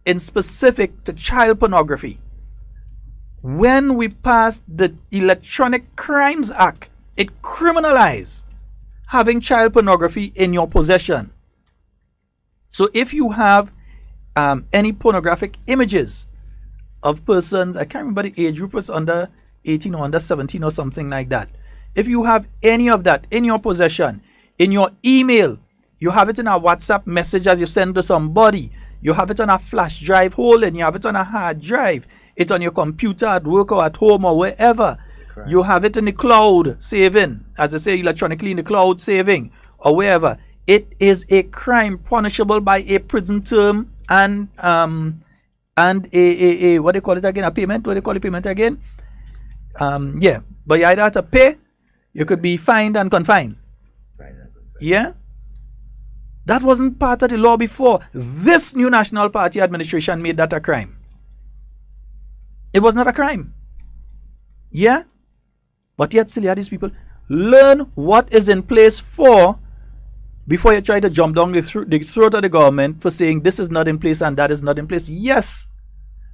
in specific to child pornography. When we passed the Electronic Crimes Act, it criminalized having child pornography in your possession. So if you have any pornographic images of persons, I can't remember the age group, was under 18 or under 17 or something like that. If you have any of that in your possession, in your email, you have it in a WhatsApp message as you send to somebody, you have it on a flash drive hole, and you have it on a hard drive, it's on your computer at work or at home or wherever. You have it in the cloud saving, as I say, electronically in the cloud saving or wherever. It is a crime punishable by a prison term and a what do you call it again? A payment? What do you call a payment again? Yeah, but you either have to pay, you could be fined and confined. Yeah, that wasn't part of the law before. This new National Party administration made that a crime. It was not a crime. Yeah? But yet still, these people learn what is in place for before you try to jump down the throat of the government for saying this is not in place and that is not in place. Yes,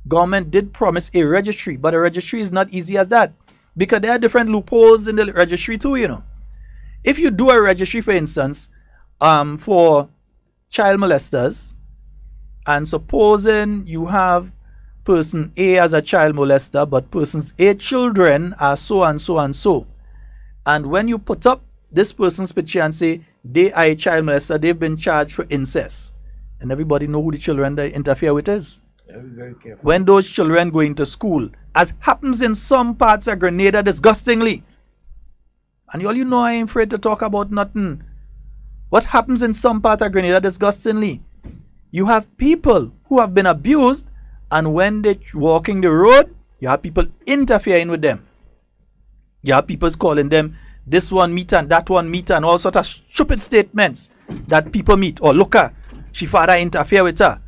government did promise a registry, but a registry is not easy as that because there are different loopholes in the registry too, you know. If you do a registry, for instance, for child molesters, and supposing you have person A as a child molester, but persons A children are so and so and so. And when you put up this person's picture and say, they are a child molester, they've been charged for incest. And everybody know who the children they interfere with is. Very careful. When those children go into school, as happens in some parts of Grenada disgustingly. And all you know, I ain't afraid to talk about nothing. What happens in some parts of Grenada disgustingly? You have people who have been abused, and when they're walking the road, you have people interfering with them. You have people calling them this one meet and that one meet and all sorts of stupid statements that people meet. Or look her, she father interfere with her.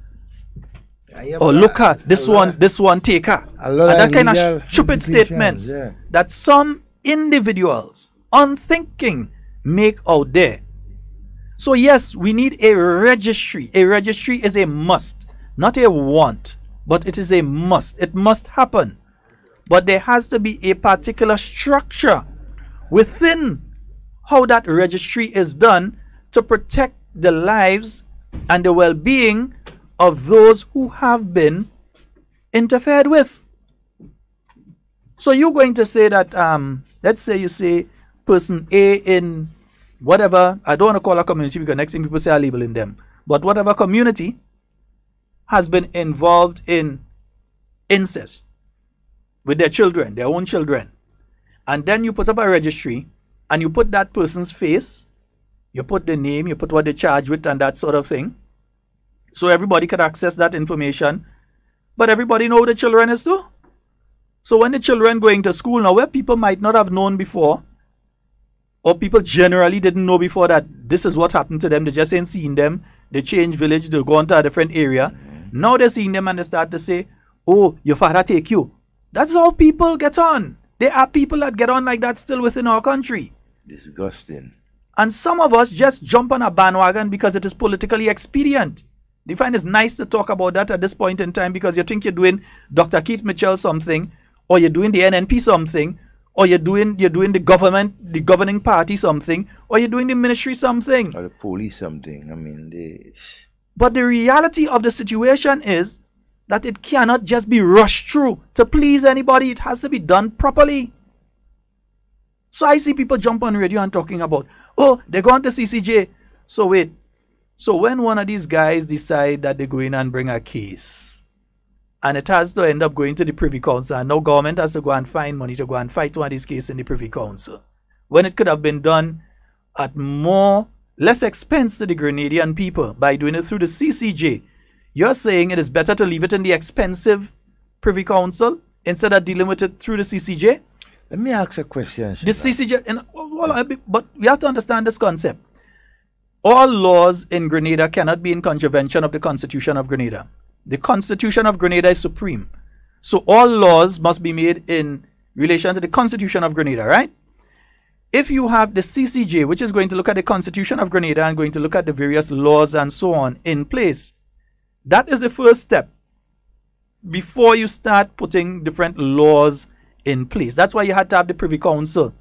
Or look her, this one take her. And that kind of stupid statements that some individuals, unthinking, make out there. So yes, we need a registry. A registry is a must, not a want. But it is a must. It must happen. But there has to be a particular structure within how that registry is done to protect the lives and the well-being of those who have been interfered with. So you're going to say that, let's say you say person A in whatever, I don't want to call a community because next thing people say I'm labeling them, but whatever community has been involved in incest with their children, their own children. And then you put up a registry and you put that person's face, you put the name, you put what they charge with and that sort of thing. So everybody can access that information. But everybody know who the children is too. So when the children going to school now, where people might not have known before, or people generally didn't know before that this is what happened to them, they just ain't seen them, they change village, they go into a different area. Now they're seeing them and they start to say, oh, your father take you. That's how people get on. There are people that get on like that still within our country. Disgusting. And some of us just jump on a bandwagon because it is politically expedient. Do you find it's nice to talk about that at this point in time because you think you're doing Dr. Keith Mitchell something, or you're doing the NNP something, or you're doing the government, the governing party something, or you're doing the ministry something, or the police something. I mean, But the reality of the situation is that it cannot just be rushed through to please anybody. It has to be done properly. So I see people jump on radio and talking about, oh, they're going to CCJ. So wait. So when one of these guys decide that they go in and bring a case, and it has to end up going to the Privy Council, and now government has to go and find money to go and fight one of these cases in the Privy Council, when it could have been done at less expense to the Grenadian people by doing it through the CCJ, you're saying it is better to leave it in the expensive Privy Council instead of dealing with it through the CCJ? Let me ask a question. The CCJ, but we have to understand this concept. All laws in Grenada cannot be in contravention of the Constitution of Grenada. The Constitution of Grenada is supreme. So all laws must be made in relation to the Constitution of Grenada, right? If you have the CCJ, which is going to look at the Constitution of Grenada and going to look at the various laws and so on in place, that is the first step before you start putting different laws in place. That's why you had to have the Privy Council,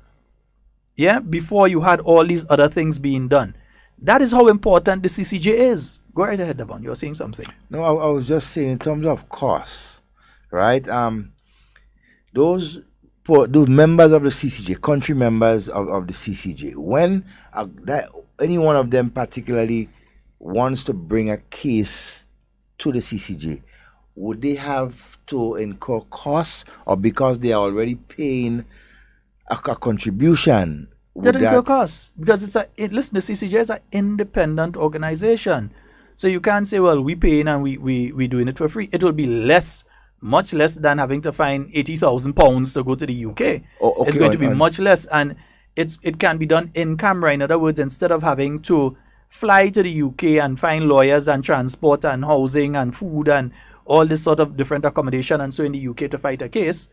yeah, before you had all these other things being done. That is how important the CCJ is. Go right ahead, Devon. You were saying something. No, I was just saying in terms of costs, right? Those members of the CCJ, country members of the CCJ, when any one of them particularly wants to bring a case to the CCJ, would they have to incur costs, or because they are already paying a contribution? They don't incur costs because listen, the CCJ is an independent organization. So you can't say, well, we paying and we doing it for free. It will be much less than having to find £80,000 to go to the UK. It's going to be much less, and it can be done in camera. In other words, instead of having to fly to the UK and find lawyers and transport and housing and food and all this sort of different accommodation and so in the UK to fight a case,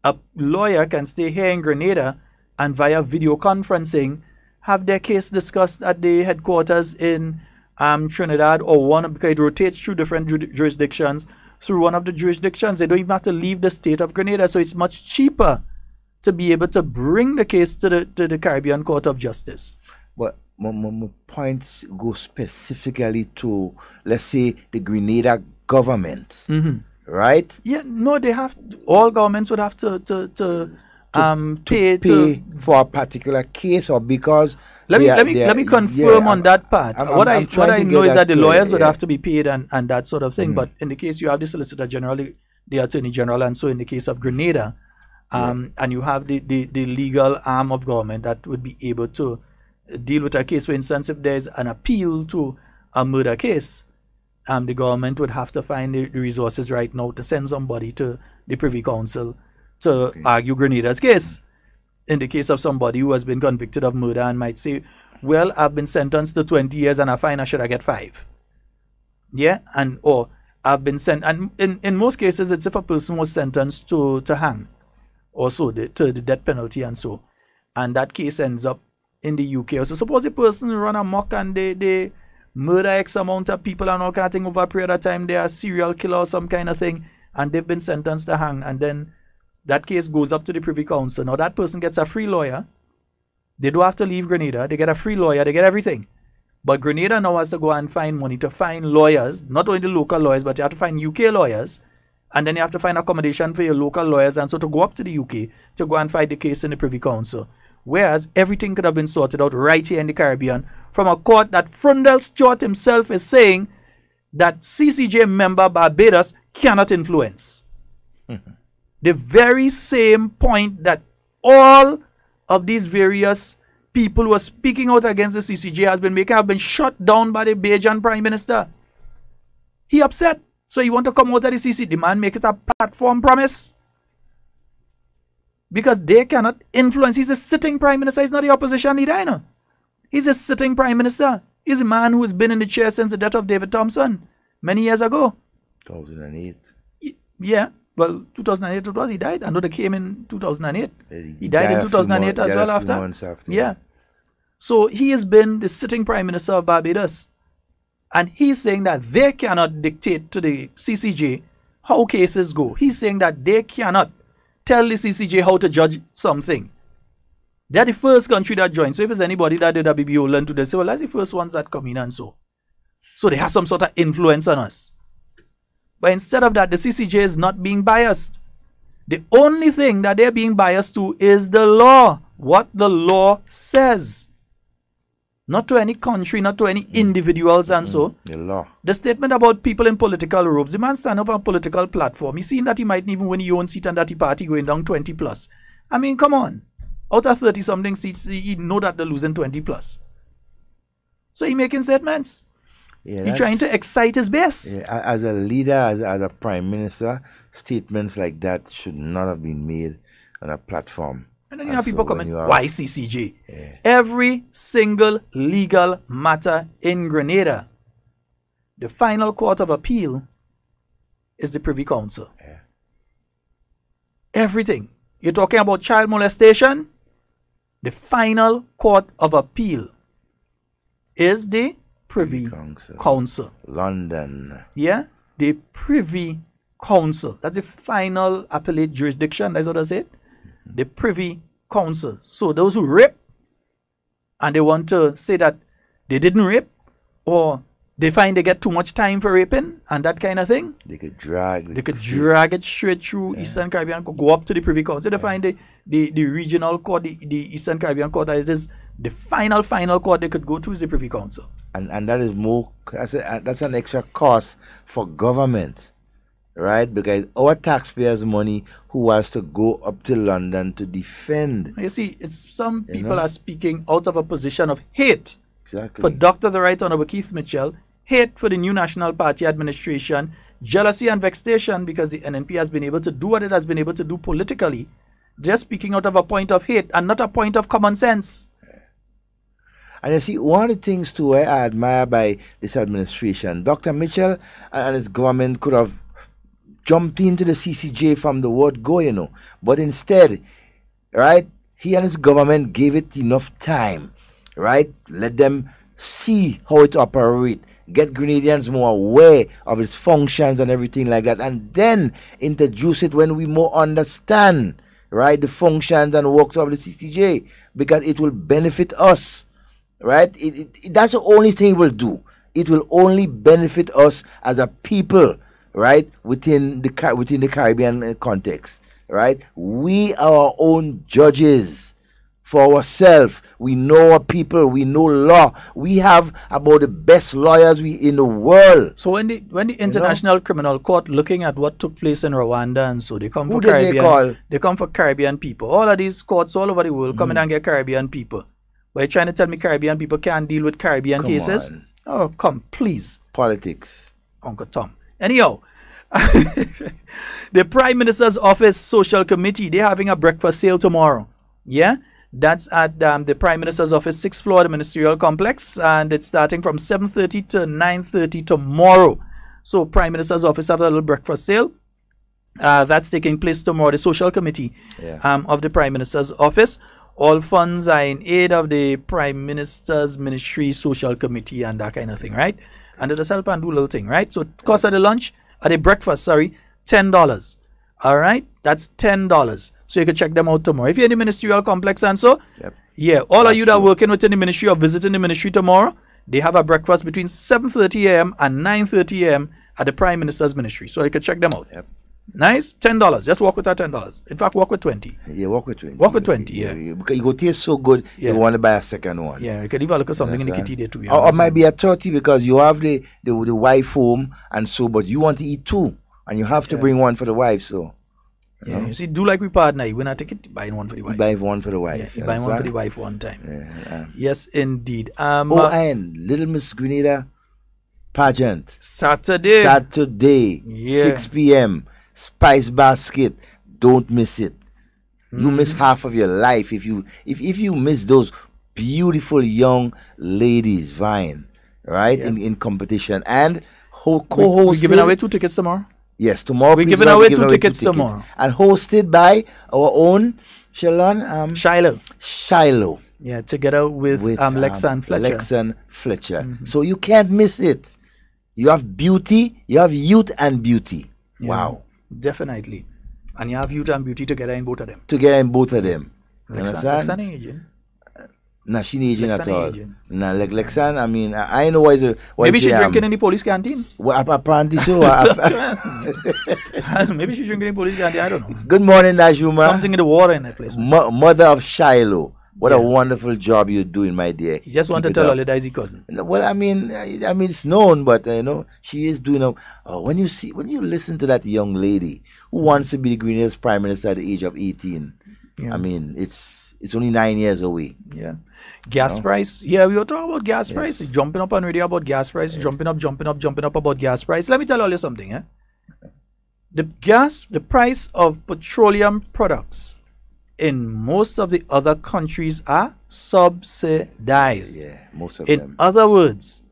a lawyer can stay here in Grenada and via video conferencing have their case discussed at the headquarters in Trinidad, or because it rotates through different jurisdictions. Through one of the jurisdictions, they don't even have to leave the state of Grenada, so it's much cheaper to be able to bring the case to the Caribbean Court of Justice. But my points go specifically to, let's say, the Grenada government, right? Yeah, no, all governments would have to pay for a particular case, or because let me confirm on that part. What I know is that the lawyers would have to be paid and that sort of thing. But in the case you have the Solicitor General, the Attorney General, and so in the case of Grenada, and you have the legal arm of government that would be able to deal with a case. For instance, if there's an appeal to a murder case, the government would have to find the resources right now to send somebody to the Privy Council to argue Grenada's case. In the case of somebody who has been convicted of murder and might say, well, I've been sentenced to 20 years and I find I should get 5. Yeah, or I've been sent, and in most cases, it's if a person was sentenced to hang, or so, to the death penalty and so, and that case ends up in the UK. So suppose a person run amok and they murder X amount of people and all kind of thing over a period of time, they are a serial killer or some kind of thing, and they've been sentenced to hang, and then that case goes up to the Privy Council. Now that person gets a free lawyer. They don't have to leave Grenada. They get a free lawyer. They get everything. But Grenada now has to go and find money to find lawyers, not only the local lawyers, but you have to find UK lawyers. And then you have to find accommodation for your local lawyers, and so to go up to the UK to go and fight the case in the Privy Council. Whereas everything could have been sorted out right here in the Caribbean from a court that Frundell Stewart himself is saying that CCJ member Barbados cannot influence. The very same point that all of these various people who are speaking out against the CCJ has been making have been shut down by the Bajan Prime Minister. He upset. So he want to come out of the CCJ. The man make it a platform promise. Because they cannot influence. He's a sitting Prime Minister. He's not the opposition leader, you know. He's a sitting Prime Minister. He's a man who has been in the chair since the death of David Thompson many years ago. 2008. Yeah. Well, 2008 it was. He died. I know they came in 2008. He died in 2008 as well after. Months after. Yeah. So he has been the sitting Prime Minister of Barbados. And he's saying that they cannot dictate to the CCJ how cases go. He's saying that they cannot tell the CCJ how to judge something. They're the first country that joined. So if there's anybody that did a BBO learn to, they say, well, that's the first ones that come in and so. So they have some sort of influence on us. But instead of that, the CCJ is not being biased. The only thing that they're being biased to is the law. What the law says. Not to any country, not to any individuals and so. The law. The statement about people in political robes. The man stand up on a political platform. He's seen that he might even win his own seat and that the party going down 20 plus. I mean, come on. Out of 30 something seats, he know that they're losing 20 plus. So he making statements. Yeah, he's trying to excite his base. Yeah, as a leader, as a prime minister, statements like that should not have been made on a platform. And then you have people coming, why CCJ? Yeah. Every single legal matter in Grenada, the final court of appeal is the Privy Council. Yeah. Everything. You're talking about child molestation, the final court of appeal is the Privy Council. London. Yeah, the Privy Council. That's the final appellate jurisdiction. That's what I said. The Privy Council. So those who rape and they want to say that they didn't rape, or they find they get too much time for raping and that kind of thing, they could drag it straight through Eastern Caribbean, go up to the Privy Council. They find the regional court, the Eastern Caribbean court, is the final court they could go to is the Privy Council. And that is more, that's an extra cost for government, right? Because our taxpayers' money who has to go up to London to defend. You see, it's some people are speaking out of a position of hate. Exactly. For Dr. the Right Honorable Keith Mitchell, hate for the new National Party administration, jealousy and vexation because the NNP has been able to do what it has been able to do politically, just speaking out of a point of hate and not a point of common sense. And you see, one of the things too I admire by this administration, Dr. Mitchell and his government could have jumped into the CCJ from the word go, you know. But instead, right, he and his government gave it enough time, right? Let them see how it operates, get Grenadians more aware of its functions and everything like that, and then introduce it when we more understand, right, the functions and works of the CCJ, because it will benefit us. Right? That's the only thing it will do. It will only benefit us as a people, right? Within the Caribbean context, right? We are our own judges for ourselves. We know our people. We know law. We have about the best lawyers in the world. So when the International Criminal Court looking at what took place in Rwanda and so they come Who for did Caribbean. they call? They come for Caribbean people. All of these courts all over the world come in and get Caribbean people. But you're trying to tell me Caribbean people can't deal with Caribbean cases? Oh, come, please. Politics. Uncle Tom. Anyhow, the Prime Minister's Office Social Committee, they're having a breakfast sale tomorrow. Yeah? That's at the Prime Minister's Office, 6th floor, the Ministerial Complex. And it's starting from 7:30 to 9:30 tomorrow. So Prime Minister's Office have a little breakfast sale. That's taking place tomorrow. The Social Committee of the Prime Minister's Office. All funds are in aid of the Prime Minister's Ministry Social Committee and that kind of thing, right? And they just help and do a little thing, right? So cost of the lunch, or the breakfast, $10. All right? That's $10. So you can check them out tomorrow. If you're in the ministerial complex and so, all of you that are working within the ministry or visiting the ministry tomorrow, they have a breakfast between 7:30 a.m. and 9:30 a.m. at the Prime Minister's Ministry. So you can check them out. Nice, $10. Just walk with that $10. In fact, walk with 20. Yeah, walk with 20. Walk with 20, Because you go taste so good, you want to buy a second one. Yeah, you can even look at something in the kitty there too. Or might be a 30 because you have the wife home and so, but you want to eat two, and you have to bring one for the wife. So, you see, do like we partner. You win a ticket, buying one for the wife. You buy one for the wife. You buy one for the wife one time. Yes, indeed. And Little Miss Grenada pageant Saturday, 6 p.m. Spice Basket, don't miss it. You miss half of your life if you miss those beautiful young ladies vying, right, in competition. And co-hosted. We're giving away 2 tickets tomorrow. Yes, tomorrow. We're giving away 2 tickets tomorrow. And hosted by our own Sheldon Shiloh. Yeah, together with Lex and Fletcher. Lex and Fletcher. So you can't miss it. You have beauty, you have youth and beauty. Yeah, Wow. definitely. And you have youth and beauty together in both of them. Together in both of them. You Lexan understand? ain't aging. Nah, she ain't aging Lexan at ain't all. aging. Nah, like Lexan, I mean, I know why is it. Maybe she's drinking in the police canteen. Well, apparently so. Maybe she's drinking in the police canteen. I don't know. Good morning, Najuma. Something in the water in that place. Mother of Shiloh. What a wonderful job you're doing, my dear. You just want to Keep it tell up. her that is his cousin. Well, I mean, it's known, but she is doing. When you listen to that young lady who wants to be the Grenada's prime minister at the age of 18, Yeah. I mean, it's only 9 years away. Yeah. Gas price. Yeah, we were talking about gas price. Jumping up on radio about gas price. Jumping up about gas price. Let me tell you something. The price of petroleum products in most of the other countries are subsidized. Yeah, most of in them. other words,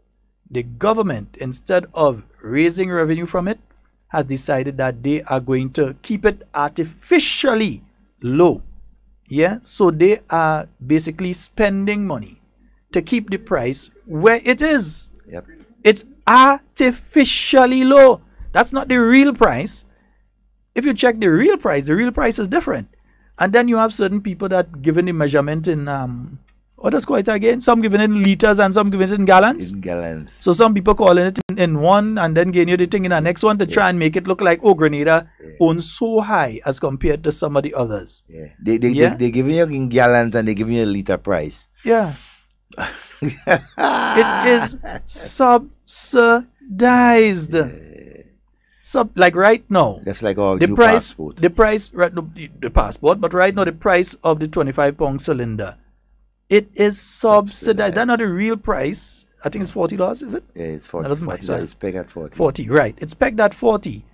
the government, instead of raising revenue from it, has decided that they are going to keep it artificially low. Yeah, so they are basically spending money to keep the price where it is. Yep. It's artificially low. That's not the real price. If you check the real price is different. And then you have certain people that given the measurement in what does call it again? Some given it in liters and some given it in gallons. In gallons. So some people calling it in one and then getting you the thing in the next one to try and make it look like, oh, Grenada owns so high as compared to some of the others. Yeah. They giving you in gallons and they giving you a liter price. Yeah. It is subsidized. Like right now. That's like our the new price, passport. The price, right? No, the passport, but right now the price of the 25-pound cylinder, it is subsidized. That's not the real price. I think it's $40. Is it? Yeah, it's 40. That doesn't matter. It's pegged at 40. 40, right? It's pegged at 40.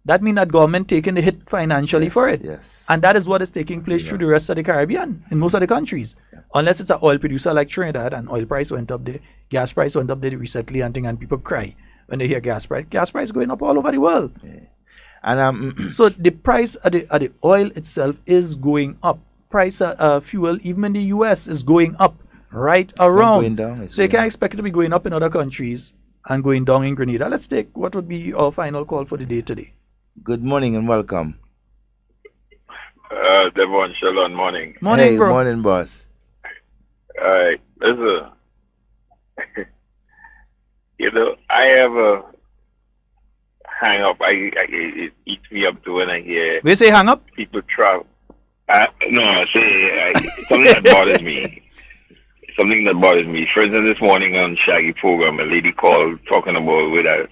That means that government taking the hit financially for it. Yes. And that is what is taking place through the rest of the Caribbean in most of the countries. Unless it's an oil producer like Trinidad and oil price went up there, gas price went up there recently and people cry when they hear gas price. Gas price going up all over the world. Yeah. And so the price of the oil itself is going up. Price of fuel, even in the US, is going up right around. Going down, so you can't expect it to be going up in other countries and going down in Grenada. Let's take what would be our final call for the day today. Good morning and welcome. Devon, Sheldon, morning. Morning, hey, bro. Morning, boss. All right, listen. I have a hang up. It eats me up to when I hear. We say hang up? People travel. No, I say something that bothers me. Something that bothers me. For instance, this morning on Shaggy program, a lady called talking about with us.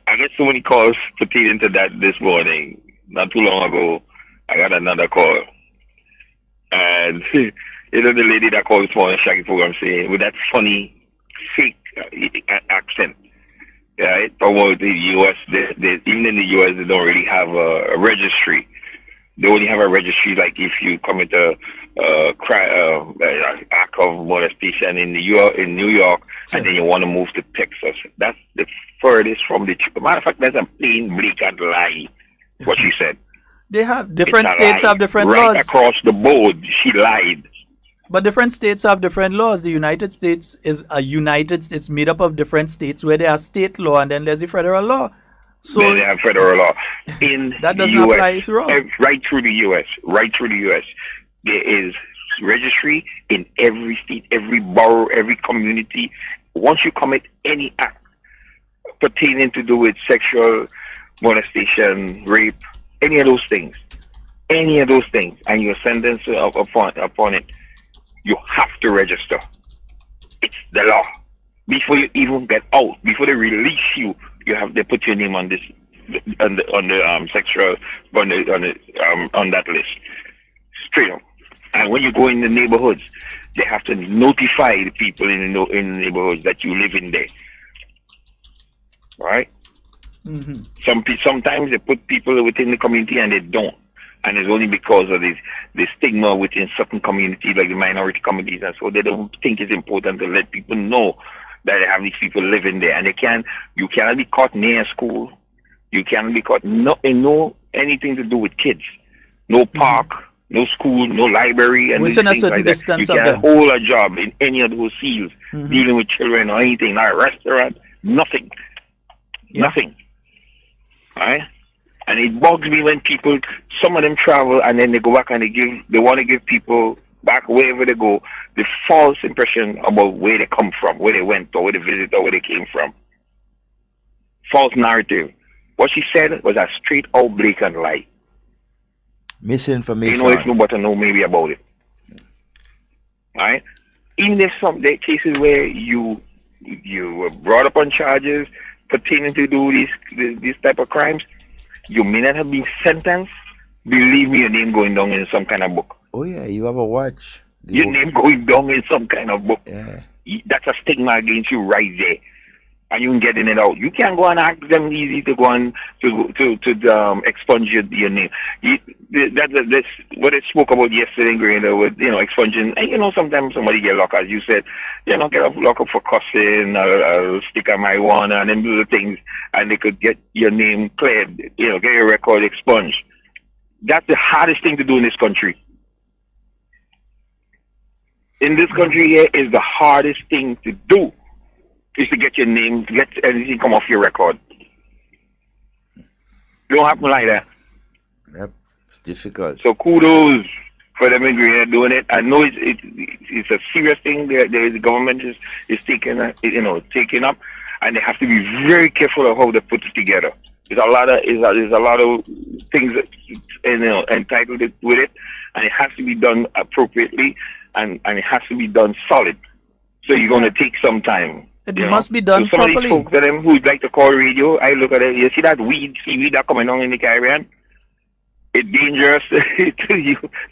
I get so many calls pertaining to that this morning. Not too long ago, I got another call. And, the lady that called this morning, Shaggy program, saying, with that funny, fake accent, right? About the U.S., even in the U.S., they don't really have a registry. They only have a registry, like if you commit a act of molestation in New York, and then you want to move to Texas. That's the furthest from the truth. Matter of fact, that's a plain blatant lie. What she said. They have different states have different right laws. Across the board, she lied. But different states have different laws. The United States is it's made up of different states where there are state law and then there's the federal law. So then they have federal law in that doesn't the US, apply throughout. right through the U.S. There is registry in every state, every borough, every community. Once you commit any act pertaining to do with sexual molestation, rape, any of those things, and you're sentenced upon it, you have to register. It's the law. Before you even get out, before they release you, they put your name on this on the sexual on that list. Straight up. And when you go in the neighborhoods, they have to notify the people in the neighborhoods that you live in there. Right? Mm-hmm. Sometimes they put people within the community and they don't. And it's only because of the stigma within certain communities, like the minority communities, and so they don't think it's important to let people know that they have these people living there. And you cannot be caught near a school. You cannot be caught no anything to do with kids. No park, no school, no library, and within a things certain like that. distance You of can't them. hold a job in any of those fields, dealing with children or anything, not a restaurant, nothing. Nothing. Right? And it bugs me when people, some of them travel and then they go back and they want to give people back wherever they go the false impression about where they come from, where they went, or where they visited, or where they came from. False narrative. What she said was a straight out blatant lie. Misinformation. You know, if nobody know maybe about it. Right? Even if some there are cases where you were brought up on charges pertaining to do these type of crimes, you may not have been sentenced. Believe me, your name going down in some kind of book. Oh yeah, you have a watch. Your name going down in some kind of book. Yeah. That's a stigma against you right there. And you can get in it out. You can't go and ask them easy to go on to expunge your name. That's what it spoke about yesterday in Grenada with, expunging. And, sometimes somebody get locked, as you said, get locked up for cussing, or stick on marijuana, and then do the things, and they could get your name cleared, get your record expunged. That's the hardest thing to do in this country. In this country here is the hardest thing to do. Is to get your name, get anything come off your record. It don't happen like that. Yep, it's difficult. So kudos for them in Grenada doing it. I know it's a serious thing. The government is taking up, and they have to be very careful of how they put it together. There's a lot of things that, entitled with it, and it has to be done appropriately, and it has to be done solid. So you're going to take some time. It must be done so some properly. Of these folks who'd like to call radio, I look at it, you see that seaweed that coming on in the Caribbean? It's dangerous to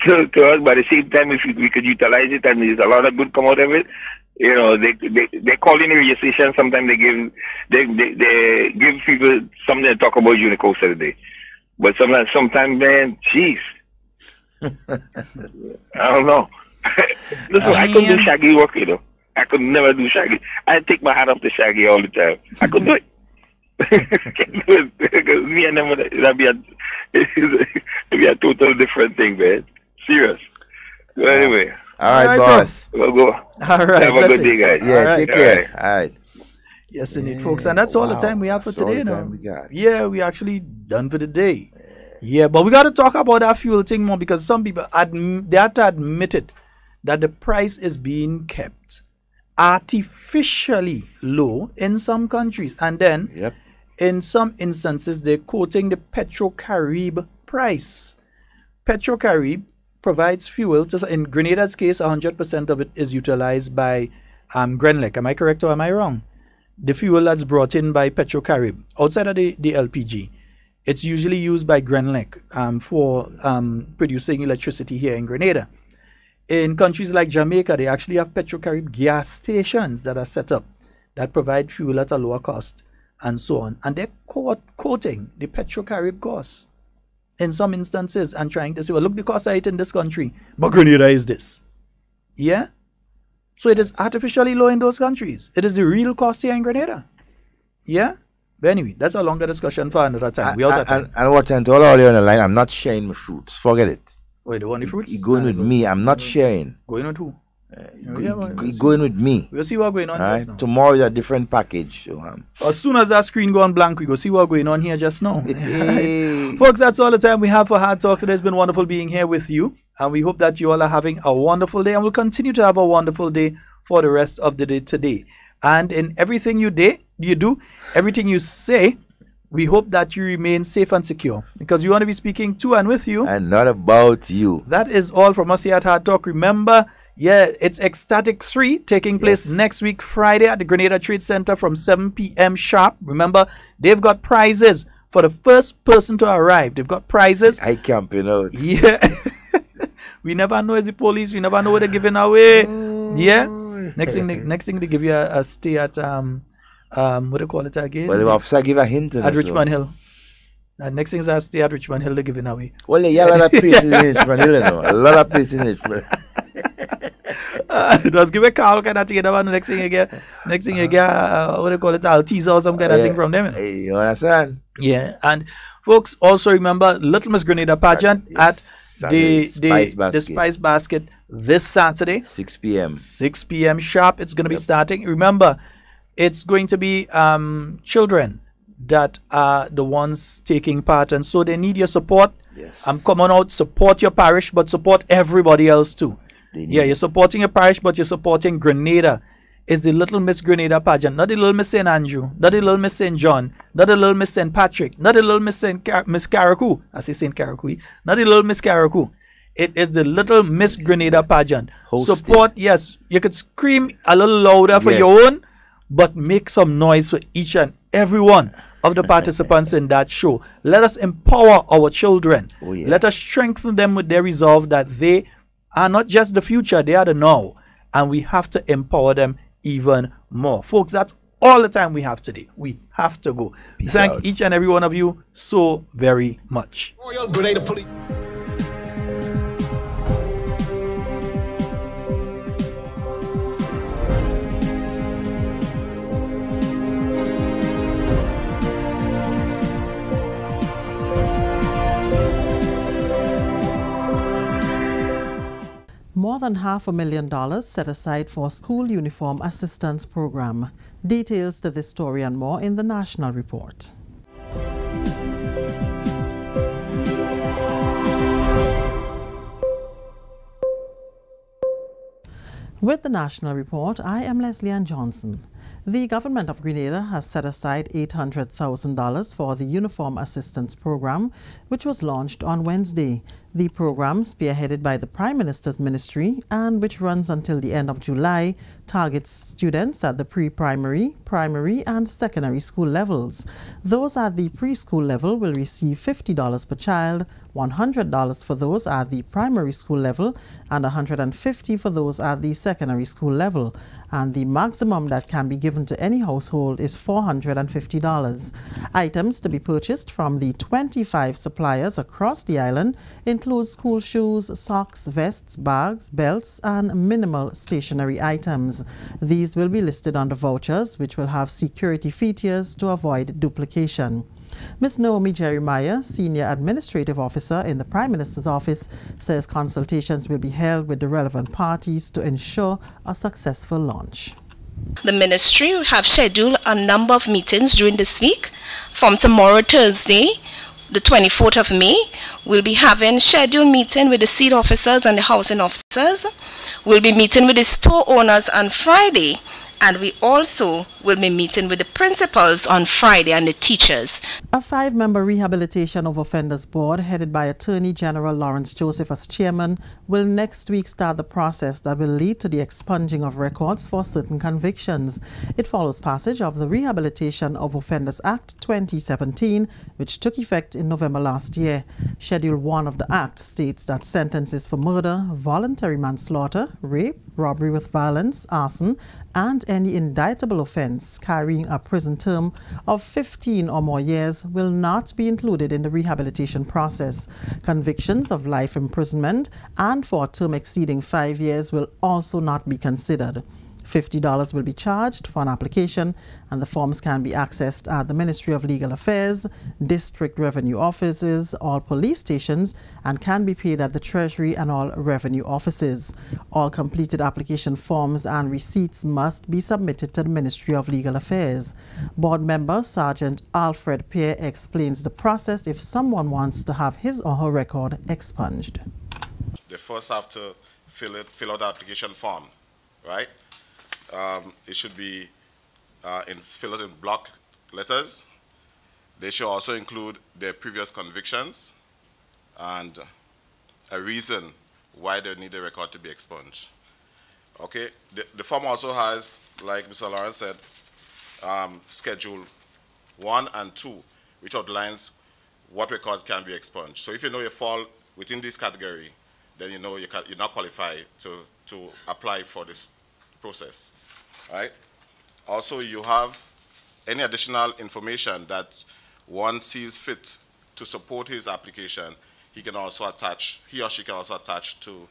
us, but at the same time, if we could utilize it and there's a lot of good come out of it, they call in the radio station, sometimes they give people something to talk about during the course of the day. But sometimes, man, jeez. I don't know. Listen, I couldn't do shaggy work, I could never do shaggy. I take my hat off to shaggy all the time. I could do it. Can't do it because me and them it'd be a total different thing, man. Serious. So anyway. All right, boss. We'll go. All right. Have a good day, guys. Yeah, take care. All right. Yes, indeed, folks. And that's all the time we have for today now. Yeah, we actually done for the day. Yeah, but we got to talk about that fuel thing more because some people they have to admit it that the price is being kept artificially low in some countries, and then in some instances they're quoting the Petro-Carib price. Petro-Carib provides fuel. In Grenada's case, 100% of it is utilized by Grenlec. Am I correct or am I wrong? The fuel that's brought in by Petro-Carib outside of the LPG, it's usually used by Grenlec for producing electricity here in Grenada. In countries like Jamaica, they actually have Petro-Carib gas stations that are set up that provide fuel at a lower cost and so on. And they're quoting the Petro-Carib cost in some instances and trying to say, well, look, the cost of it in this country, but Grenada is this. Yeah? So it is artificially low in those countries. It is the real cost here in Grenada. Yeah? But anyway, that's a longer discussion for another time. We out of time. And what time to all audio on the line, I'm not sharing my fruits. Forget it. Wait, the one the fruits? You're going with me. I'm not sharing. Going with who? You're going with me. We'll see what's going on right? just now. Tomorrow is a different package. So, as soon as that screen goes blank, we go see what's going on here just now. Folks, that's all the time we have for Hard Talk today. It's been wonderful being here with you. And we hope that you all are having a wonderful day. And we'll continue to have a wonderful day for the rest of the day today. And in everything you do, everything you say, we hope that you remain safe and secure because we want to be speaking to and with you. And not about you. That is all from us here at Hard Talk. Remember, it's Ecstatic 3 taking place next week, Friday at the Grenada Trade Center from 7 p.m. sharp. Remember, they've got prizes for the first person to arrive. They've got prizes. I camping out. Yeah. We never know it's the police. We never know what they're giving away. Yeah. Next thing they give you a stay at what do you call it again? Well, the officer give a hint at Richmond Hill. Next thing is I stay at Richmond Hill, they're giving away. Well, yeah, a lot of places in Richmond Hill, a lot of places in Richmond. Just give a call kind of thing. Next thing you get, what do you call it? I'll tease or some kind of thing from them. You understand? Yeah, and folks, also remember Little Miss Grenada pageant at the Spice Basket this Saturday, 6 p.m. 6 p.m. sharp. It's going to be starting. Remember, it's going to be children that are the ones taking part, and so they need your support. Yes. I'm coming out, support your parish, but support everybody else too. Yeah, you're supporting your parish, but you're supporting Grenada. It's the Little Miss Grenada pageant, not the Little Miss St. Andrew, not the Little Miss St. John, not the Little Miss St. Patrick, not the Little Miss Miss Carriacou. I say St. Carriacou, not the Little Miss Carriacou. It is the Little Miss Grenada pageant. Support, yes. You could scream a little louder for your own, but make some noise for each and every one of the participants in that show. Let us empower our children. Let us strengthen them with their resolve that they are not just the future, they are the now. And we have to empower them even more. Folks, that's all the time we have today. We have to go. Thank each and every one of you so very much. Royal Grenada Police. More than $500,000 set aside for School Uniform Assistance Program. Details to this story and more in the National Report. With the National Report, I am Leslie Ann Johnson. The government of Grenada has set aside $800,000 for the Uniform Assistance Program, which was launched on Wednesday. The program, spearheaded by the Prime Minister's Ministry and which runs until the end of July, targets students at the pre-primary, primary and secondary school levels. Those at the preschool level will receive $50 per child, $100 for those at the primary school level, and $150 for those at the secondary school level. And the maximum that can be given to any household is $450. Items to be purchased from the 25 suppliers across the island include school shoes, socks, vests, bags, belts, and minimal stationery items. These will be listed on the vouchers, which will have security features to avoid duplication. Ms. Naomi Jeremiah, Senior Administrative Officer in the Prime Minister's Office, says consultations will be held with the relevant parties to ensure a successful launch. The ministry have scheduled a number of meetings during this week. From tomorrow, Thursday, the 24th of May, we'll be having scheduled meeting with the seed officers and the housing officers. We'll be meeting with the store owners on Friday, and we also will be meeting with the principals on Friday and the teachers. A 5-member Rehabilitation of Offenders Board, headed by Attorney General Lawrence Joseph as chairman, will next week start the process that will lead to the expunging of records for certain convictions. It follows passage of the Rehabilitation of Offenders Act 2017, which took effect in November last year. Schedule 1 of the Act states that sentences for murder, voluntary manslaughter, rape, robbery with violence, arson, and any indictable offense carrying a prison term of 15 or more years will not be included in the rehabilitation process. Convictions of life imprisonment and for a term exceeding 5 years will also not be considered. $50 will be charged for an application, and the forms can be accessed at the Ministry of Legal Affairs, District Revenue Offices, all police stations, and can be paid at the Treasury and all revenue offices. All completed application forms and receipts must be submitted to the Ministry of Legal Affairs. Board member Sergeant Alfred Pierre explains the process if someone wants to have his or her record expunged. They first have to fill out the application form, right? It should be filled out in block letters. They should also include their previous convictions and a reason why they need the record to be expunged. Okay, the form also has, like Mr. Lawrence said, Schedule 1 and 2, which outlines what records can be expunged. So if you know you fall within this category, then you know you're not qualified to apply for this process. Right? Also, you have any additional information that one sees fit to support his application, he or she can also attach to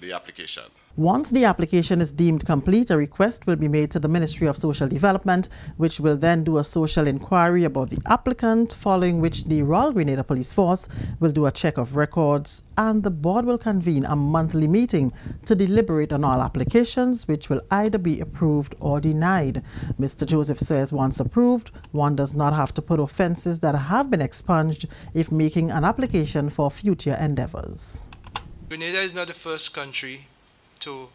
the application. Once the application is deemed complete, a request will be made to the Ministry of Social Development, which will then do a social inquiry about the applicant, following which the Royal Grenada Police Force will do a check of records, and the board will convene a monthly meeting to deliberate on all applications, which will either be approved or denied. Mr. Joseph says once approved, one does not have to put offences that have been expunged if making an application for future endeavours. Grenada is not the first country to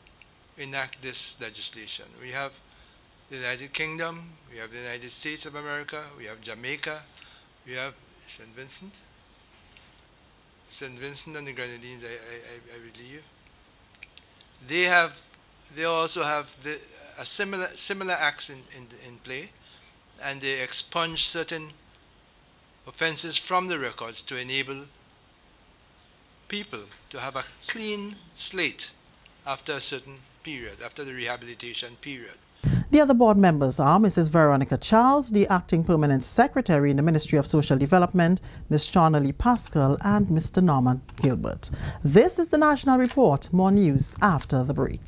enact this legislation. We have the United Kingdom, we have the United States of America, we have Jamaica, we have St. Vincent and the Grenadines, I believe. They also have a similar acts in play, and they expunge certain offenses from the records to enable people to have a clean slate after a certain period, after the rehabilitation period. The other board members are Mrs. Veronica Charles, the Acting Permanent Secretary in the Ministry of Social Development, Ms. Shauna Lee Pascal, and Mr. Norman Gilbert. This is the National Report. More news after the break.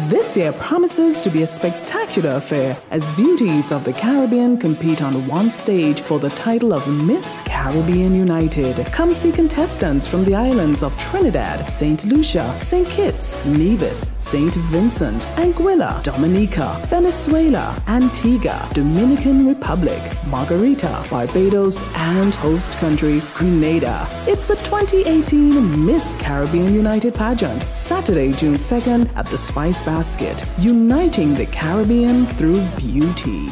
This year promises to be a spectacular affair as beauties of the Caribbean compete on one stage for the title of Miss Caribbean United. Come see contestants from the islands of Trinidad, St. Lucia, St. Kitts, Nevis, St. Vincent, Anguilla, Dominica, Venezuela, Antigua, Dominican Republic, Margarita, Barbados, and host country Grenada. It's the 2018 Miss Caribbean United pageant, Saturday, June 2nd at the Spice Basket, uniting the Caribbean through beauty.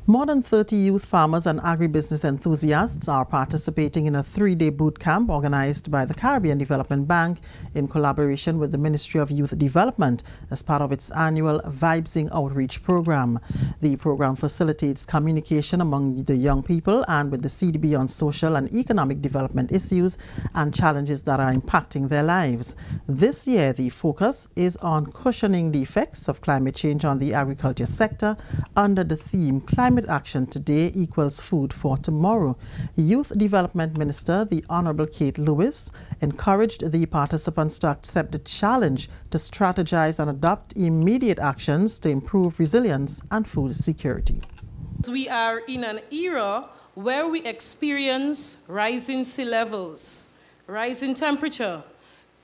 More than 30 youth farmers and agribusiness enthusiasts are participating in a 3-day boot camp organized by the Caribbean Development Bank in collaboration with the Ministry of Youth Development as part of its annual Vibesing Outreach program. The program facilitates communication among the young people and with the CDB on social and economic development issues and challenges that are impacting their lives. This year, the focus is on cushioning the effects of climate change on the agriculture sector under the theme Climate Action Today equals Food for Tomorrow. Youth Development Minister, the Honorable Kate Lewis, encouraged the participants to accept the challenge to strategize and adopt immediate actions to improve resilience and food security. We are in an era where we experience rising sea levels, rising temperature,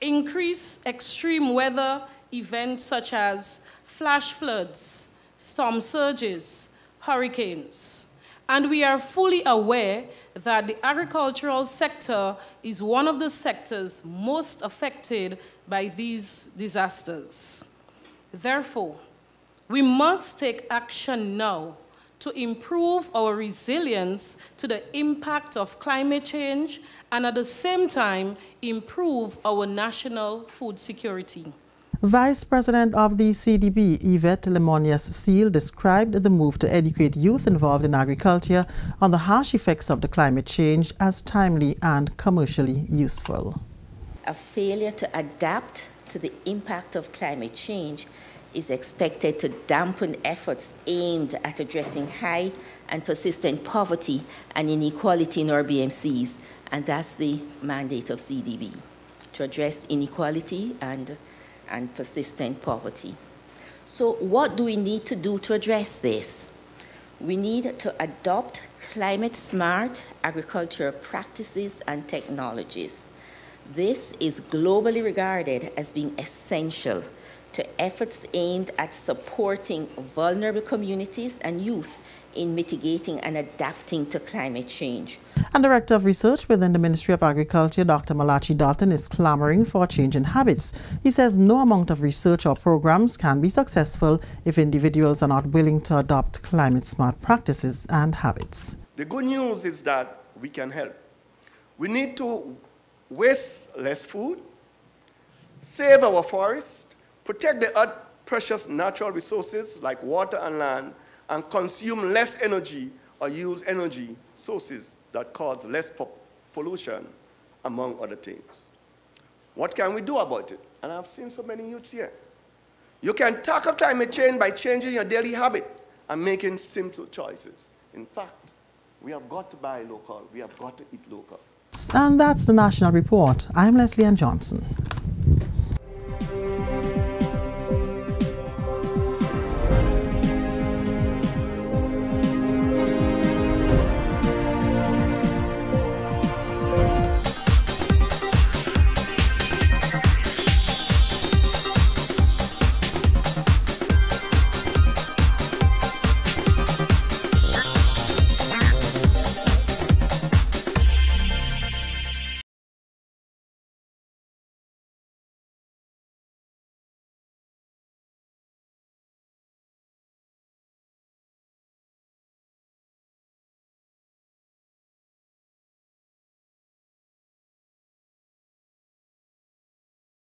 increased extreme weather events such as flash floods, storm surges, hurricanes. And we are fully aware that the agricultural sector is one of the sectors most affected by these disasters. Therefore, we must take action now to improve our resilience to the impact of climate change and at the same time improve our national food security. Vice President of the CDB, Yvette Lemonius-Seal, described the move to educate youth involved in agriculture on the harsh effects of the climate change as timely and commercially useful. A failure to adapt to the impact of climate change is expected to dampen efforts aimed at addressing high and persistent poverty and inequality in our BMCs, and that's the mandate of CDB, to address inequality and persistent poverty. So what do we need to do to address this? We need to adopt climate-smart agricultural practices and technologies. This is globally regarded as being essential to efforts aimed at supporting vulnerable communities and youth in mitigating and adapting to climate change. And Director of Research within the Ministry of Agriculture, Dr. Malachi Dalton, is clamoring for a change in habits. He says no amount of research or programs can be successful if individuals are not willing to adopt climate-smart practices and habits. The good news is that we can help. We need to waste less food, save our forests, protect the precious natural resources like water and land, and consume less energy or use energy sources that cause less pollution, among other things. What can we do about it? And I've seen so many youths here. You can tackle climate change by changing your daily habit and making simple choices. In fact, we have got to buy local. We have got to eat local. And that's the National Report. I'm Leslie Ann Johnson.